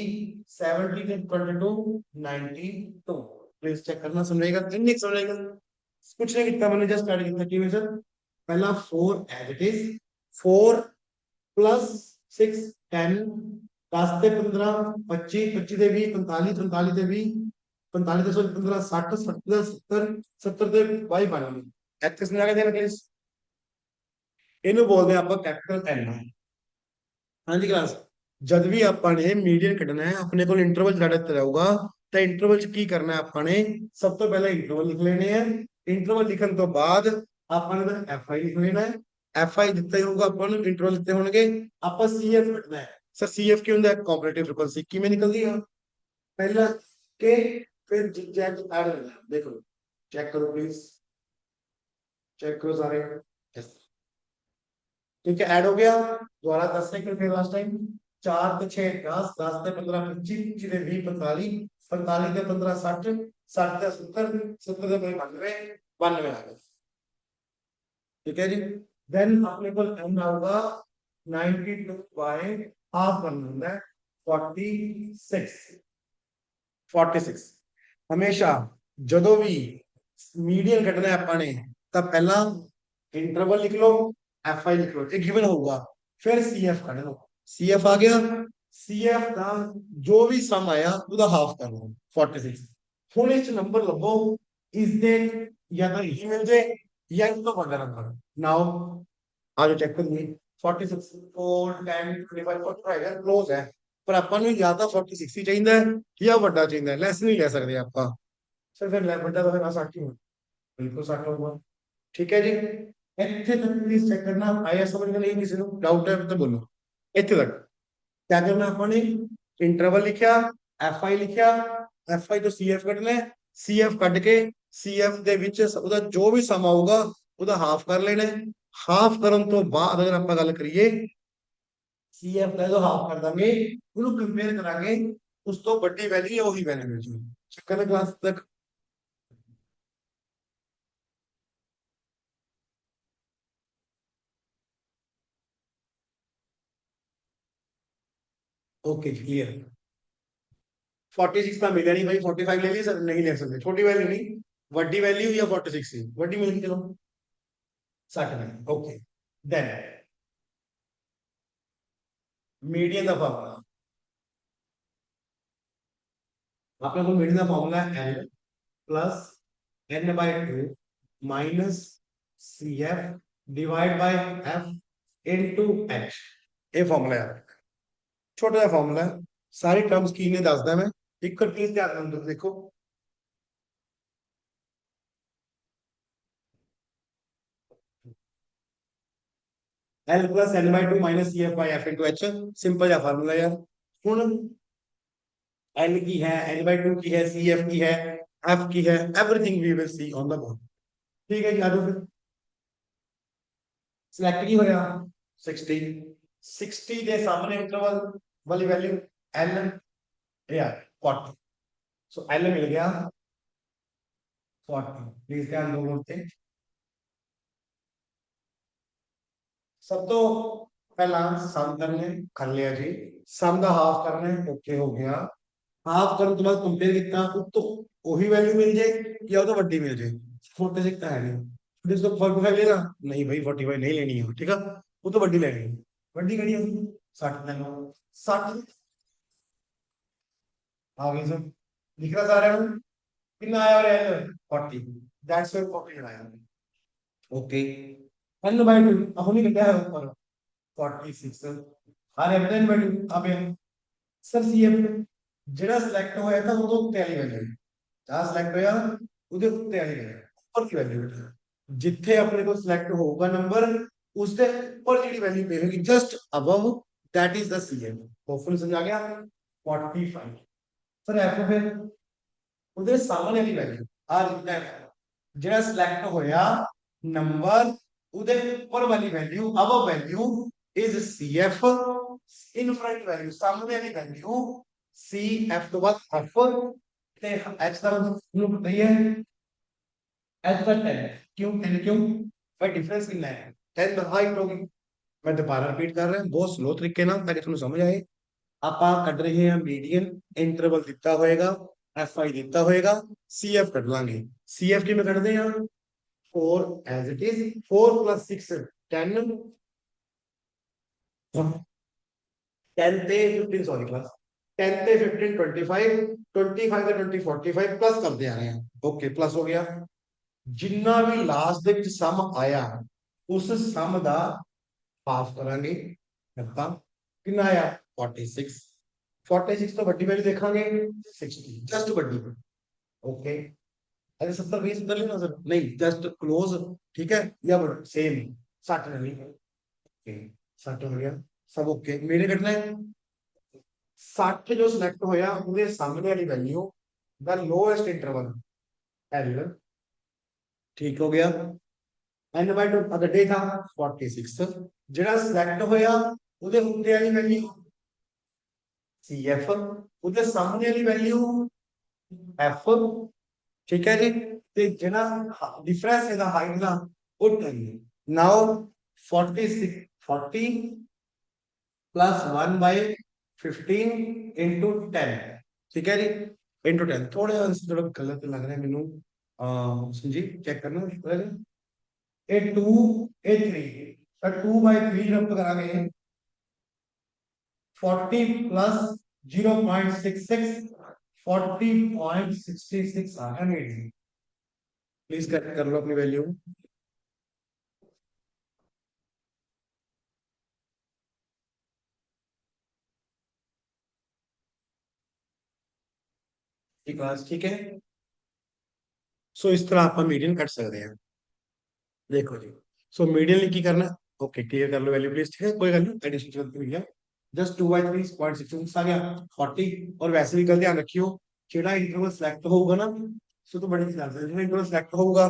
70 then 22 92 प्लीज चेक करना समझेगा नहीं समझेगा कुछ नहीं कितना मैंने जस्ट स्टार्ट किया कि सर पहला 4 एज इट इज 4 + 6 10 10 से 15 25 25 से 20 45 45 से 20 45 से 15 60 60 70 70 से 22 ਇੱਥੇ ਸਮਝਾ ਕੇ ਦੇਣਾ ਪਲੀਜ਼ ਇਹਨੂੰ ਬੋਲਦੇ ਆ ਆਪਾਂ ਕੈਪੀਟਲ ਐਨ। ਹਾਂਜੀ ਕਲਾਸ, ਜਦ ਵੀ ਆਪਾਂ ਨੇ ਮੀਡੀਅਨ ਕੱਢਣਾ ਹੈ, ਆਪਣੇ ਕੋਲ ਇੰਟਰਵਲ ਜਿਹੜਾ ਦਿੱਤਾ ਜਾਊਗਾ, ਤਾਂ ਇੰਟਰਵਲ ਚ ਕੀ ਕਰਨਾ ਹੈ ਆਪਾਂ ਨੇ, ਸਭ ਤੋਂ ਪਹਿਲਾਂ ਇੰਟਰਵਲ ਲਿਖ ਲੈਣੇ ਆ। ਇੰਟਰਵਲ ਲਿਖਣ ਤੋਂ ਬਾਅਦ ਆਪਾਂ ਨੇ ਐਫ ਆਈ ਲਿਖ ਲੈਣਾ ਹੈ। ਐਫ ਆਈ ਦਿੱਤਾ ਹੀ ਹੋਊਗਾ ਆਪਾਂ ਨੂੰ, ਇੰਟਰਵਲ ਦਿੱਤੇ ਹੋਣਗੇ, ਆਪਾਂ ਸੀ ਐਫ ਕੱਢਣਾ ਹੈ। ਸਰ ਸੀ ਐਫ ਕੀ ਹੁੰਦਾ ਹੈ, ਕੰਪੈरेटिव ਫ੍ਰੀਕੁਐਂਸੀ। ਕਿਵੇਂ ਨਿਕਲਦੀ ਆ, ਪਹਿਲਾਂ ਕੇ फिर जैक ऐड करना है। देखो चेक करो प्लीज, चेक करो सारे। yes। ठीक है, ऐड हो गया। दोबारा 10 सेकंड फिर लास्ट टाइम। 4 ते 6 10, 10 ते 15 25, 25 ते 20 45, 45 ते 15 60, 60 ते 70, 70 ते 92, 92 आ गए। ठीक है जी। देन अपने को एम आऊगा 92 बाय हाफ करना होता है 46। 46 हमेशा ਜਦੋਂ ਵੀ ਮੀਡੀਅਨ ਕੱਢਣਾ ਹੈ ਆਪਾਂ ਨੇ, ਤਾਂ ਪਹਿਲਾਂ ਇੰਟਰਵਲ ਲਿਖ ਲਓ, ਐਫ ਆਈ ਲਿਖ ਲਓ, ਇਹ ਗਿਵਨ ਹੋਊਗਾ। ਫਿਰ ਸੀ ਐਫ ਕੱਢ ਲਓ, ਸੀ ਐਫ ਆ ਗਿਆ। ਸੀ ਐਫ ਦਾ ਜੋ ਵੀ ਸਮ ਆਇਆ ਉਹਦਾ ਹਾਫ ਕਰ ਲਓ 46। ਹੁਣ ਇਸ ਚ ਨੰਬਰ ਲੱਭੋ, ਇਸ ਦੇ ਜਾਂ ਤਾਂ ਇਹੀ ਮਿਲ ਜੇ ਜਾਂ ਇਸ ਤੋਂ ਵੱਡਾ ਨੰਬਰ। ਨਾਓ ਆ ਜਾਓ ਚੈੱਕ ਕਰੀਏ। 46 4 10 25 45 ਹੈ, ਕਲੋਜ਼ ਹੈ, ਪਰ ਆਪਾਂ ਨੂੰ ਜਾਂ ਤਾਂ 46 ਹੀ ਚਾਹੀਦਾ ਹੈ ਜਾਂ ਵੱਡਾ ਚਾਹੀਦਾ ਹੈ, ਲੈਸ ਨਹੀਂ ਲੈ ਸਕਦੇ ਆਪਾਂ। ਸਰ ਫਿਰ ਲੈ ਵੱਡਾ ਤਾਂ ਫਿਰ 60 ਹੀ ਹੋਣਾ, ਬਿਲਕੁਲ 60 ਹੋਊਗਾ। ਠੀਕ ਹੈ ਜੀ, ਇੱਥੇ ਤੱਕ ਪਲੀਜ਼ ਚੈੱਕ ਕਰਨਾ ਆਇਆ ਸਮਝ में नहीं, किसी को डाउट है तो बोलो। ਇੱਥੇ ਤੱਕ क्या करना ਆਪਾਂ ਨੇ, ਇੰਟਰਵਲ ਲਿਖਿਆ, ਐਫ ਆਈ ਲਿਖਿਆ, ਐਫ ਆਈ ਤੋਂ ਸੀ ਐਫ ਕੱਢਣਾ ਹੈ, ਸੀ ਐਫ ਕੱਢ ਕੇ ਸੀ ਐਫ ਦੇ ਵਿੱਚ ਉਹਦਾ ਜੋ ਵੀ ਸਮ ਆਊਗਾ ਉਹਦਾ ਹਾਫ ਕਰ ਲੈਣਾ ਹੈ। ਹਾਫ ਕਰਨ ਤੋਂ ਬਾਅਦ ਅਗਰ ਆਪਾਂ ਗੱਲ ਕਰੀਏ, ਸੀ ਐਫ ਦਾ ਜੋ ਹਾਫ ਕਰ ਦਾਂਗੇ ਉਹਨੂੰ ਕੰਪੇਅਰ ਕਰਾਂਗੇ, ਉਸ ਤੋਂ ਵੱਡੀ ਵੈਲਿਊ ਜਾਂ ਉਹੀ ਵੈਲਿਊ ਮਿਲ ਜੂਗੀ। ਚੱਕਰ ਹੈ ਕਲਾਸ ਤੱਕ। Okay clear. 46 का मिला नहीं भाई, 45 ले लिया सर, नहीं ले सकते, छोटी वैल्यू नहीं, वड्डी वैल्यू या 46 ही वड्डी मिल गई, चलो 60 में। ओके देन मीडियन का फार्मूला, आपने को मीडियन का फार्मूला है L plus N by 2 minus C F divide by F into H. ये फार्मूला है, छोटा सा फार्मूला है, सारी टर्म्स की ने दसदा मैं। एक प्लीज ध्यान देखो, L plus N by 2 minus C F by F into H, simple या फार्मूला यार। हुन एल की है, एन बाय 2 की है, सी एफ की है, एफ की है, everything we will see on the board. ठीक है जी, आ जाओ फिर। सिलेक्ट की होया 60, 60 ਦੇ ਸਾਹਮਣੇ ਇੰਟਰਵਲ ਵਾਲੀ ਵੈਲਿਊ एल यार 40, सो एल मिल गया 40। प्लीज ध्यान दो बोलते, सब तो पहला सम करने कर लिया जी, सम का हाफ करना है, ओके हो गया। हाफ करने तो बाद कंपेयर कितना, तो वही वैल्यू मिल जाए या तो वड्डी मिल जाए, 46 तो है नहीं, इसको 45 लेना नहीं भाई, 45 नहीं लेनी है, ठीक है, वो तो वड्डी लेनी है। वड्डी करी होगी 60 ले लो, 60 आ गई सर, लिख रहा सारे कितना आया और एल 40, दैट्स व्हाई 40 आया। ओके एल बाय 2 अब नहीं क्या है ऊपर 46 ਆ ਰਿਹਾ ਬਟਨ ਬਟੂ ਆ ਪਿਆ ਸਰ ਸੀਐਫ ਜਿਹੜਾ ਸਿਲੈਕਟ ਹੋਇਆ ਤਾਂ ਉਦੋਂ ਉੱਤੇ ਵਾਲੀ ਵੈਲਿਊ, ਜਾਂ ਸਿਲੈਕਟ ਹੋਇਆ ਉਹਦੇ ਉੱਤੇ ਵਾਲੀ ਵੈਲਿਊ, ਉੱਪਰ ਦੀ ਵੈਲਿਊ ਬੇਟਾ, ਜਿੱਥੇ ਆਪਣੇ ਕੋਲ ਸਿਲੈਕਟ ਹੋਊਗਾ ਨੰਬਰ ਉਸ ਦੇ ਉੱਪਰ ਜਿਹੜੀ ਵੈਲਿਊ ਪਏਗੀ just above, that is the CF. Hopefully समझ आ गया। 45 सर एफ फिर ਉਹਦੇ ਸਾਹਮਣੇ ਵਾਲੀ ਵੈਲਿਊ ਆ ਲਿਖਦਾ ਹੈ, ਜਿਹੜਾ ਸਿਲੈਕਟ ਹੋਇਆ ਨੰਬਰ ਉਹਦੇ ਉੱਪਰ ਵਾਲੀ value above value is CF, in front value सामने वाली वैल्यू CF तो बाद F ते H का मतलब पता ही है, H का 10 क्यों 10 क्यों भाई डिफरेंस कितना है 10 द हाइट होगी। मैं दोबारा रिपीट कर रहा हूं बहुत स्लो तरीके नाल ताकि ਤੁਹਾਨੂੰ ਸਮਝ ਆਏ। ਆਪਾਂ ਕੱਢ ਰਹੇ ਹਾਂ ਮੀਡੀਅਨ, ਇੰਟਰਵਲ ਦਿੱਤਾ ਹੋਏਗਾ, FI ਦਿੱਤਾ ਹੋਏਗਾ, CF ਕੱਢ ਲਾਂਗੇ। CF ਕਿਵੇਂ ਕੱਢਦੇ ਆ, 4 as it is, 4 plus 6 10, 10 ਤੇ 15 ਸੌਰੀ ਕਲਾਸ 10 ਤੇ 15 25, 25 ਤੇ 20 45 ਪਲੱਸ ਕਰਦੇ ਆ ਰਹੇ ਹਾਂ। ਓਕੇ ਪਲੱਸ ਹੋ ਗਿਆ, ਜਿੰਨਾ ਵੀ ਲਾਸਟ ਦੇ ਵਿੱਚ ਸਮ ਆਇਆ ਉਸ ਸਮ ਦਾ हाफ करांगे ਆਪਾਂ ਕਿੰਨਾ ਆਇਆ 46 46 ਤੋਂ ਵੱਡੀ ਵੈਲਿਊ ਦੇਖਾਂਗੇ 60 ਜਸਟ ਵੱਡੀ ओके अरे 70 20 बदल लेना सर नहीं जस्ट क्लोज ठीक है या सेम 60 नहीं ओके 60 हो गया सब ओके मेरे कटना है 60 जो सिलेक्ट होया ਉਹਦੇ ਸਾਹਮਣੇ ਵਾਲੀ ਵੈਲਿਊ ਦਾ ਲੋਐਸਟ ਇੰਟਰਵਲ एल ठीक हो गया n by 2 अगर डे था 46 ਜਿਹੜਾ ਸਿਲੈਕਟ ਹੋਇਆ ਉਹਦੇ ਉੱਤੇ ਵਾਲੀ ਵੈਲਿਊ cf ਉਹਦੇ ਸਾਹਮਣੇ ਵਾਲੀ ਵੈਲਿਊ f ठीक है जी ਤੇ ਜਿਹੜਾ ਡਿਫਰੈਂਸ ਇਹਦਾ ਹਾਈਟ ਦਾ ਉਹ 10 ਨਾਓ 46 40 plus 1 by 15 into 10 ठीक है जी into 10 थोड़ा आंसर थोड़ा गलत लग रहा है मेनू संजीव चेक करना ए 2 ए 3 सर 2 by 3 रब करांगे 40 plus 0.66 40.66 आ गया मेरी प्लीज कर लो अपनी वैल्यू क्लास ठीक है सो इस तरह आप मीडियन कट सकते हैं देखो जी सो मीडियन लिए की करना ओके क्लियर कर लो वैल्यू प्लीज ठीक है कोई गल नहीं एडिशन चलती हुई है जस्ट 2 by 3.66 आ गया 40 और वैसे भी कल ध्यान रखियो जेड़ा इंटरवल सिलेक्ट होगा ना सो तो बड़ी चीज है जेड़ा इंटरवल सिलेक्ट होगा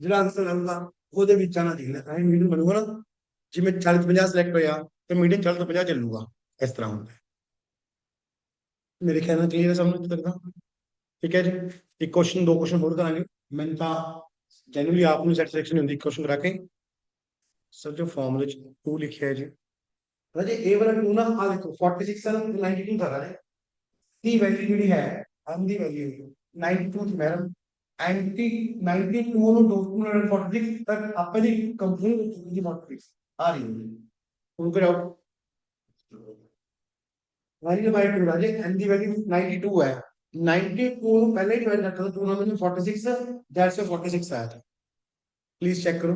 जेड़ा आंसर आऊगा ਉਹਦੇ ਵਿੱਚ ਆਣਾ ਚਾਹੀਦਾ ਹੈ ਮੀਡੀਅਨ ਬਣੂਗਾ ਨਾ ਜਿਵੇਂ 40 ਤੋਂ 50 ਸਿਲੈਕਟ ਹੋਇਆ ਤੇ ਮੀਡੀਅਨ 40 ਤੋਂ 50 ਚੱਲੂਗਾ ਇਸ ਤਰ੍ਹਾਂ ਹੁੰਦਾ ਮੇਰੇ ਖਿਆਲ ਨਾਲ ਕਲੀਅਰ ਹੈ ਸਮਝ ਤੱਕ ਦਾ ठीक है जी एक क्वेश्चन दो क्वेश्चन होर करांगे मैंने तो जनरली आप सैटिस्फैक्शन होंगी क्वेश्चन करा के सर जो फॉर्मूले 2 लिखा है जी राजे ए वाला 2 ना आ देखो 46 से 92 था राजे दी वैल्यू ਜਿਹੜੀ ਹੈ हम दी वैल्यू 92 थी मैडम एंटी 92 ਨੂੰ 246 तक ਆਪਾਂ ਦੀ ਕੰਪਨੀ ਦੀ 46 ਆ ਰਹੀ ਹੈ ਹੁਣ ਕਰਾਓ वैल्यू बाय 2 राजे एन दी वैल्यू 92 है 92 ਨੂੰ ਪਹਿਲੇ ਡਿਵਾਈਡ ਕਰਤਾ ਤਾਂ ਉਹਨਾਂ ਮੈਨੂੰ 46 दैट्स 46 आया था प्लीज चेक करो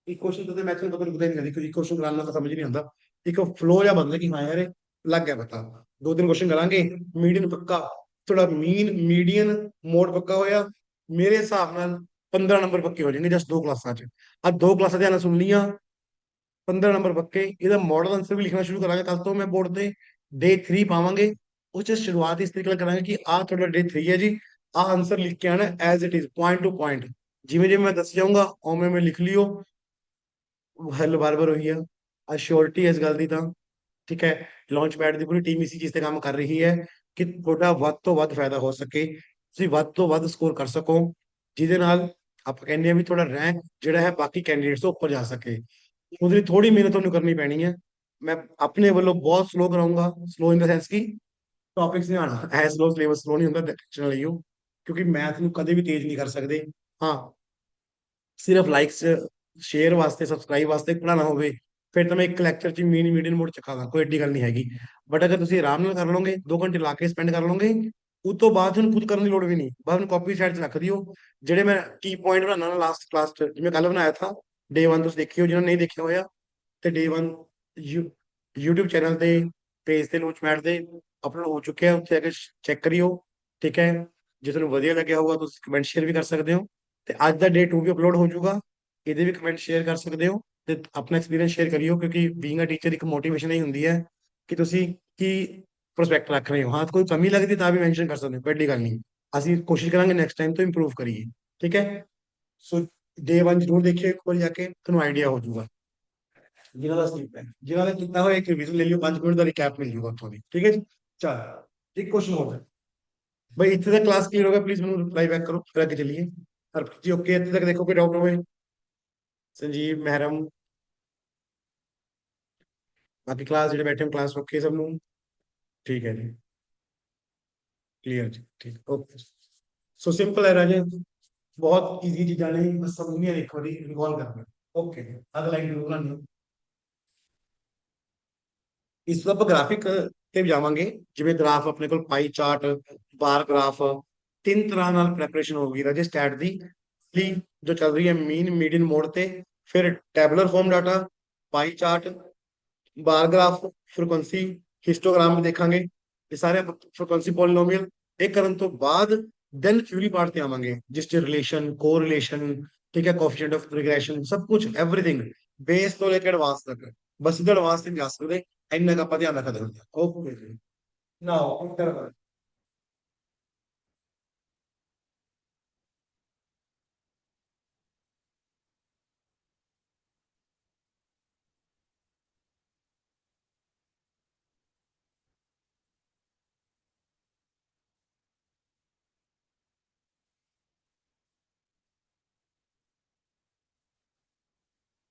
एक क्वेश्चन तो मैथ में तो लिखदा नहीं क्योंकि क्वेश्चन कराना तो समझ नहीं आता एक फ्लो या बनता कि हाँ यार लग गया पता दो तीन क्वेश्चन करांगे मीडियन पक्का थोड़ा मीन मीडियन मोड पक्का होया मेरे हिसाब नाल 15 नंबर पक्के हो जाएंगे जस्ट दो क्लासां च अब दो क्लासां ध्यान सुन लिया 15 नंबर पक्के ਇਹਦਾ मॉडल आंसर भी लिखना शुरू करांगे कल तो मैं बोर्ड ਤੇ डे 3 पावांगे उस शुरुआत इस तरीके करांगे कि आ थोड़ा डे 3 है जी आ आंसर लिख के आना as it is point two point जिवें जिवें मैं दस जाऊंगा उवें मैं लिख लियो हल बार-बार होई है अश्योरिटी इस गल दी तां ठीक है लॉन्च पैड ਦੀ ਪੂਰੀ ਟੀਮ ਇਸੀ ਚੀਜ਼ ਤੇ ਕੰਮ ਕਰ ਰਹੀ ਹੈ ਕਿ ਤੁਹਾਡਾ ਵੱਧ ਤੋਂ ਵੱਧ ਫਾਇਦਾ ਹੋ ਸਕੇ ਤੁਸੀਂ ਵੱਧ ਤੋਂ ਵੱਧ ਸਕੋਰ ਕਰ ਸਕੋ ਜਿਹਦੇ ਨਾਲ ਆਪਾਂ ਕਹਿੰਦੇ ਆ ਵੀ ਤੁਹਾਡਾ ਰੈਂਕ ਜਿਹੜਾ ਹੈ ਬਾਕੀ ਕੈਂਡੀਡੇਟਸ ਤੋਂ ਉੱਪਰ ਜਾ ਸਕੇ ਉਹਦੇ ਲਈ ਥੋੜੀ ਮਿਹਨਤ ਤੁਹਾਨੂੰ ਕਰਨੀ ਪੈਣੀ ਹੈ मैं अपने वालों बहुत स्लो कराऊंगा स्लो इन द सेंस की टॉपिक्स नहीं आना ਐ स्लो सिलेबस स्लो नहीं ਹੁੰਦਾ ਟੈਨਸ਼ਨ ਲਈਓ ਕਿਉਂਕਿ ਮੈਥ ਨੂੰ ਕਦੇ ਵੀ ਤੇਜ਼ ਨਹੀਂ ਕਰ ਸਕਦੇ ਹਾਂ ਸਿਰਫ ਲਾਈਕਸ ਸ਼ੇਅਰ ਵਾਸਤੇ ਸਬਸਕ੍ਰਾਈਬ ਵਾਸਤੇ ਪੜਾਣਾ ਹੋਵੇ ਫਿਰ ਤਾਂ ਮੈਂ ਇੱਕ ਲੈਕਚਰ ਚ ਮੀਨ ਮੀਡੀਅਨ ਮੋਡ ਚੱਕਾਂਗਾ ਕੋਈ ਏਡੀ ਗੱਲ ਨਹੀਂ ਹੈਗੀ ਬਟ ਅਗਰ ਤੁਸੀਂ ਆਰਾਮ ਨਾਲ ਕਰ ਲਓਗੇ 2 ਘੰਟੇ ਲਾ ਕੇ ਸਪੈਂਡ ਕਰ ਲਓਗੇ ਉਸ ਤੋਂ ਬਾਅਦ ਤੁਹਾਨੂੰ ਖੁਦ ਕਰਨ ਦੀ ਲੋੜ ਵੀ ਨਹੀਂ ਬਾਅਦ ਨੂੰ ਕਾਪੀ ਸਾਈਡ 'ਚ ਰੱਖ ਦਿਓ ਜਿਹੜੇ ਮੈਂ ਕੀ ਪੁਆਇੰਟ ਬਣਾਉਣਾ ਨਾ ਲਾਸਟ ਕਲਾਸ 'ਚ ਜਿਵੇਂ ਕੱਲ ਬਣਾਇਆ ਥਾ ਡੇ 1 ਤੁਸੀਂ ਦੇਖਿਓ ਜਿਹਨਾਂ ਨੇ ਨਹੀਂ ਦੇਖਿਆ ਹੋਇਆ ਤੇ ਡੇ 1 YouTube ਚੈਨਲ ਤੇ ਪੇਜ ਤੇ ਲਾਂਚਪੈਡ ਤੇ ਅਪਲੋਡ ਹੋ ਚੁੱਕਿਆ ਉੱਥੇ ਆ ਕੇ ਚੈੱਕ ਕਰਿਓ ਠੀਕ ਹੈ ਜੇ ਤੁਹਾਨੂੰ ਵਧੀਆ ਲੱਗਿਆ ਹੋਊਗਾ ਤੁਸੀਂ ਕਮੈਂਟ ਸ਼ੇਅਰ ਵੀ ਕਰ ਸਕਦੇ ਹੋ ਤੇ ਅੱਜ ਦਾ ਡੇ 2 ਵੀ ਅਪਲੋਡ ਹੋ ਜਾਊਗਾ ਇਹਦੇ ਵੀ ਕਮੈਂਟ ਸ਼ੇਅਰ ਕਰ ਸਕਦੇ ਹੋ ਤੇ ਆਪਣਾ ਐਕਸਪੀਰੀਅੰਸ ਸ਼ੇਅਰ ਕਰਿਓ ਕਿਉਂਕਿ ਬੀਇੰਗ ਅ ਟੀਚਰ ਇੱਕ ਮੋਟੀਵੇਸ਼ਨ ਹੀ ਹੁੰਦੀ ਹੈ ਕਿ ਤੁਸੀਂ ਕੀ ਪ੍ਰੋਸਪੈਕਟ ਰੱਖ ਰਹੇ ਹੋ ਹਾਂ ਕੋਈ ਕਮੀ ਲੱਗਦੀ ਤਾਂ ਵੀ ਮੈਂਸ਼ਨ ਕਰ ਸਕਦੇ ਹੋ ਵੱਡੀ ਗੱਲ ਨਹੀਂ ਅਸੀਂ ਕੋਸ਼ਿਸ਼ ਕਰਾਂਗੇ ਨੈਕਸਟ ਟਾਈਮ ਤੋਂ ਇੰਪਰੂਵ ਕਰੀਏ ਠੀਕ ਹੈ ਸੋ ਡੇ 1 ਜ਼ਰੂਰ ਦੇਖਿਓ ਇੱਕ ਵਾਰ ਜਾ ਕੇ ਤੁਹਾਨੂੰ ਆਈਡੀਆ ਹੋ ਜਾਊਗਾ ਜਿਨ੍ਹਾਂ ਦਾ ਸਲੀਪ ਹੈ ਜਿਨ੍ਹਾਂ ਨੇ ਕੀਤਾ ਹੋਇਆ ਇੱਕ ਰਿਵੀਜ਼ਨ ਲੈ ਲਿਓ 5 ਮਿੰਟ ਦਾ ਰਿਕੈਪ ਮਿਲ ਜੂਗਾ ਉੱਥੋਂ ਦੀ ਠੀਕ ਹੈ ਜੀ ਚਲ ਇੱਕ ਕੁਐਸਚਨ ਹੋਰ भाई इतने तक क्लास क्लियर होगा प्लीज मैंने रिप्लाई बैक करो फिर आगे चलिए हरप्रीत जी ओके इतने तक देखो कोई डाउट हो संजीव महरम बाकी क्लास जो बैठे क्लास ओके सब ठीक है जी क्लियर जी ठीक ओके सो सिंपल है राजे बहुत इजी चीजा ने बस समझनी है एक बार रिकॉल करना ओके अगला लाइन बनानी ਇਸ ਤੋਂ ਆਪਾਂ ਗ੍ਰਾਫਿਕ ਤੇ ਜਾਵਾਂਗੇ ਜਿਵੇਂ ਗ੍ਰਾਫ ਆਪਣੇ ਕੋਲ ਪਾਈ ਚਾਰਟ ਬਾਰ ਗ੍ਰਾਫ ਤਿੰਨ ਤਰ੍ਹਾਂ ਨਾਲ ਪ੍ਰੈਪਰੇਸ਼ਨ ਹੋਗੀ ਰਾਜੇ ਸਟੈਟ ਦੀ ਲਈ ਜੋ ਚੱਲ ਰਹੀ ਹੈ ਮੀਨ ਮੀਡੀਅਨ ਮੋਡ ਤੇ ਫਿਰ tabular form data pie chart, bar graph, frequency, histogram भी देखांगे। ये सारे फ्रीक्वेंसी पॉलिनोमियल एक करन तो बाद देन थ्योरी पार्ट ਤੇ ਆਵਾਂਗੇ ਜਿਸ ਚ ਰਿਲੇਸ਼ਨ, ਕੋਰਿਲੇਸ਼ਨ, ਠੀਕ ਹੈ, ਕੋਐਫੀਸ਼ੀਐਂਟ ਆਫ ਰਿਗਰੈਸ਼ਨ, ਸਭ ਕੁਝ एवरीथिंग ਬੇਸ ਤੋਂ ਲੈ ਕੇ ਐਡਵਾਂਸ ਤੱਕ। ਬਸ ਇਹਦਾ ਐਡਵਾਂਸ ਤੇ ਜਾ ਸਕਦੇ ਇੰਨਾ ਕੁ ਆਪਾਂ ਧਿਆਨ ਰੱਖ ਦਿੰਦੇ ਹਾਂ। ਓਕੇ ਜੀ, ਨਾਓ ਇੰਟਰਵਲ।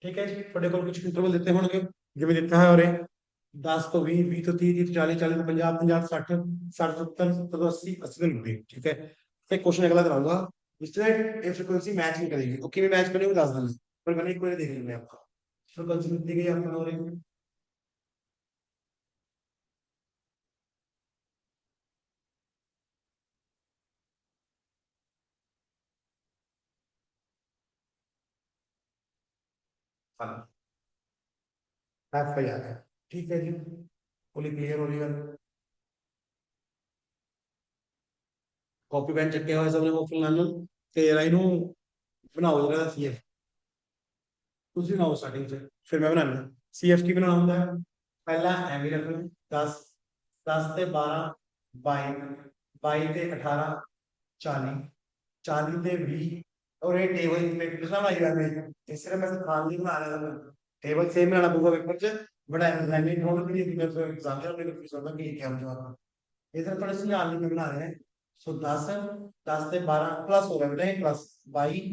ठीक है जी, ਤੁਹਾਡੇ ਕੋਲ ਕੁਝ ਇੰਟਰਵਲ ਦਿੱਤੇ ਹੋਣਗੇ ਜਿਵੇਂ ਦਿੱਤਾ ਹੈ ਔਰੇ 10 ਤੋਂ 20, 20 ਤੋਂ 30, 30 ਤੋਂ 40, 40 ਤੋਂ 50, 50 ਤੋਂ 60, 60 ਤੋਂ 70, 70 ਤੋਂ 80, 80 ਤੋਂ 90। ठीक है, फिर क्वेश्चन अगला कराऊंगा जिसमें ये फ्रीक्वेंसी मैच नहीं करेगी। ओके, मैं मैच करेंगे 10 दिन पर मैंने एक बार देख लेंगे आपका फ्रीक्वेंसी कितनी गई आपका और हाँ, एफ आई आ गया। ठीक है जी, फुली क्लियर हो गई। कॉपी पेन चक्के हुए सबने वो फिलहाल ਤੇ ਇਹਨੂੰ ਬਣਾਓ ਜਿਹੜਾ ਸੀਐਫ ਤੁਸੀਂ ਬਣਾਓ ਸਟਾਰਟਿੰਗ ਚ ਫਿਰ ਮੈਂ ਬਣਾਉਣਾ। ਸੀਐਫ ਕੀ ਬਣਾਉਣਾ ਹੁੰਦਾ ਹੈ, ਪਹਿਲਾਂ ਐਵੇਂ ਰੱਖਣਾ 10, 10 ਤੇ 12, 22, 22 ਤੇ 18, 40, 40 ਤੇ 20। और ये टेबल में कितना बनाई हुआ है इससे मैं खान नहीं बना रहा था। टेबल सेम बनाना पड़ेगा पेपर च बड़ा लाइनिंग नोट भी मैं तो एग्जाम में मेरे को समझ नहीं क्या जवाब इधर थोड़े से ध्यान में बना रहे हैं। सो 10, 10 से 12 प्लस हो गया बेटा प्लस 22,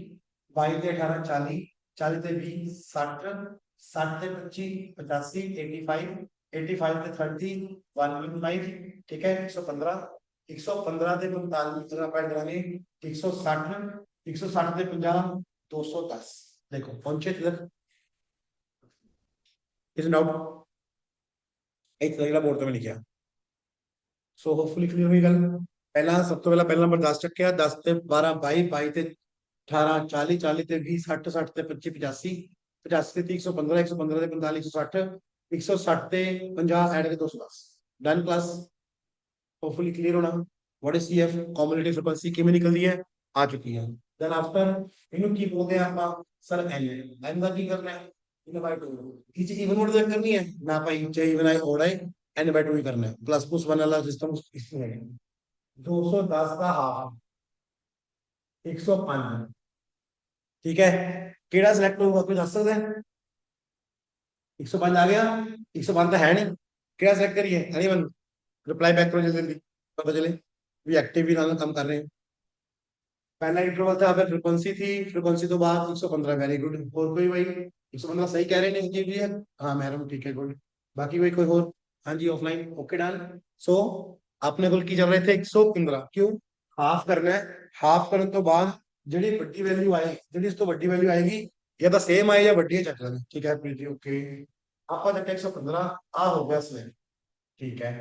22 से 18, 40, 40 से 20, 60, 60 से 25, 85, 85, 85 से 30, 115। ठीक है, 115, 115 से 45 पैड करांगे, 160, 160 से 50, 210। देखो पहुंचे इधर, इज डाउट एक अगला बोर्ड तो मैं लिखा। सो होपफुली क्लियर हुई गल। पहला सब तो पहला पहला नंबर 10 चक्या, 10 ਤੇ 12, 22, 22 ਤੇ 18, 40, 40 ਤੇ 20, 60, 60 ਤੇ 25, 85, 85 ਤੇ 30, 115, 115 ਤੇ 45, 160, 160 ਤੇ 50 ਐਡ ਕੇ 210। डन क्लास, होपफुली क्लियर होना। What is CF cumulative frequency किमें निकलती है आ चुकी है। देन आफ्टर इन्हों की बोलते हैं आप सर एन, एन का की करना है N by 2 each even mode check करनी है ना भाई, चाहे इवन है ओड है एन बाय 2 ही करना है। प्लस प्लस वन वाला सिस्टम इसमें है 210 का हाफ 105। ठीक है, केड़ा सिलेक्ट होगा कोई दस सकता है? 105 आ गया, 105 तो है नहीं, केड़ा सिलेक्ट करिए एनीवन? रिप्लाई बैक करो जल्दी जल्दी पता चले भी एक्टिव भी ना काम कर रहे हैं। पहला इंटरवल था फिर फ्रीक्वेंसी थी, फ्रीक्वेंसी तो बाद 115। वेरी गुड, और कोई भाई 115 सही कह रहे हैं जी भी है? हाँ मैडम ठीक है गुड। बाकी भाई कोई और? हाँ जी ऑफलाइन ओके डन। सो अपने को की चल रहे थे 115, क्यों हाफ करना है। हाफ करने तो बाद ਜਿਹੜੀ ਵੱਡੀ ਵੈਲਿਊ ਆਏ, ਜਿਹੜੀ ਇਸ ਤੋਂ ਵੱਡੀ ਵੈਲਿਊ ਆਏਗੀ ਜਾਂ ਤਾਂ ਸੇਮ ਆਏ ਜਾਂ ਵੱਡੀ ਚੱਕ ਲੈਣੀ। ਠੀਕ ਹੈ ਪ੍ਰੀਤੀ ਓਕੇ। ਆਪਾਂ ਚੱਕਿਆ 115 ਆ ਹੋ ਗਿਆ ਸਿਲੈਕਟ। ਠੀਕ ਹੈ,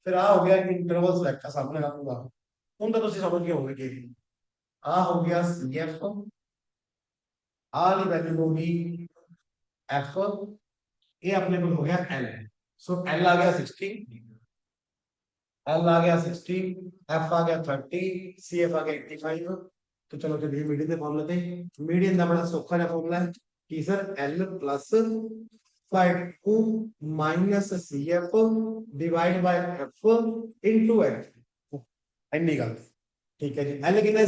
ਫਿਰ ਆ ਹੋ ਗਿਆ ਇੰਟਰਵਲ ਸਿਲੈਕਟ ਆ ਸਾਹਮਣੇ ਆ ਪੂਰਾ। ਹੁਣ ਤਾਂ ਤੁਸੀਂ ਸਮਝ ਗਏ ਹੋਗੇ ਕਿ आ हो गया CF, आ वाली वैल्यू होगी F, ये अपने को हो गया L। सो L आ गया 60, L आ गया 60, F आ गया 30, CF आ गया 85। तो चलो चलिए मीडियन के फॉर्मूले थे। मीडियन का बड़ा सौखा है फॉर्मूला है कि sir L plus 5 minus CF divide by F into F इतनी गल। ठीक है जी, एल कितना है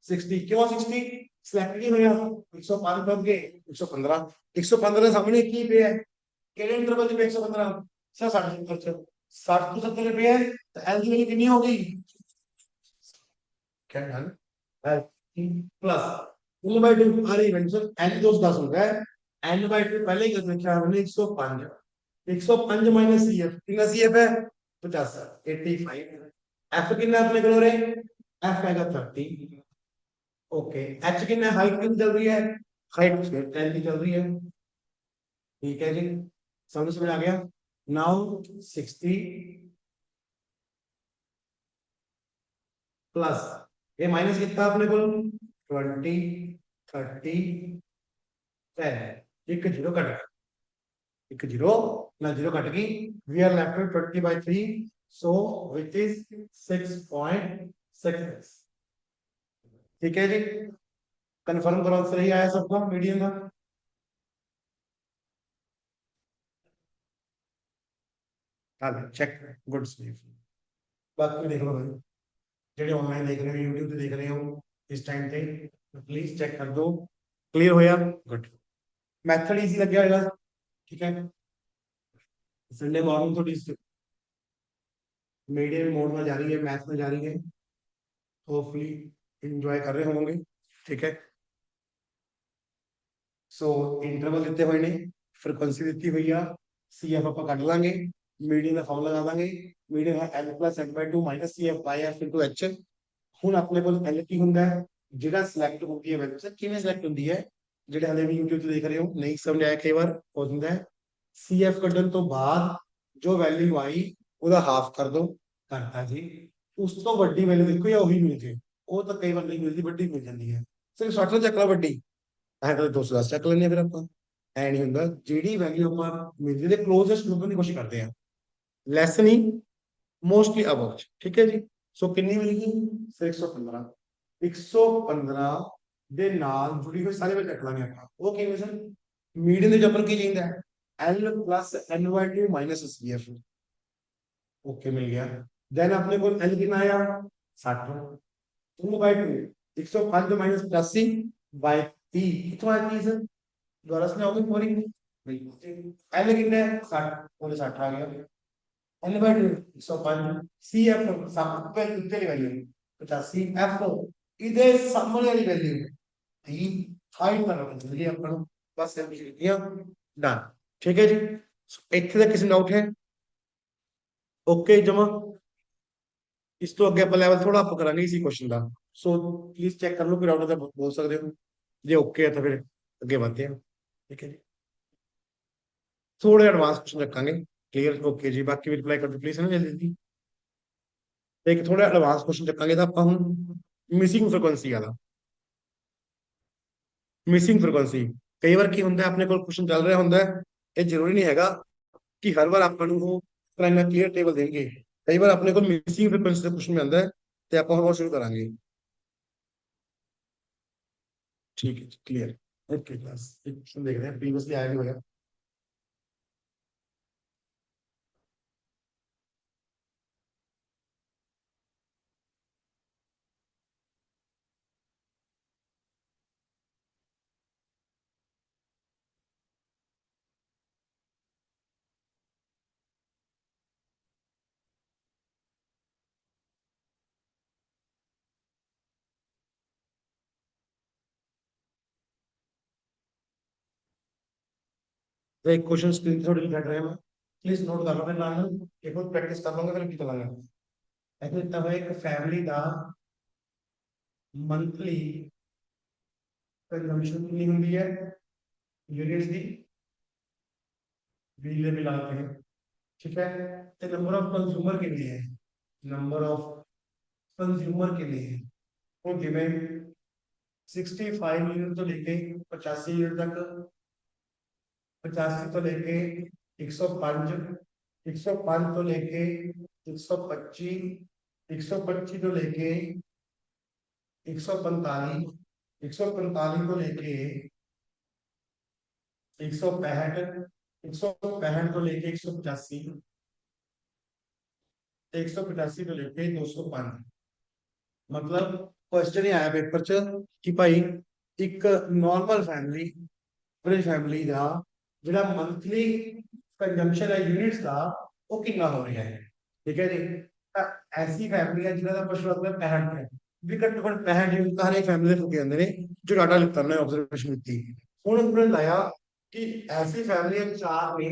60, क्यों 60 सिलेक्ट नहीं होया 105 पर के 115, 115 सामने की पे है केड़े इंटरवल पे 115 सर 60 पर 60 तो 70 पे है तो एल की वैल्यू कितनी होगी क्या ध्यान एल प्लस एल बाय 2 अरे इवेंचुअल एल तो 10 हो गया एल बाय 2 पहले ही कर रखा हमने 105, 105 माइनस सीएफ कितना सीएफ है 50, 85। एफ कितना अपने को रे एफ आएगा 30। ओके, एच कितना हाइट कितनी चल रही है? हाइट 10 की चल रही है। ठीक है जी, समझ आ गया। नाउ 60 प्लस ये माइनस कितना अपने को 20, 30, 10, एक जीरो कट गया। एक जीरो ना जीरो कट गई, we are left with 20/3, so which is 6.6। ठीक है जी, कंफर्म करो आंसर ही आया सबका मीडियम का। हाँ चेक, गुड स्लीप। बाकी देख लो भाई, जेडे ऑनलाइन देख रहे हो यूट्यूब पे देख रहे हो इस टाइम पे, प्लीज चेक कर दो। क्लियर होया, गुड। मैथड इजी लग गया होगा, ठीक है। संडे मॉर्निंग थोड़ी मीडियम मोड में जा रही है, मैथ में जा रही है, होपफुली इंजॉय कर रहे होंगे, ठीक है। सो इंटरवल ਦਿੱਤੇ ਹੋਏ ਨੇ, फ्रीक्वेंसी ਦਿੱਤੀ ਹੋਈ ਆ, CF ਆਪਾਂ ਕੱਢ ਲਾਂਗੇ, ਮੀਡੀਅਨ ਦਾ ਫਾਰਮੂਲਾ ਲਗਾ ਦਾਂਗੇ, ਮੀਡੀਅਨ ਹੈ L + N/2 - CF by F into H। ਹੁਣ ਆਪਣੇ ਕੋਲ L ਕੀ ਹੁੰਦਾ ਹੈ, ਜਿਹੜਾ ਸਿਲੈਕਟ ਹੁੰਦੀ ਹੈ ਵੈਲਿਊ ਸਰ ਕਿਵੇਂ ਸਿਲੈਕਟ ਹੁੰਦੀ ਹੈ, ਜਿਹੜੇ ਹਲੇ ਵੀ YouTube ਤੇ ਦੇਖ ਰਹੇ ਹੋ ਨਹੀਂ ਸਮਝ ਆਇਆ ਕਈ ਵਾਰ ਹੋ ਜਾਂਦਾ ਹੈ, CF ਕੱਢਣ ਤੋਂ ਬਾਅਦ ਜੋ ਵੈਲਿਊ ਆਈ ਉਹਦਾ ਹਾਫ ਕਰ ਦੋ, ਕਰਤਾ ਜੀ। ਉਸ ਤੋਂ ਵੱਡੀ ਵੈਲਿਊ ਦੇਖੋ ਜਾਂ ਉਹੀ ਮਿਲ ਜੇ, ਉਹ ਤਾਂ ਕਈ ਵਾਰ ਨਹੀਂ ਮਿਲਦੀ, ਵੱਡੀ ਮਿਲ ਜਾਂਦੀ ਹੈ। ਸਿਰਫ 60 ਚੱਕ ਲਾ ਵੱਡੀ, ਐ ਤਾਂ 210 ਚੱਕ ਲੈਂਦੇ ਫਿਰ ਆਪਾਂ, ਐ ਨਹੀਂ ਹੁੰਦਾ, ਜਿਹੜੀ ਵੈਲਿਊ ਆਪਾਂ ਮਿਲਦੀ ਦੇ ਕਲੋਜ਼ੈਸਟ ਲੱਭਣ ਦੀ ਕੋਸ਼ਿਸ਼ ਕਰਦੇ ਆ, ਲੈਸ ਨਹੀਂ, मोस्टली अबव, ठीक है जी। सो कितनी मिलेगी, 115। 115 ਦੇ ਨਾਲ ਜੁੜੀ ਹੋਈ ਸਾਰੇ ਵਿੱਚ ਰੱਖ ਲਾਂਗੇ ਆਪਾਂ, ਉਹ ਕਿਵੇਂ ਸਰ, ਮੀਡੀਅਨ ਦੇ ਜਬਰ ਕੀ ਚਾਹੀਦਾ ਹੈ, L + N/2 - CF। ओके मिल गया। देन अपने को L कितना आया, 60, 2/2, 105 - 85 बाय 3 कितना आया सर, दोबारा से आओगे पूरी, L कितना है 60, पूरे 60 आ गया, N/2 105, CF सामने कितने वैल्यू 85, F इधर सामने वाली वैल्यू 3, हाइट का रखना चाहिए अपन, बस ये लिखिए डन, ठीक है जी। ਇੱਥੇ ਦਾ ਕਿਸੇ डाउट है, ओके जमा। ਇਸ ਤੋਂ ਅੱਗੇ ਆਪਾਂ ਲੈਵਲ ਥੋੜਾ ਅਪ ਕਰਾਂਗੇ ਇसी क्वेश्चन ਦਾ, ਸੋ ਪਲੀਜ਼ ਚੈੱਕ ਕਰ ਲਓ, ਕੋਈ ਡਾਊਟ ਹੈ ਤਾਂ ਬੋਲ ਸਕਦੇ ਹੋ, ਜੇ ਓਕੇ ਹੈ ਤਾਂ ਫਿਰ ਅੱਗੇ ਵਧਦੇ ਹਾਂ, ਠੀਕ ਹੈ ਜੀ। ਥੋੜੇ ਐਡਵਾਂਸ क्वेश्चन रखांगे, क्लियर ओके जी। बाकी भी रिप्लाई कर दो प्लीज है ना जल्दी। एक थोड़ा एडवांस क्वेश्चन रखांगे ਤਾਂ ਆਪਾਂ ਹੁਣ ਮਿਸਿੰਗ ਫ੍ਰੀਕੁਐਂਸੀ ਵਾਲਾ। ਮਿਸਿੰਗ ਫ੍ਰੀਕੁਐਂਸੀ ਕਈ ਵਾਰ ਕੀ ਹੁੰਦਾ, ਆਪਣੇ ਕੋਲ ਕੁਐਸਚਨ ਚੱਲ ਰਿਹਾ ਹੁੰਦਾ, ਇਹ ਜ਼ਰੂਰੀ ਨਹੀਂ ਹੈਗਾ ਕਿ ਹਰ ਵਾਰ ਆਪਾਂ ਨੂੰ ਉਹ ਤਰ੍ਹਾਂ ਕਲੀਅਰ ਟੇਬਲ ਦੇਣਗੇ, ਕਈ ਵਾਰ ਆਪਣੇ ਕੋਲ ਮਿਸਿੰਗ ਫ੍ਰੀਕੁਐਂਸੀ ਦਾ ਕੁਐਸਚਨ ਆਉਂਦਾ ਹੈ ਤੇ ਆਪਾਂ ਹੁਣ ਉਹ ਸ਼ੁਰੂ ਕਰਾਂਗੇ, ठीक है क्लियर। ओके क्लास एक क्वेश्चन देख रहे हैं, प्रीवियसली आया भी होगा। तो एक क्वेश्चन स्क्रीन थोड़ी लिख रहे हैं मैं, प्लीज नोट कर लो, फिर नाम एक बार प्रैक्टिस कर लूंगा, फिर भी चलांगे। ऐसे तब एक फैमिली का मंथली कंजम्पशन कितनी होती है, यूनिट्स दी बिजली बिल आते हैं, ठीक है। तो नंबर ऑफ कंज्यूमर के लिए है, नंबर ऑफ कंज्यूमर के लिए वो गिवन 65 यूनिट तो लेके 85 यूनिट तक, 85 तो लेके 105, 105 तो लेके 125, 125 तो लेके 145, 145 तो लेके 165, 165 तो लेके 185, 185 तो लेके 205। मतलब क्वेश्चन ही आया पेपर च कि भाई एक नॉर्मल फैमिली, एवरेज फैमिली का ਜਿਹੜਾ ਮੰਥਲੀ ਕੰਜੰਪਸ਼ਨ ਹੈ यूनिट्स ਦਾ ਉਹ ਕਿੰਨਾ ਹੋ ਰਿਹਾ ਹੈ, ठीक है जी। ਤਾਂ ਐਸੀ ਫੈਮਿਲੀ ਹੈ ਜਿਨ੍ਹਾਂ ਦਾ ਕੁਝ ਮਤਲਬ 65 ਹੈ, ਵੀ ਘੱਟੋ ਘੱਟ 65 ਯੂਨਿਟ ਤਾਂ ਹਰੇਕ ਫੈਮਿਲੀ ਦੇ ਹੋ ਕੇ ਜਾਂਦੇ ਨੇ, ਜੋ ਡਾਟਾ ਲਿੱਤਾ ਉਹਨੇ ਆਬਜ਼ਰਵੇਸ਼ਨ ਕੀਤੀ। ਹੁਣ ਉਹਨੇ ਲਾਇਆ ਕਿ ਐਸੀ ਫੈਮਲੀਆਂ ਚਾਰ ਨੇ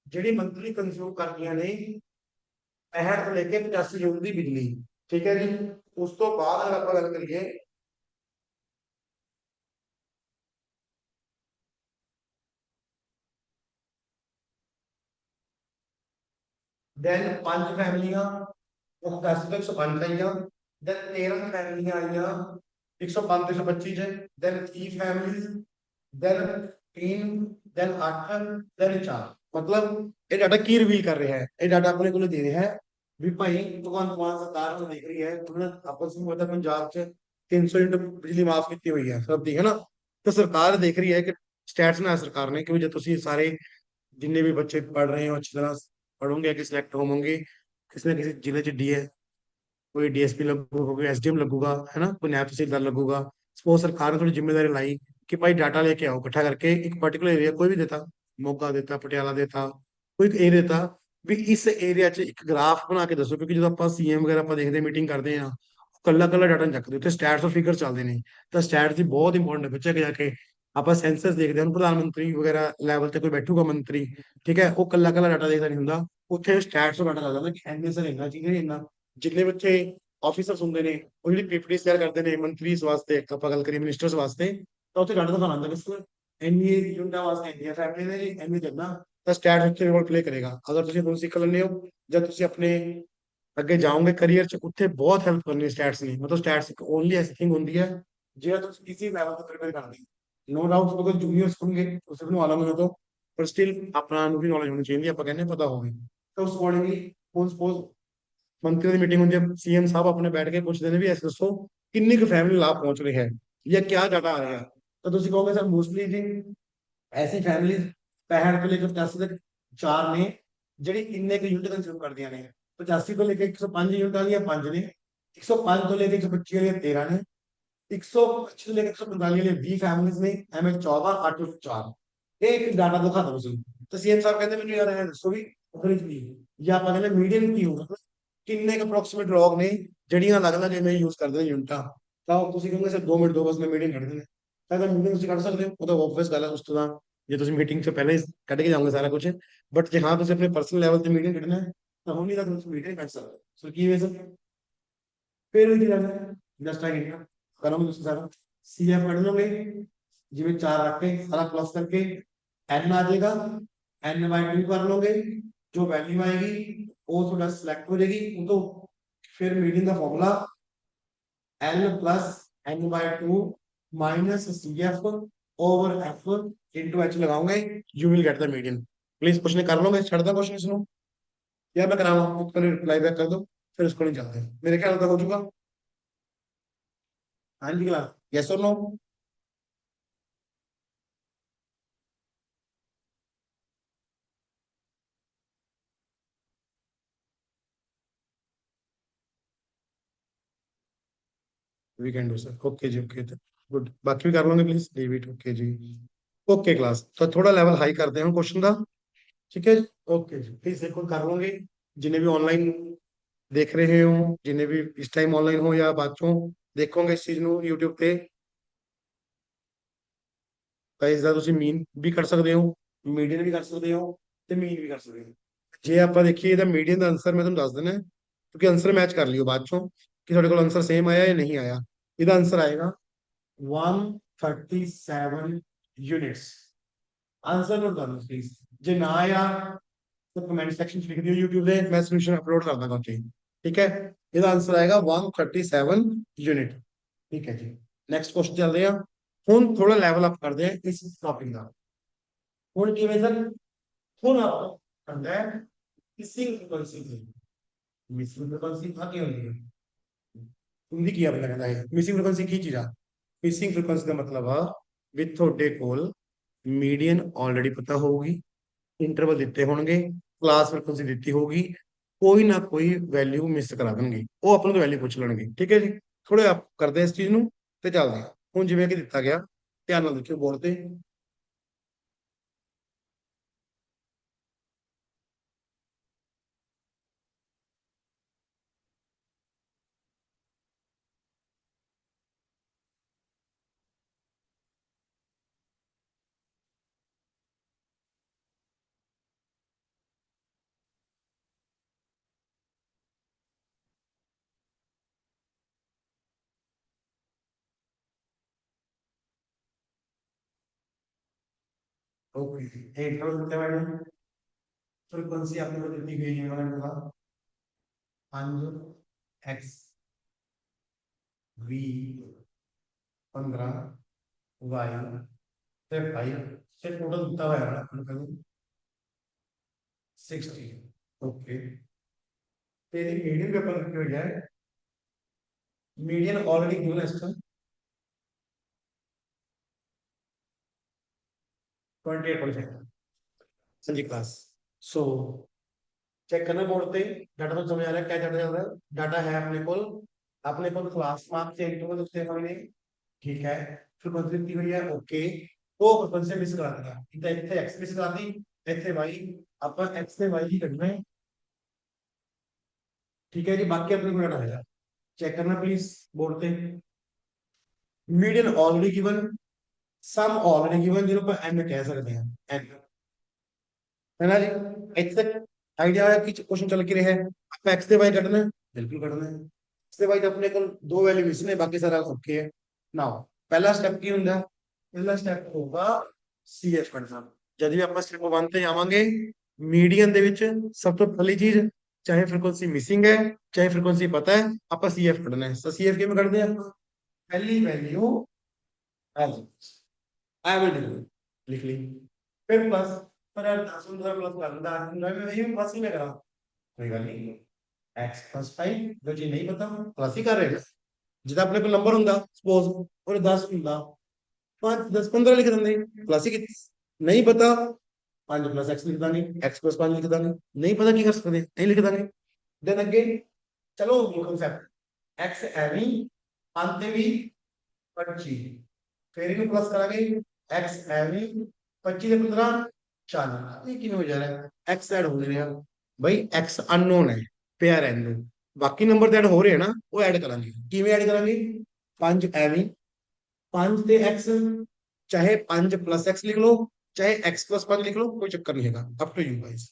ਜਿਹੜੀ ਮੰਥਲੀ ਕੰਜ਼ਿਊਮ ਕਰਦੀਆਂ ਨੇ 65 ਤੋਂ ਲੈ ਕੇ 85 ਯੂਨਿਟ ਦੀ ਬਿਜਲੀ, ठीक है जी। ਉਸ ਤੋਂ ਬਾਅਦ ਅਗਰ ਆਪਾਂ ਗੱਲ ਕਰੀਏ देन 5 फैमिलियां 10 ਤੋਂ 105 ਆਈਆਂ, देन 13 फैमिलियां आईਆਂ 105 ਤੋਂ 125 ਚ, then 3 families, then 3, then 8, then 4, मतलब ਇਹ ਡਾਟਾ ਕੀ ਰਿਵੀਲ ਕਰ ਰਿਹਾ ਹੈ? ਇਹ ਡਾਟਾ ਆਪਣੇ ਕੋਲ ਦੇ ਰਿਹਾ ਹੈ ਵੀ ਭਾਈ ਭਗਵੰਤ ਮਾਨ ਸਰਕਾਰ ਨੂੰ ਦੇਖ ਰਹੀ ਹੈ ਤੁਹਾਨੂੰ ਆਪਸ ਵਿੱਚ ਪਤਾ ਪੰਜਾਬ 'ਚ 300 ਯੂਨਿਟ ਬਿਜਲੀ ਮਾਫ ਕੀਤੀ ਹੋਈ ਹੈ ਸਭ ਦੀ, ਹੈ ਨਾ। ਤਾਂ ਸਰਕਾਰ ਦੇਖ ਰਹੀ ਹੈ ਕਿ ਸਟੈਟਸ ਨਾ ਸਰਕਾਰ ਨੇ ਕਿ ਜੇ ਤੁਸੀਂ ਸਾਰੇ जितने भी बच्चे पढ़ रहे हो अच्छी तरह पढ़ोगे कि सिलेक्ट होंगे, किसी ना किसी जिले च डी कोई डीएसपी लगूगा, कोई एसडीएम लगूगा, है ना, कोई नायब तहसीलदार लगूगा। सपोज सरकार ने थोड़ी जिम्मेदारी लाई कि भाई डाटा लेके आओ इकट्ठा करके, एक पर्टिकुलर एरिया कोई भी देता, मोगा देता, पटियाला देता, कोई एरिया देता भी इस एरिया च एक ग्राफ बना के दसो, क्योंकि जो आप सीएम वगैरह आप देखते मीटिंग करते हैं कला कला डाटा नहीं चकते, स्टैट्स और फिगर चलते हैं। तो स्टैट्स की बहुत इंपॉर्टेंट है बच्चे के जाके आप सेंसस देखते हैं प्रधानमंत्री वगैरह लैवल ਤੇ कोई बैठूगा मंत्री, ठीक है, वो कला कला डाटा देखता नहीं ਹੁੰਦਾ, ਉੱਥੇ ਸਟੈਟਸ ਤੋਂ डाटा ਚੱਲ ਜਾਂਦਾ ਕਿ ਐਨੇ ਸਰ ਇੰਨਾ ਚੀਜ਼ ਇੰਨਾ। ਜਿੰਨੇ ਬੱਚੇ ਆਫੀਸਰਸ ਹੁੰਦੇ ਨੇ ਉਹ ਜਿਹੜੀ ਪੀਪੀਟੀ ਤਿਆਰ ਕਰਦੇ ਨੇ ਮੰਤਰੀਸ ਵਾਸਤੇ, ਆਪਾਂ ਗੱਲ ਕਰੀਏ ਮਿਨਿਸਟਰਸ ਵਾਸਤੇ, ਤਾਂ ਉੱਥੇ ਡਾਟਾ ਦਿਖਾਉਣਾ ਹੁੰਦਾ ਕਿ ਇੰਨੀ ਯੂਨਿਟਾਂ ਵਾਸਤੇ ਇੰਨੀਆਂ ਫੈਮਿਲੀ ਨੇ ਜੀ ਇੰਨੀ ਕਰਨਾ, ਤਾਂ ਸਟੈਟ ਉੱਥੇ ਰੋਲ ਪਲੇ ਕਰੇਗਾ। ਅਗਰ ਤੁਸੀਂ ਹੁਣ ਸਿੱਖ ਲੈਂਦੇ ਹੋ ਜਾਂ ਤੁਸੀਂ ਆਪਣੇ ਅੱਗੇ ਜਾਓਗੇ ਕਰੀਅਰ ਚ, ਉੱਥੇ ਬਹੁਤ ਹੈਲਪ ਕਰਨੀ ਸਟੈਟਸ ਨੇ। ਮਤਲਬ ਸਟੈਟਸ ਇੱਕ ਓਨਲੀ ਐਸੀ ਥਿੰਗ ਹੁੰਦੀ ਹੈ ਜਿਹੜਾ ਤੁਸੀਂ ਕਿਸੇ ਲੈਵਲ ਤੇ ਪ੍ਰਿਪੇਅਰ ਕਰਦੇ नो डाउट अगर जूनियर्स होंगे तो सिर्फ आलम में तो पर स्टिल अपना भी नॉलेज होनी चाहिए, आप कहने पता होगी। तो उस अकॉर्डिंगली सपोज मंत्री की मीटिंग होती है, सीएम साहब अपने बैठ के पूछते हैं भी ऐसे दसो किन्नी कुछ फैमिली लाभ पहुंच रही है या क्या डाटा आ रहा है। तो तुम कहोगे सर मोस्टली जी ऐसी फैमिली 65 ਤੋਂ ਲੈ ਕੇ 85 तक चार ने ਜਿਹੜੀ ਇੰਨੇ ਕੁ ਯੂਨਿਟ ਕੰਜ਼ਿਊਮ ਕਰਦੀਆਂ ਨੇ। 85 ਤੋਂ ਲੈ ਕੇ 105 ਯੂਨਿਟ ਵਾਲੀਆਂ 5 ਨੇ, 105 ਤੋਂ ਲੈ ਕੇ 125 ਵਾਲੀਆਂ 13 ਨੇ, 125 ਤੋਂ ਲੈ ਕੇ 145 ਵਾਲੀਆਂ 20 ਫੈਮਿਲੀਜ਼ ਨੇ, ਐਵੇਂ 14 8 4। ਇਹ ਇੱਕ ਡਾਟਾ ਦਿਖਾ ਦੋ ਤੁਸੀਂ। ਤਾਂ ਸੀਐਮ ਸਾਹਿਬ ਕਹਿੰਦੇ ਮੈਨੂੰ ਯਾਰ ਇਹ ਦੱਸੋ ਵੀ ਐਵਰੇਜ ਕੀ ਹੈ ਜਾਂ ਆਪਾਂ ਕਹਿੰਦੇ ਮੀਡੀਅਨ ਕੀ ਹੋਊਗਾ, ਕਿੰਨੇ ਕੁ ਅਪਰੋਕਸੀਮੇਟ ਲੋਕ ਨੇ ਜਿਹੜੀਆਂ ਅਲੱਗ-ਅਲੱਗ ਜਿਵੇਂ ਯੂਜ਼ ਕਰਦੇ ਨੇ ਯੂਨਿਟਾਂ। ਤਾਂ ਤੁਸੀਂ ਕਹੋਗੇ ਸਰ 2 ਮਿੰਟ ਦੋ ਬਸ ਮੈਂ ਮੀਡੀਅਨ ਕੱਢ ਦਿੰਦੇ। ਤਾਂ ਅਗਰ ਮੀਡੀਅਨ ਤੁਸੀਂ ਕੱਢ ਸਕਦੇ ਹੋ ਉਹ ਤਾਂ ਆਬਵੀਅਸ ਗੱਲ ਹੈ, ਉਸ ਤੋਂ ਤਾਂ ਜੇ ਤੁਸੀਂ ਮੀਟਿੰਗ ਤੋਂ ਪਹਿਲਾਂ ਹੀ ਕੱਢ ਕੇ ਜਾਓਗੇ ਸਾਰਾ ਕੁਝ। ਬਟ ਜੇ ਹਾਂ ਤੁਸੀਂ ਆਪਣੇ ਪਰਸਨਲ ਲੈਵਲ ਤੇ ਮੀਡੀਅਨ ਕੱਢਣਾ ਹੈ ਤਾਂ ਹੁਣ ਨਹੀਂ ਤਾਂ ਤੁਸੀਂ ਮੀਡੀਅਨ ਕੱਢ ਸਕਦੇ ਹੋ। ਸੋ ਕੀ ਵੇ ਸਰ ਫਿਰ ਵੀ ਕੀ ਕਰਨਾ ਹੈ ਜਸਟ ਲਾਈਕ ਇਟ ਕਰੋ ਤੁਸੀਂ ਸਾਰਾ सीएफ पढ़ लोगे जिਵੇਂ 4 रख के सारा प्लस करके n आ जाएगा, n/2 कर लोगे, जो वैल्यू आएगी वो थोड़ा सिलेक्ट हो जाएगी। तो फिर मीडियन का formula n plus n/2 minus CF over f into h लगाओगे, you will get the median. Please question कर लोगे, छड़ दा क्वेश्चन इसको या मैं कराऊं, उसको रिप्लाई बैक कर दो फिर उसको नहीं चलते। मेरे ख्याल तक हो चुका। हाँ जी क्लास यस और no. We can do sir, okay जी, ओके गुड। बाकी भी कर लोगे प्लीज डेविड, ओके जी। ओके क्लास तो थोड़ा लेवल हाई करते हैं क्वेश्चन का, ठीक है जी। ओके जी प्लीज एक और कर लोगे जिन्हें भी ऑनलाइन देख रहे हो, जिन्हें भी इस टाइम ऑनलाइन हो या बातों देखोगे इस चीज ਨੂੰ YouTube ਤੇ ਤਾਂ ਇਸ ਦਾ ਤੁਸੀਂ ਮੀਨ ਵੀ ਕਰ ਸਕਦੇ ਹੋ, ਮੀਡੀਅਨ ਵੀ ਕਰ ਸਕਦੇ ਹੋ ਤੇ ਮੀਨ ਵੀ ਕਰ ਸਕਦੇ ਹੋ। ਜੇ ਆਪਾਂ ਦੇਖੀਏ ਇਹਦਾ ਮੀਡੀਅਨ ਦਾ ਆਨਸਰ ਮੈਂ ਤੁਹਾਨੂੰ ਦੱਸ ਦਿੰਦਾ ਕਿਉਂਕਿ ਆਨਸਰ ਮੈਚ ਕਰ ਲਿਓ ਬਾਅਦ ਚੋਂ ਕਿ ਤੁਹਾਡੇ ਕੋਲ ਆਨਸਰ ਸੇਮ ਆਇਆ ਜਾਂ ਨਹੀਂ ਆਇਆ। ਇਹਦਾ ਆਨਸਰ ਆਏਗਾ 137 यूनिट्स। आंसर नोट कर लो प्लीज, जे ना आया तो कमेंट सेक्शन लिख दियो YouTube पे, मैं सॉल्यूशन अपलोड कर दूंगा ਉੱਥੇ, ठीक है। ਇਹਦਾ ਆਨਸਰ ਆਏਗਾ 137 यूनिट, ठीक है जी। नेक्स्ट क्वेश्चन ਚੱਲਦੇ ਆ ਹੁਣ, ਥੋੜਾ ਲੈਵਲ ਅਪ ਕਰਦੇ ਆ ਇਸ ਟੌਪਿਕ ਦਾ। ਹੁਣ ਕਿਵੇਂ ਸਰ, ਹੁਣ ਆਪਾਂ ਕਰਦਾ ਹੈ ਮਿਸਿੰਗ ਫ੍ਰੀਕੁਐਂਸੀ ਦੀ। ਮਿਸਿੰਗ ਫ੍ਰੀਕੁਐਂਸੀ ਆ ਕੀ ਹੁੰਦੀ ਹੈ, ਹੁੰਦੀ ਕੀ ਆ ਪਤਾ ਕਹਿੰਦਾ ਹੈ ਮਿਸਿੰਗ ਫ੍ਰੀਕੁਐਂਸੀ ਕੀ ਚੀਜ਼ ਆ। ਮਿਸਿੰਗ ਫ੍ਰੀਕੁਐਂਸੀ ਦਾ ਮਤਲਬ ਆ ਵੀ ਤੁਹਾਡੇ ਕੋਲ मीडियन ऑलरेडी पता होगी, इंटरवल दिते होंगे, क्लास फ्रीक्वेंसी दी होगी, कोई ना कोई वैल्यू मिस करा देंगे, वो अपने तो वैल्यू पूछ लेंगे, ठीक है जी। थोड़े आप करते हैं इस चीज को चलते हैं हूँ जिमें कि दिता गया ध्यान देखियो बोर्ड से। ओके इंटरवल दिता हुआ है, फ्रीक्वेंसी आपने को दी गई है वाला का 5 एक्स वी 15 वाई से 5 से टोटल दिता हुआ है ना। 60 ओके तेरी मीडियन पेपर रखी हुई है मीडियन ऑलरेडी गिवन है इसका 28.5 जी क्लास सो चेक करना बोर्ड पे डाटा तो समझ आ रहा है क्या डाटा चल रहा है डाटा है अपने को क्लास मार्क्स से इंटरवल उससे हमने ठीक है फ्रीक्वेंसी दी हुई है ओके तो फ्रीक्वेंसी मिस करा देगा इतना इतने एक्स मिस करा दी एक्स से वाई अपन एक्स से वाई की करना है ठीक है जी बाकी अपने को डाटा है चेक करना प्लीज बोर्ड पे median already given some already given जिनको एन कह सकते हैं एन है ना जी इतने तक आइडिया है कि क्वेश्चन चल के रहे हैं अब एक्स से वाई कटना है बिल्कुल कटना है एक्स से वाई तो अपने को दो वैल्यू मिसने बाकी सारा ओके है नाउ पहला स्टेप की ਹੁੰਦਾ पहला स्टेप ਹੋਊਗਾ ਸੀਐਫ ਕੱਢਣਾ ਜਦ ਵੀ ਆਪਾਂ ਸਟੈਪ 1 ਤੇ ਜਾਵਾਂਗੇ ਮੀਡੀਅਨ ਦੇ ਵਿੱਚ ਸਭ ਤੋਂ ਪਹਿਲੀ ਚੀਜ਼ ਚਾਹੇ ਫ੍ਰੀਕੁਐਂਸੀ ਮਿਸਿੰਗ ਹੈ ਚਾਹੇ ਫ੍ਰੀਕੁਐਂਸੀ ਪਤਾ ਹੈ ਆਪਾਂ ਸੀਐਫ ਕੱਢਣਾ ਹੈ ਤਾਂ ਸੀਐਫ ਕਿਵੇਂ ਕੱਢਦੇ ਆ ਪਹਿਲੀ value as I will do लिख ली फिर प्लस पर यार 10 15 प्लस कर दूंगा 10 में वही प्लस ही में करा कोई बात नहीं x प्लस 5 जो जी नहीं पता प्लस ही कर रहे हैं जिदा अपने को नंबर ਹੁੰਦਾ सपोज और 10 ਹੁੰਦਾ 5 10 15 लिख देंगे प्लस ही नहीं पता 5 प्लस x लिख ਦਾਂਗੇ x प्लस 5 लिख ਦਾਂਗੇ नहीं पता ਕੀ कर सकते नहीं लिख ਦਾਂਗੇ देन अगेन चलो कांसेप्ट x एवी 5 ਤੇ ਵੀ 25 फिर इन्हें प्लस करांगे x एवी 25 से 15 40 ये किਵੇਂ ਹੋ ਜਾ ਰਿਹਾ x ऐड हो ਰਿਹਾ भाई x अननोन है पेयर है इनमें बाकी नंबर तो ऐड हो रहे हैं ना वो ऐड करांगे किਵੇਂ ऐड करांगे 5 एवी 5 ਤੇ x चाहे 5 प्लस x लिख लो चाहे x प्लस 5 लिख लो कोई चक्कर नहीं है अप टू यू गाइस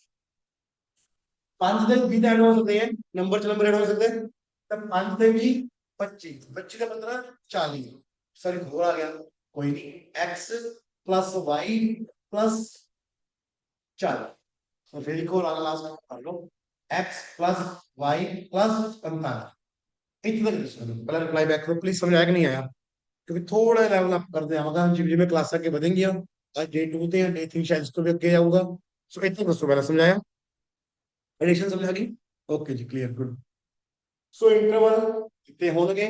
5 ਦੇ ਵੀ ऐड हो सकते हैं नंबर च नंबर ऐड हो सकते हैं तब 5 ਦੇ भी 25 25 से 15 40 सॉरी हो आ गया कोई नहीं x प्लस वाई प्लस 40 तो फिर लिखो लास्ट कर लो x प्लस वाई प्लस 45 इतना पहले रिप्लाई बैक करो प्लीज समझ आया कि नहीं आया क्योंकि थोड़ा लेवल अप कर दे मगर जिम में क्लास आगे बढ़ेंगी आज डे 2 थे डे 3 शायद इसको भी आगे जाऊंगा सो इतना बस पहले समझाया एडिशन समझ आ गई ओके जी क्लियर गुड सो इंटरवल कितने होंगे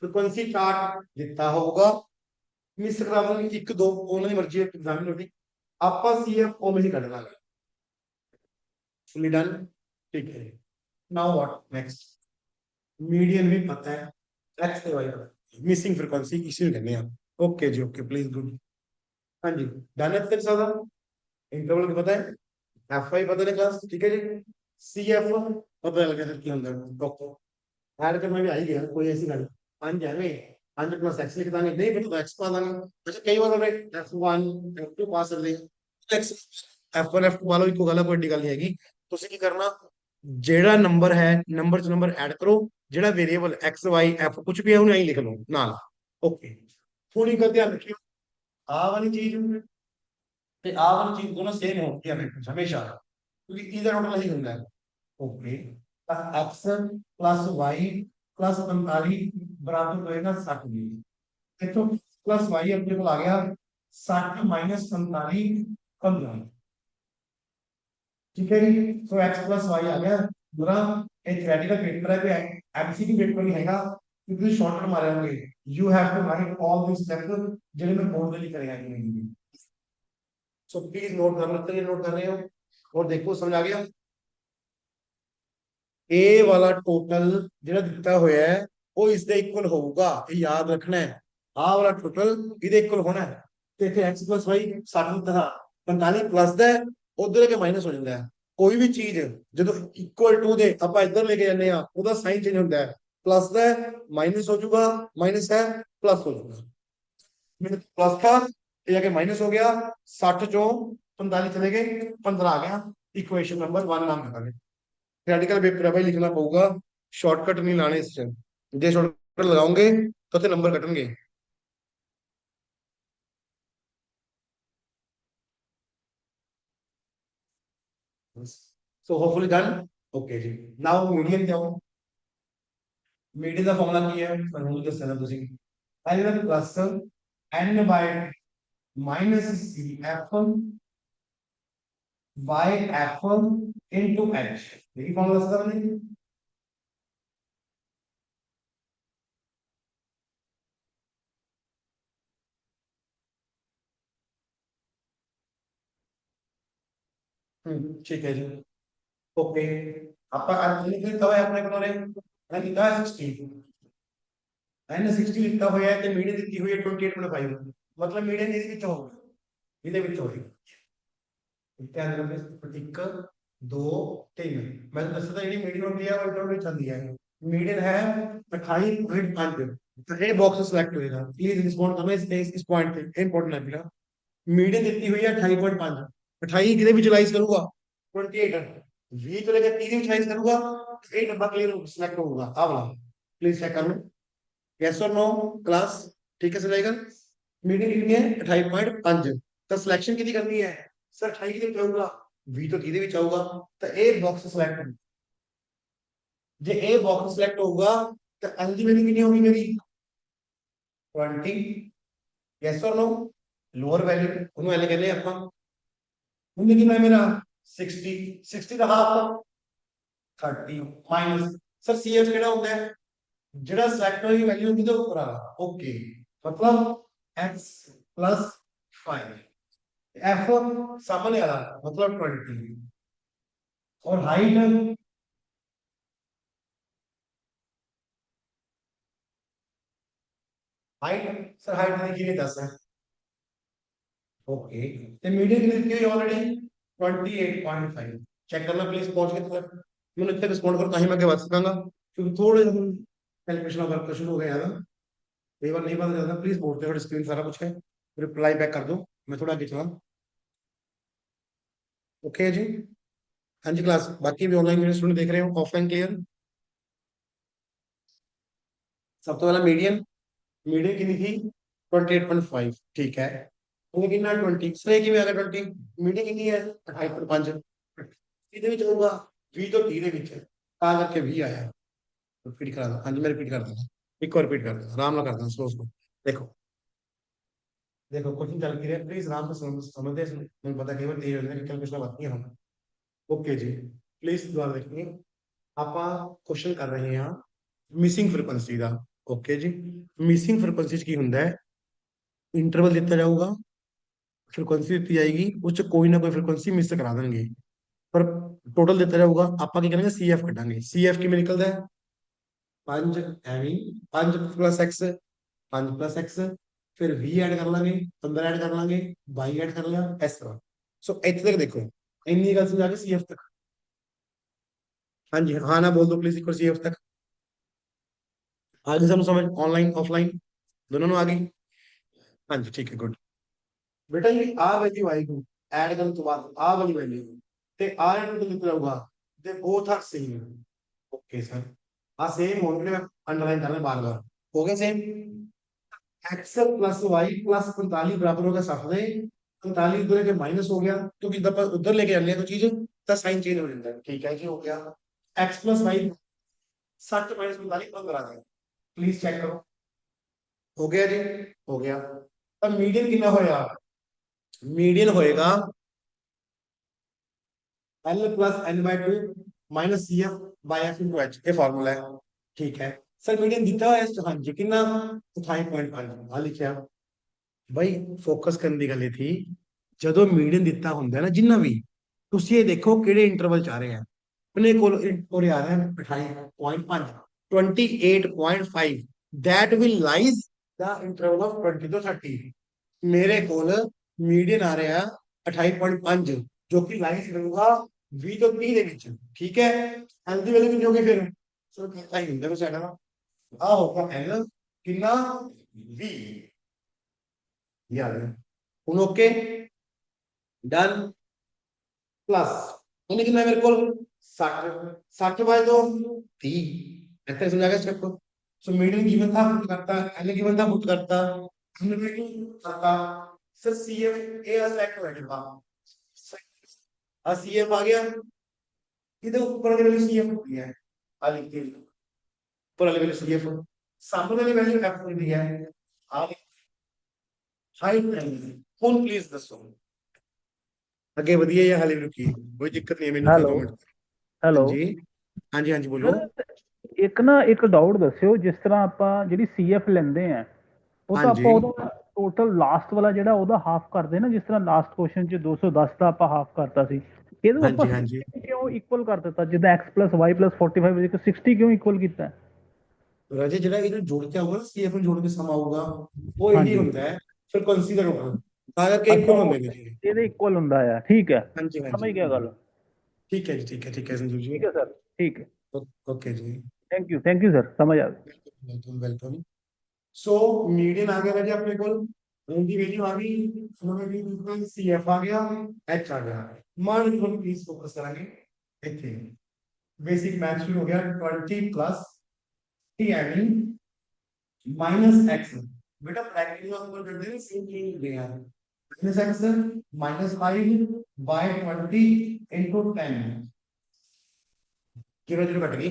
फ्रीक्वेंसी चार्ट जितना होगा मिस करा देंगे एक दो उन्होंने मर्जी एग्जामिनर दी आपा सीएफ ओ में ही करना है फुली डन ठीक है नाउ व्हाट नेक्स्ट मीडियन भी पता है एक्स से वाई मिसिंग फ्रीक्वेंसी इसी में करने हैं ओके जी ओके प्लीज गुड हाँ जी डन है तेरे साथ इंटरवल की पता है एफ वाई पता है क्लास ठीक है जी सी एफ पता लगा सर क्या होता है डॉक्टर ऐड करना भी आ ही गया कोई ऐसी गल 5 है 5 प्लस एक्स लिख देंगे नहीं पता तो एक्स पा देंगे अच्छा कई बार हमने f1 f2 पा सकते हैं एक्स f1 f2 पा लो इको गल कोई गल नहीं हैगी ਤੁਸੀਂ ਕੀ ਕਰਨਾ ਜਿਹੜਾ ਨੰਬਰ ਹੈ ਨੰਬਰ ਚ ਨੰਬਰ ਐਡ ਕਰੋ ਜਿਹੜਾ ਵੇਰੀਏਬਲ x y f ਕੁਝ ਵੀ ਹੈ ਉਹਨੂੰ ਐਂ ਲਿਖ ਲਓ ਨਾਲ ਓਕੇ ਹੁਣ ਇੱਕ ਧਿਆਨ ਰੱਖਿਓ ਆ ਵਾਲੀ ਚੀਜ਼ ਤੇ ਆ ਵਾਲੀ ਚੀਜ਼ ਦੋਨੋਂ ਸੇਮ ਹੋਣਗੀ ਹਮੇਸ਼ਾ क्योंकि इधर टोटल ही होता है okay x plus y plus 45 बराबर होएगा 60 डिग्री तो प्लस y अपने को आ गया 60 माइनस 45 15 ठीक है जी तो x प्लस y आ गया पूरा एक थ्योरेटिकल पेपर है कोई एमसीक्यू पेपर नहीं हैगा क्योंकि शॉर्टकट मारे होंगे you have to write all this steps जिन्हें मैं बोर्ड में लिख करेगा नहीं सो प्लीज नोट कर लेते हैं नोट कर रहे हो और देखो समझ आ गया ए वाला टोटल ਜਿਹੜਾ ਦਿੱਤਾ ਹੋਇਆ ਹੈ ਉਹ ਇਸ ਦੇ ਇਕੁਅਲ ਹੋਊਗਾ ਇਹ ਯਾਦ ਰੱਖਣਾ ਹੈ ਆ ਵਾਲਾ ਟੋਟਲ ਇਹਦੇ ਇਕੁਅਲ ਹੋਣਾ ਹੈ ਤੇ ਇੱਥੇ x y 60 ਦਾ 45 ਪਲੱਸ ਦਾ ਉਧਰ ਕੇ ਮਾਈਨਸ ਹੋ ਜਾਂਦਾ ਹੈ ਕੋਈ ਵੀ ਚੀਜ਼ ਜਦੋਂ ਇਕੁਅਲ ਟੂ ਦੇ ਆਪਾਂ ਇੱਧਰ ਲੈ ਕੇ ਜਾਂਦੇ ਆ ਉਹਦਾ ਸਾਈਨ ਚੇਂਜ ਹੁੰਦਾ ਹੈ प्लस ਦਾ माइनस हो जाएगा माइनस है प्लस हो जाएगा मेरे प्लस था ये आगे माइनस हो गया 60 चो 45 चले गए 15 आ गया इक्वेशन नंबर 1 नाम लगा थ्योरेटिकल पेपर है भाई लिखना पड़ेगा शॉर्टकट नहीं लाने इससे जे शॉर्टकट लगाओगे तो ते नंबर कटेंगे so hopefully done okay जी now median क्या हो मीडियन का फॉर्मूला की है फॉर्मूला के सर ਤੁਸੀਂ n plus n by minus C F by F into H, यही फॉर्मूला था मैंने। ठीक है जी। ओके, आपका आज लिखा हुआ है अपने को रे, मैंने लिखा है 60, मैंने 60 लिखा हुआ है ਤੇ ਮੀਡੀਅਨ ਦਿੱਤੀ ਹੋਈ ਹੈ 28.5, मतलब ਮੀਡੀਅਨ ਇਹਦੇ ਵਿੱਚ ਹੋਊਗਾ, ਇਹਦੇ ਵਿੱਚ ਹੋਏਗਾ। ਧਿਆਨ ਰੱਖੋ, ਇੱਕ ਦੋ ਤਿੰਨ, ਮੈਂ ਤੁਹਾਨੂੰ ਦੱਸਦਾ ਜਿਹੜੀ ਮੀਡੀਅਨ ਹੁੰਦੀ ਹੈ ਉਹ ਇੰਟਰਵਲ ਵਿੱਚ ਆਉਂਦੀ ਹੈ। ਮੀਡੀਅਨ ਹੈ 28.5, ਤਾਂ ਇਹ ਬਾਕਸ ਸਿਲੈਕਟ ਹੋਏਗਾ। ਪਲੀਜ਼ ਰਿਸਪੌਂਡ ਕਰਨਾ ਇਸ ਪੁਆਇੰਟ ਤੇ, ਇੰਪੋਰਟੈਂਟ ਹੈ ਮੇਰਾ। ਮੀਡੀਅਨ ਦਿੱਤੀ ਹੋਈ ਹੈ 28.5, 28 ਕਿਹਦੇ ਵਿੱਚ ਲਾਈਜ਼ ਕਰੂਗਾ 28, 20 ਤੋਂ ਲੈ ਕੇ 30 ਦੇ ਵਿੱਚ ਲਾਈਜ਼ ਕਰੂਗਾ, ਇਹ ਨੰਬਰ ਕਲੀਅਰ ਸਿਲੈਕਟ ਹੋਊਗਾ ਆਹ ਵਾਲਾ। प्लीज चेक कर लो, यस और नो क्लास, ठीक है सर जाएगा। मीटिंग कितनी है 28.5, तो सिलेक्शन कितनी करनी है सर 28 कितने आऊंगा, वी तो कितने ਵਿੱਚ ਆਊਗਾ, ਤਾਂ ਇਹ ਬਾਕਸ ਸਿਲੈਕਟ, ਜੇ ਇਹ ਬਾਕਸ ਸਿਲੈਕਟ ਹੋਊਗਾ ਤਾਂ ਐਲ ਦੀ ਵੈਲਿਊ ਕਿੰਨੀ ਹੋਗੀ ਮੇਰੀ 20, यस और नो, ਲੋਅਰ ਵੈਲਿਊ ਉਹਨੂੰ ਐਲ ਕਹਿੰਦੇ ਆਪਾਂ। ਹੁਣ ਕਿੰਨਾ ਮੇਰਾ 60, 60 ਦਾ ਹਾਫ 30 ਮਾਈਨਸ, ਸਰ ਸੀਐਫ ਕਿਹੜਾ ਹੁੰਦਾ ਹੈ ਜਿਹੜਾ ਸਿਲੈਕਟ ਹੋਈ ਵੈਲਿਊ ਹੁੰਦੀ ਤੇ ਉੱਪਰ ਆ। ओके, मतलब x प्लस 5, एफ सामने वाला मतलब 20, और हाइट हाइट सर हाइट देखिए 10 है। ओके, तो मीडियम कितनी दी हुई ऑलरेडी 28.5, चेक करना प्लीज पहुंच गए तक, मैंने इतने रिस्पॉन्ड करो ताकि मैं आगे बढ़ सकांगा, क्योंकि थोड़े कैलकुलेशन वर्क शुरू हो गया था, कई बार नहीं पता चलता। प्लीज बोर्ड पे स्क्रीन सारा कुछ है, रिप्लाई बैक कर दो, मैं थोड़ा आगे चला। ओके जी, हाँ जी क्लास, बाकी भी ऑनलाइन स्टूडेंट देख रहे हो, ऑफलाइन क्लियर। सब तो पहला मीडियन, मीडियन कितनी थी 28.5, ठीक है। वो कितना 20 सर की आ गया 20, मीडियन कितनी है 28.5, ਇਹਦੇ ਵਿੱਚ ਹੋਊਗਾ 20 ਤੋਂ 30 ਦੇ ਵਿੱਚ, ਤਾਂ ਕਰਕੇ 20 ਆਇਆ। ਰਿਪੀਟ ਕਰਾ ਦੋ, ਹਾਂਜੀ ਮੈਂ ਰਿਪੀਟ ਕਰ ਦਿੰਦਾ, ਇੱਕ ਵਾਰ ਰਿਪੀਟ ਕਰ ਦਿੰਦਾ, ਆਰਾਮ ਨਾਲ करदा स्लो स्लो। देखो देखो क्वेश्चन चल के रहा, प्लीज आराम से समझते, मुझे पता कई बार तेज हो जाता है कैलकुलेशन आती है हम। ओके जी, प्लीज दोबारा देखिए, ਆਪਾਂ क्वेश्चन कर रहे हैं ਮਿਸਿੰਗ ਫ੍ਰੀਕੁਐਂਸੀ ਦਾ। ਓਕੇ ਜੀ, ਮਿਸਿੰਗ ਫ੍ਰੀਕੁਐਂਸੀ ਚ ਕੀ ਹੁੰਦਾ ਹੈ, ਇੰਟਰਵਲ ਦਿੱਤਾ ਜਾਊਗਾ, ਫ੍ਰੀਕੁਐਂਸੀ ਦਿੱਤੀ ਜਾਏਗੀ, ਉਸ ਚ ਕੋਈ ਨਾ ਕੋਈ ਫ੍ਰੀਕੁਐਂਸੀ ਮਿਸ ਕਰਾ ਦੇਣਗੇ, ਪਰ ਟੋਟਲ ਦਿੱਤਾ ਜਾਊਗਾ। ਆਪਾਂ ਕੀ ਕਰਾਂਗੇ ਸੀਐਫ ਕੱਢਾਂਗੇ, ਸੀਐਫ ਕਿਵੇਂ ਨਿਕਲਦਾ ਹੈ 5 ਐਵੇਂ 5 ਪਲੱਸ x, 5 ਪਲੱਸ x, ਫਿਰ 20 ਐਡ ਕਰ ਲਾਂਗੇ, 15 ਐਡ ਕਰ ਲਾਂਗੇ, 22 ਐਡ ਕਰ ਲਿਆ, ਇਸ ਤਰ੍ਹਾਂ। ਸੋ ਇੱਥੇ ਤੱਕ ਦੇਖੋ, ਇੰਨੀ ਗੱਲ ਸਮਝਾ ਕੇ ਸੀਐਫ ਤੱਕ। ਹਾਂਜੀ ਹਾਂ ਨਾ बोल दो प्लीज, इक्वल सीएफ तक आगे ਸਾਨੂੰ समझ, ऑनलाइन ऑफलाइन दोनों ਨੂੰ आ गई। हाँ जी ठीक है गुड। बेटा ये आ वैल्यू आएगी ऐड करने के बाद आ वाली वैल्यू ਤੇ ਆ ਇਨਟੂ ਲਿਖ ਲਊਗਾ, ਤੇ both are same. Okay sir, ਆ ਸੇਮ ਹੋਣਗੇ, ਮੈਂ ਅੰਡਰਲਾਈਨ ਕਰਨਾ ਬਾਰ-ਬਾਰ। ਹੋ ਗਿਆ same, x plus y plus 45 बराबर होगा 60 ਦੇ, 45 उधर के माइनस हो गया, क्योंकि जब आप उधर लेके आने तो चीज तो साइन चेंज हो जाता है। ठीक है जी, हो गया x प्लस y 60 माइनस 45 15 आ गया, प्लीज चेक करो। हो गया जी, हो गया। अब मीडियन कितना होएगा, मीडियन होएगा L plus n by 2 minus C F by F into H, ये फॉर्मूला है। ठीक है सर, मीडियन दिता है हाँ जी कितना 28.5 हाँ लिखिया। भाई फोकस करने ਦੀ ਗੱਲ ਇਹ ਥੀ, ਜਦੋਂ ਮੀਡੀਅਨ ਦਿੱਤਾ ਹੁੰਦਾ ਨਾ ਜਿੰਨਾ ਵੀ, ਤੁਸੀਂ ਇਹ ਦੇਖੋ ਕਿਹੜੇ ਇੰਟਰਵਲ ਚ ਆ ਰਹੇ ਆ। ਆਪਣੇ ਕੋਲ ਉਰੇ ਆ ਰਿਹਾ 28.5, 28.5, that will lies the interval of 20 ਤੋਂ 30। ਮੇਰੇ ਕੋਲ ਮੀਡੀਅਨ ਆ ਰਿਹਾ 28.5, ਜੋ ਕਿ ਲਾਈਸ ਰਹੂਗਾ 20 ਤੋਂ 30 ਦੇ ਵਿੱਚ। ਠੀਕ ਹੈ, ਐਲ ਦੀ ਵੈਲਿਊ ਕਿੰਨੀ ਹੋਗੀ ਫਿਰ, ਸੋ ਪਤਾ ਹੀ ਹੁੰਦਾ ਕੁਛ ਐਡਾ ਆ ਹੋਗਾ ਐਲ ਕਿੰਨਾ 20, याद है ਹੁਣ ਓਕੇ डन। प्लस मैंने कितना मेरे को 60, 60 बाय 2 30, ऐसे समझा गया स्टेप को। सो मीडियम गिवन था पुट करता, एल गिवन था पुट करता, हमने वैल्यू करता। सर सीएफ ए सिलेक्ट हो गया, सीएफ आ गया, इधर ऊपर वाली वैल्यू सीएफ होती है, आ लिख दी ऊपर वाली वैल्यू सीएफ, सामने वाली वैल्यू एफ होती है, आ हाइट नहीं। कौन प्लीज दसो ਅੱਗੇ ਵਧੀਏ ਜਾਂ ਹਾਲੇ ਵੀ ਰੁਕੀਏ? ਕੋਈ ਦਿੱਕਤ ਨਹੀਂ ਹੈ, ਮੈਨੂੰ ਤਾਂ ਹੈਲੋ 2 ਮਿੰਟ। ਹੈਲੋ ਹਾਂਜੀ ਹਾਂਜੀ ਹਾਂਜੀ, ਬੋਲੋ। ਸਰ, ਇੱਕ ਨਾ ਇੱਕ ਡਾਊਟ ਦੱਸਿਓ। ਜਿਸ ਤਰ੍ਹਾਂ ਆਪਾਂ ਜਿਹੜੀ ਸੀਐਫ ਲੈਂਦੇ ਆ, ਉਹ ਤਾਂ ਹਾਂਜੀ ਆਪਾਂ ਉਹਦਾ ਟੋਟਲ ਲਾਸਟ ਵਾਲਾ ਜਿਹੜਾ ਉਹਦਾ ਹਾਫ ਕਰਦੇ ਨਾ। ਜਿਸ ਤਰ੍ਹਾਂ ਲਾਸਟ ਕੁਐਸਚਨ 'ਚ 210 ਦਾ ਆਪਾਂ ਹਾਫ ਕਰਤਾ ਸੀ, ਇਹਨੂੰ ਆਪਾਂ ਹਾਂਜੀ ਹਾਂਜੀ 60 ਕਿਉਂ ਇਕੁਅਲ ਕਰ ਦਿੱਤਾ? ਜਿੱਦਾਂ x ਪਲੱਸ y ਪਲੱਸ 45 ਇੱਕ 60 ਕਿਉਂ ਇਕੁਅਲ ਕੀਤਾ ਹੈ? ਰਾਜੇ, ਜਿਹੜਾ ਇਹਨੂੰ ਜੋੜ ਕੇ ਆਊਗਾ ਨਾ, ਸੀਐਫ ਨੂੰ ਜੋੜ ਕੇ ਸਮ ਆਊਗਾ, ਉਹ ਇਹੀ ਹਾਂਜੀ, ਹੁੰਦਾ ਹੈ। ਫਿਰ ਕੰਸੀਡਰ ਹੋਣਾ, ਤਾਂ ਕਰਕੇ ਅੱਛਾ, ਇਕੁਅਲ ਉਹ ਹੁੰਦੇ ਨੇ ਜੀ। ਇਹਦੇ ਇਕੁਅਲ ਹੁੰਦਾ ਆ। ਠੀਕ ਹੈ, ਹਾਂਜੀ ਹਾਂਜੀ, ਸਮਝ ਗਿਆ ਗੱਲ। ਠੀਕ ਹੈ ਜੀ, ਠੀਕ ਹੈ, ਠੀਕ ਹੈ ਸੰਜੀਵ ਜੀ। ਠੀਕ ਹੈ ਸਰ, ठीक है। ओके जी। थैंक यू सर, समझ आ गई। Welcome welcome. सो मीडियन आ गया जी अपने को, उनकी वैल्यू आ गई, हमें सी एफ आ गया, एच आ गया। मान लो प्लीज फोकस करेंगे इतने। बेसिक मैथ शुरू हो गया, 20 plus T any minus X. बेटा ब्रैकेट में अपन कर देंगे, सेम चीज ले यार। Minus X minus 5 by 20 into 10, 0 0 cut गई।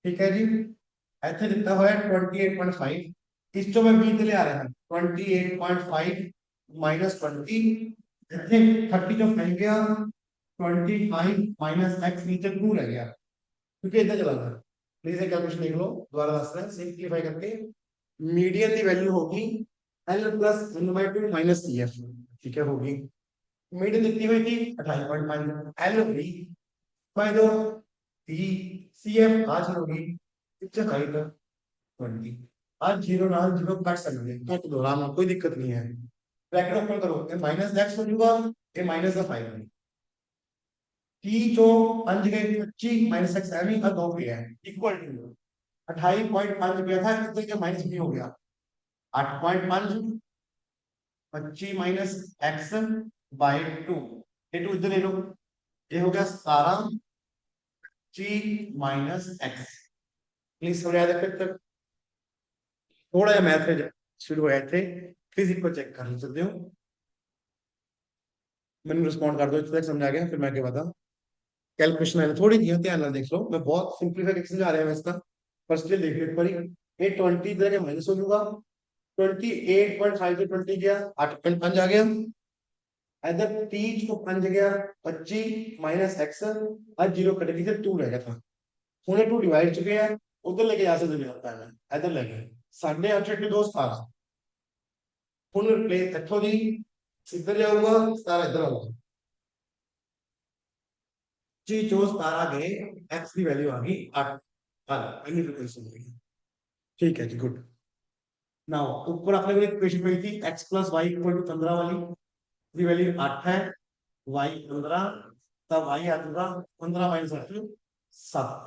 ठीक है जी। ਇੱਥੇ ਦਿੱਤਾ ਹੋਇਆ 28.5, ਇਸ ਤੋਂ ਮੈਂ 20 ਤੇ ਲਿਆ ਰਿਹਾ 28.5 ਮਾਈਨਸ 20, ਇੱਥੇ 30 ਤੋਂ ਫੈਲ ਗਿਆ 25 ਮਾਈਨਸ x ਨੀਚੇ 2 ਰਹਿ ਗਿਆ, क्योंकि इतना चला था। प्लीज एक कैलकुलेशन लिख लो, दोबारा दस रहे हैं सिंप्लीफाई करके। मीडियन की वैल्यू होगी L plus N by 2 minus C F. ठीक है, होगी। मीडियन कितनी हुई थी 28.5, L होगी बाय दो टी, सी एफ आज होगी पिक्चर हाइट 20। आज जीरो नाल जीरो कट सकते हैं, कट दो आराम, कोई दिक्कत नहीं है। ब्रैकेट ओपन करो, ये माइनस एक्स हो जाएगा, ये माइनस का 5 है। टी जो 5 गए 25 माइनस एक्स एमी का 2 पे है, इक्वल टू 28.5 गया था, कितने का माइनस भी हो गया 8.5, 25 माइनस एक्स बाय 2, ये 2 इधर ले लो, ये हो गया 17 जी माइनस एक्स। प्लीज समझ आया तक? थोड़ा जिहा मैथ शुरू होया इत्थे, फिजिक्स को चेक कर सकते हो। मैंने रिस्पॉन्ड कर दो, इतना तक समझ आ गया, फिर मैं आगे बता। कैलकुलेशन है थोड़ी जी, ध्यान ना देख लो, मैं बहुत सिंप्लीफाई समझा रहा हूँ इसका, पर स्टिल देख लो एक बार। ये 20 इधर के माइनस हो जाऊंगा, 28.5 से 20 गया 8.5 आ गया, इधर 30 को 5 गया 25 माइनस एक्स, आज जीरो कट गई, 2 रह गया था। हुणे 2 डिवाइड चुके हैं, उधर लेके जा सकते हैं, मैं इधर लेके 8.5 इंटू 2 17। ਹੁਣ ਰਿਪਲੇਸ ਇੱਥੋਂ ਦੀ ਇੱਧਰ ਜਾਊਗਾ, 17 ਇੱਧਰ ਆਊਗਾ ਜੀ, ਜੋ 17 ਗਏ x ਦੀ ਵੈਲਿਊ ਆ ਗਈ 8। ਹਾਂ, ਪਹਿਲੀ ਰਿਪਲੇਸ ਹੋ ਗਈ। ठीक है जी, गुड। नाउ ऊपर आपने को इक्वेशन पढ़ी थी x plus Y equal to 15 वाली, की वैल्यू 8 है, y 15, तब y आ जाएगा 15 माइनस 8 7,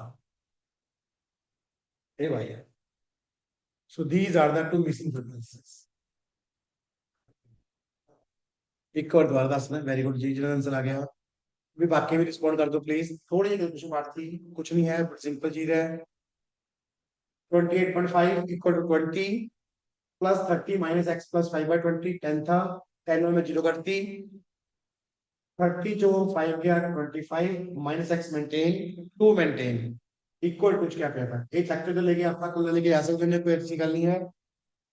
ये y है। So these are the two missing frequencies. एक और दोबारा दसना, वेरी गुड जी, जो आंसर आ गया भी बाकी भी रिस्पॉन्ड कर दो प्लीज। थोड़ी जी कैलकुलेशन बात थी, कुछ नहीं है, सिंपल चीज है। 28.5 equal to 20 plus 30 minus X plus 5 by 20, 10 था, 10 में जीरो करती, 30 जो 5 गया 25 minus X maintain 2 maintain equal to क्या कहता है, एक फैक्टर तो लेके आपका कुल लेके आ सकते हैं, कोई अच्छी गल नहीं है।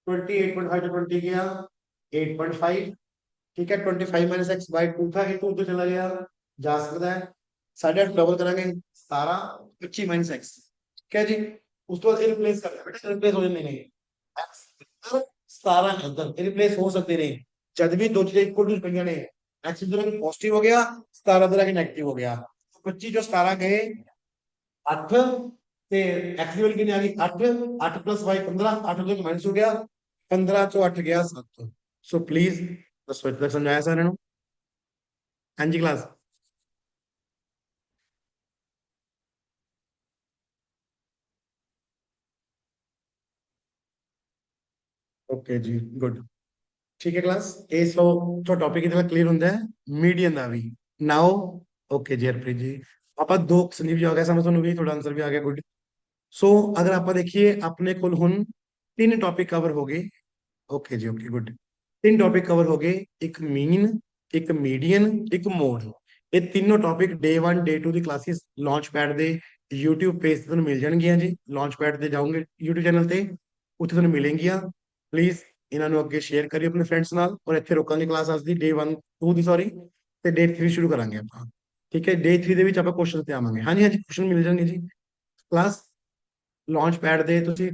28.5 तो 20 गया 8.5, ठीक है। 25 माइनस एक्स बाई 2 था, ये 2 तो चला गया, जा सकता है। 8.5 डबल करेंगे 17, 25 माइनस एक्स, ठीक है जी। उसको रिप्लेस कर बेटा, रिप्लेस हो जाने नहीं, एक्स 17 अंदर रिप्लेस हो सकते नहीं, जब भी दो चीजें इक्वल टू पईयां ने, एक्स इधर पॉजिटिव हो गया, 17 इधर नेगेटिव हो गया, 25 जो 17 गए 8 ਤੇ x ਦੀ ਵੈਲਿਊ ਕਿੰਨੀ ਆ ਗਈ 8, 8 प्लस y 15, 8 ਤੋਂ ਮਾਈਨਸ ਹੋ ਗਿਆ 15 ਚੋਂ 8 ਗਿਆ 7। ਸੋ ਪਲੀਜ਼ ਦੱਸੋ ਇੱਥੇ ਤੱਕ ਸਮਝਾਇਆ ਸਾਰਿਆਂ ਨੂੰ? ਹਾਂਜੀ क्लास? ओके जी, गुड। ठीक है क्लास, ਇਹ ਸੋ ਤੋਂ ਟੌਪਿਕ ਇਹਦਾ ਕਲੀਅਰ ਹੁੰਦਾ ਹੈ ਮੀਡੀਅਨ ਦਾ ਵੀ। ਨਾਓ ਓਕੇ ਜੀ ਹਰਪ੍ਰੀਤ ਜੀ, ਆਪਾਂ ਦੋ ਸੰਦੀਪ ਜੀ ਆ ਗਿਆ, ਸਮਝ ਤੁਹਾਨੂੰ ਵੀ ਤੁਹਾਡਾ ਆਨਸਰ ਵੀ ਆ ਗਿਆ, ਗੁੱਡ। ਸੋ ਅਗਰ ਆਪਾਂ ਦੇਖੀਏ ਆਪਣੇ ਕੋਲ ਹੁਣ 3 ਟੌਪਿਕ ਕਵਰ ਹੋ ਗਏ। ओके जी, ओके गुड। 3 टॉपिक कवर हो गए, एक मीन, एक मीडियन, एक मोड। ये तीनों टॉपिक डे 1 डे 2 की क्लासेस लॉन्च पैड दे यूट्यूब पेज ਤੁਹਾਨੂੰ ਮਿਲ ਜਾਣਗੀਆਂ ਜੀ। ਲੌਂਚ ਪੈਡ ਤੇ ਜਾਓਗੇ YouTube ਚੈਨਲ ਤੇ, ਉੱਥੇ ਤੁਹਾਨੂੰ ਮਿਲਣਗੀਆਂ। ਪਲੀਜ਼ ਇਹਨਾਂ ਨੂੰ ਅੱਗੇ ਸ਼ੇਅਰ ਕਰਿਓ ਆਪਣੇ ਫਰੈਂਡਸ ਨਾਲ, ਔਰ ਇੱਥੇ ਰੋਕਾਂਗੇ ਕਲਾਸ ਅੱਜ ਦੀ ਡੇ 1 2 ਦੀ, ਸੌਰੀ। ਤੇ ਡੇ 3 ਸ਼ੁਰੂ ਕਰਾਂਗੇ ਆਪਾਂ। ਠੀਕ ਹੈ, ਡੇ 3 ਦੇ ਵਿੱਚ ਆਪਾਂ ਕੁਐਸਚਨ ਤੇ ਆਵਾਂਗੇ। ਹਾਂਜੀ ਹਾਂਜੀ, ਕੁਐਸਚਨ ਮਿਲ ਜਾਣਗੇ ਜੀ। ਕਲਾਸ ਲਾਂਚ ਪੈਡ ਦੇ ਤੁਸੀਂ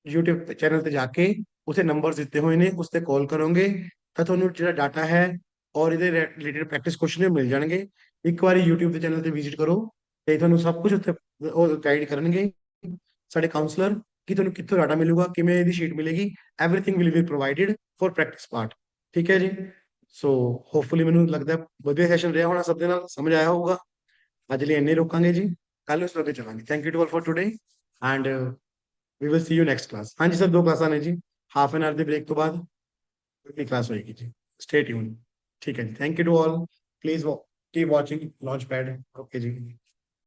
YouTube ਤੇ ਚੈਨਲ ਤੇ ਜਾ ਕੇ ਉਸੇ ਨੰਬਰ ਦਿੱਤੇ ਹੋਏ ਨੇ, ਉਸ ਤੇ ਕਾਲ ਕਰੋਗੇ ਤਾਂ ਤੁਹਾਨੂੰ ਜਿਹੜਾ ਡਾਟਾ ਹੈ ਔਰ ਇਹਦੇ ਰਿਲੇਟਡ ਪ੍ਰੈਕਟਿਸ ਕੁਐਸਚਨ ਮਿਲ ਜਾਣਗੇ। ਇੱਕ ਵਾਰੀ YouTube ਦੇ ਚੈਨਲ ਤੇ ਵਿਜ਼ਿਟ ਕਰੋ ਤੇ ਤੁਹਾਨੂੰ ਸਭ ਕੁਝ ਉੱਥੇ ਉਹ ਗਾਈਡ ਕਰਨਗੇ ਸਾਡੇ ਕਾਉਂਸਲਰ, ਕਿ ਤੁਹਾਨੂੰ ਕਿੱਥੋਂ ਡਾਟਾ ਮਿਲੂਗਾ, ਕਿਵੇਂ ਇਹਦੀ ਸ਼ੀਟ ਮਿਲੇਗੀ। Everything will be provided for practice part. ਠੀਕ ਹੈ ਜੀ। ਸੋ ਹੋਪਫੁਲੀ ਮੈਨੂੰ ਲੱਗਦਾ ਹੈ ਵਧੀਆ ਸੈਸ਼ਨ ਰਿਹਾ ਹੋਣਾ, ਸਭ ਦੇ ਨਾਲ ਸਮਝ ਆਇਆ ਹੋਊਗਾ। ਅੱਜ ਲਈ ਇੰਨੇ ਰੋਕਾਂਗੇ ਜੀ, ਕੱਲ ਉਸ ਤੇ ਚੱਲਾਂਗੇ। Thank you to all for today and we will see you next class. ਹਾਂਜੀ ਸਰ, 2 ਕਲਾਸਾਂ ਨੇ ਜੀ, ਹਾਫ ਐਨ ਆਵਰ ਦੇ ਬ੍ਰੇਕ ਤੋਂ ਬਾਅਦ ਅਗਲੀ ਕਲਾਸ ਹੋਏਗੀ ਜੀ। Stay tune. ਠੀਕ ਹੈ ਜੀ, thank you to all. Please keep watching launch pad. Okay ਜੀ।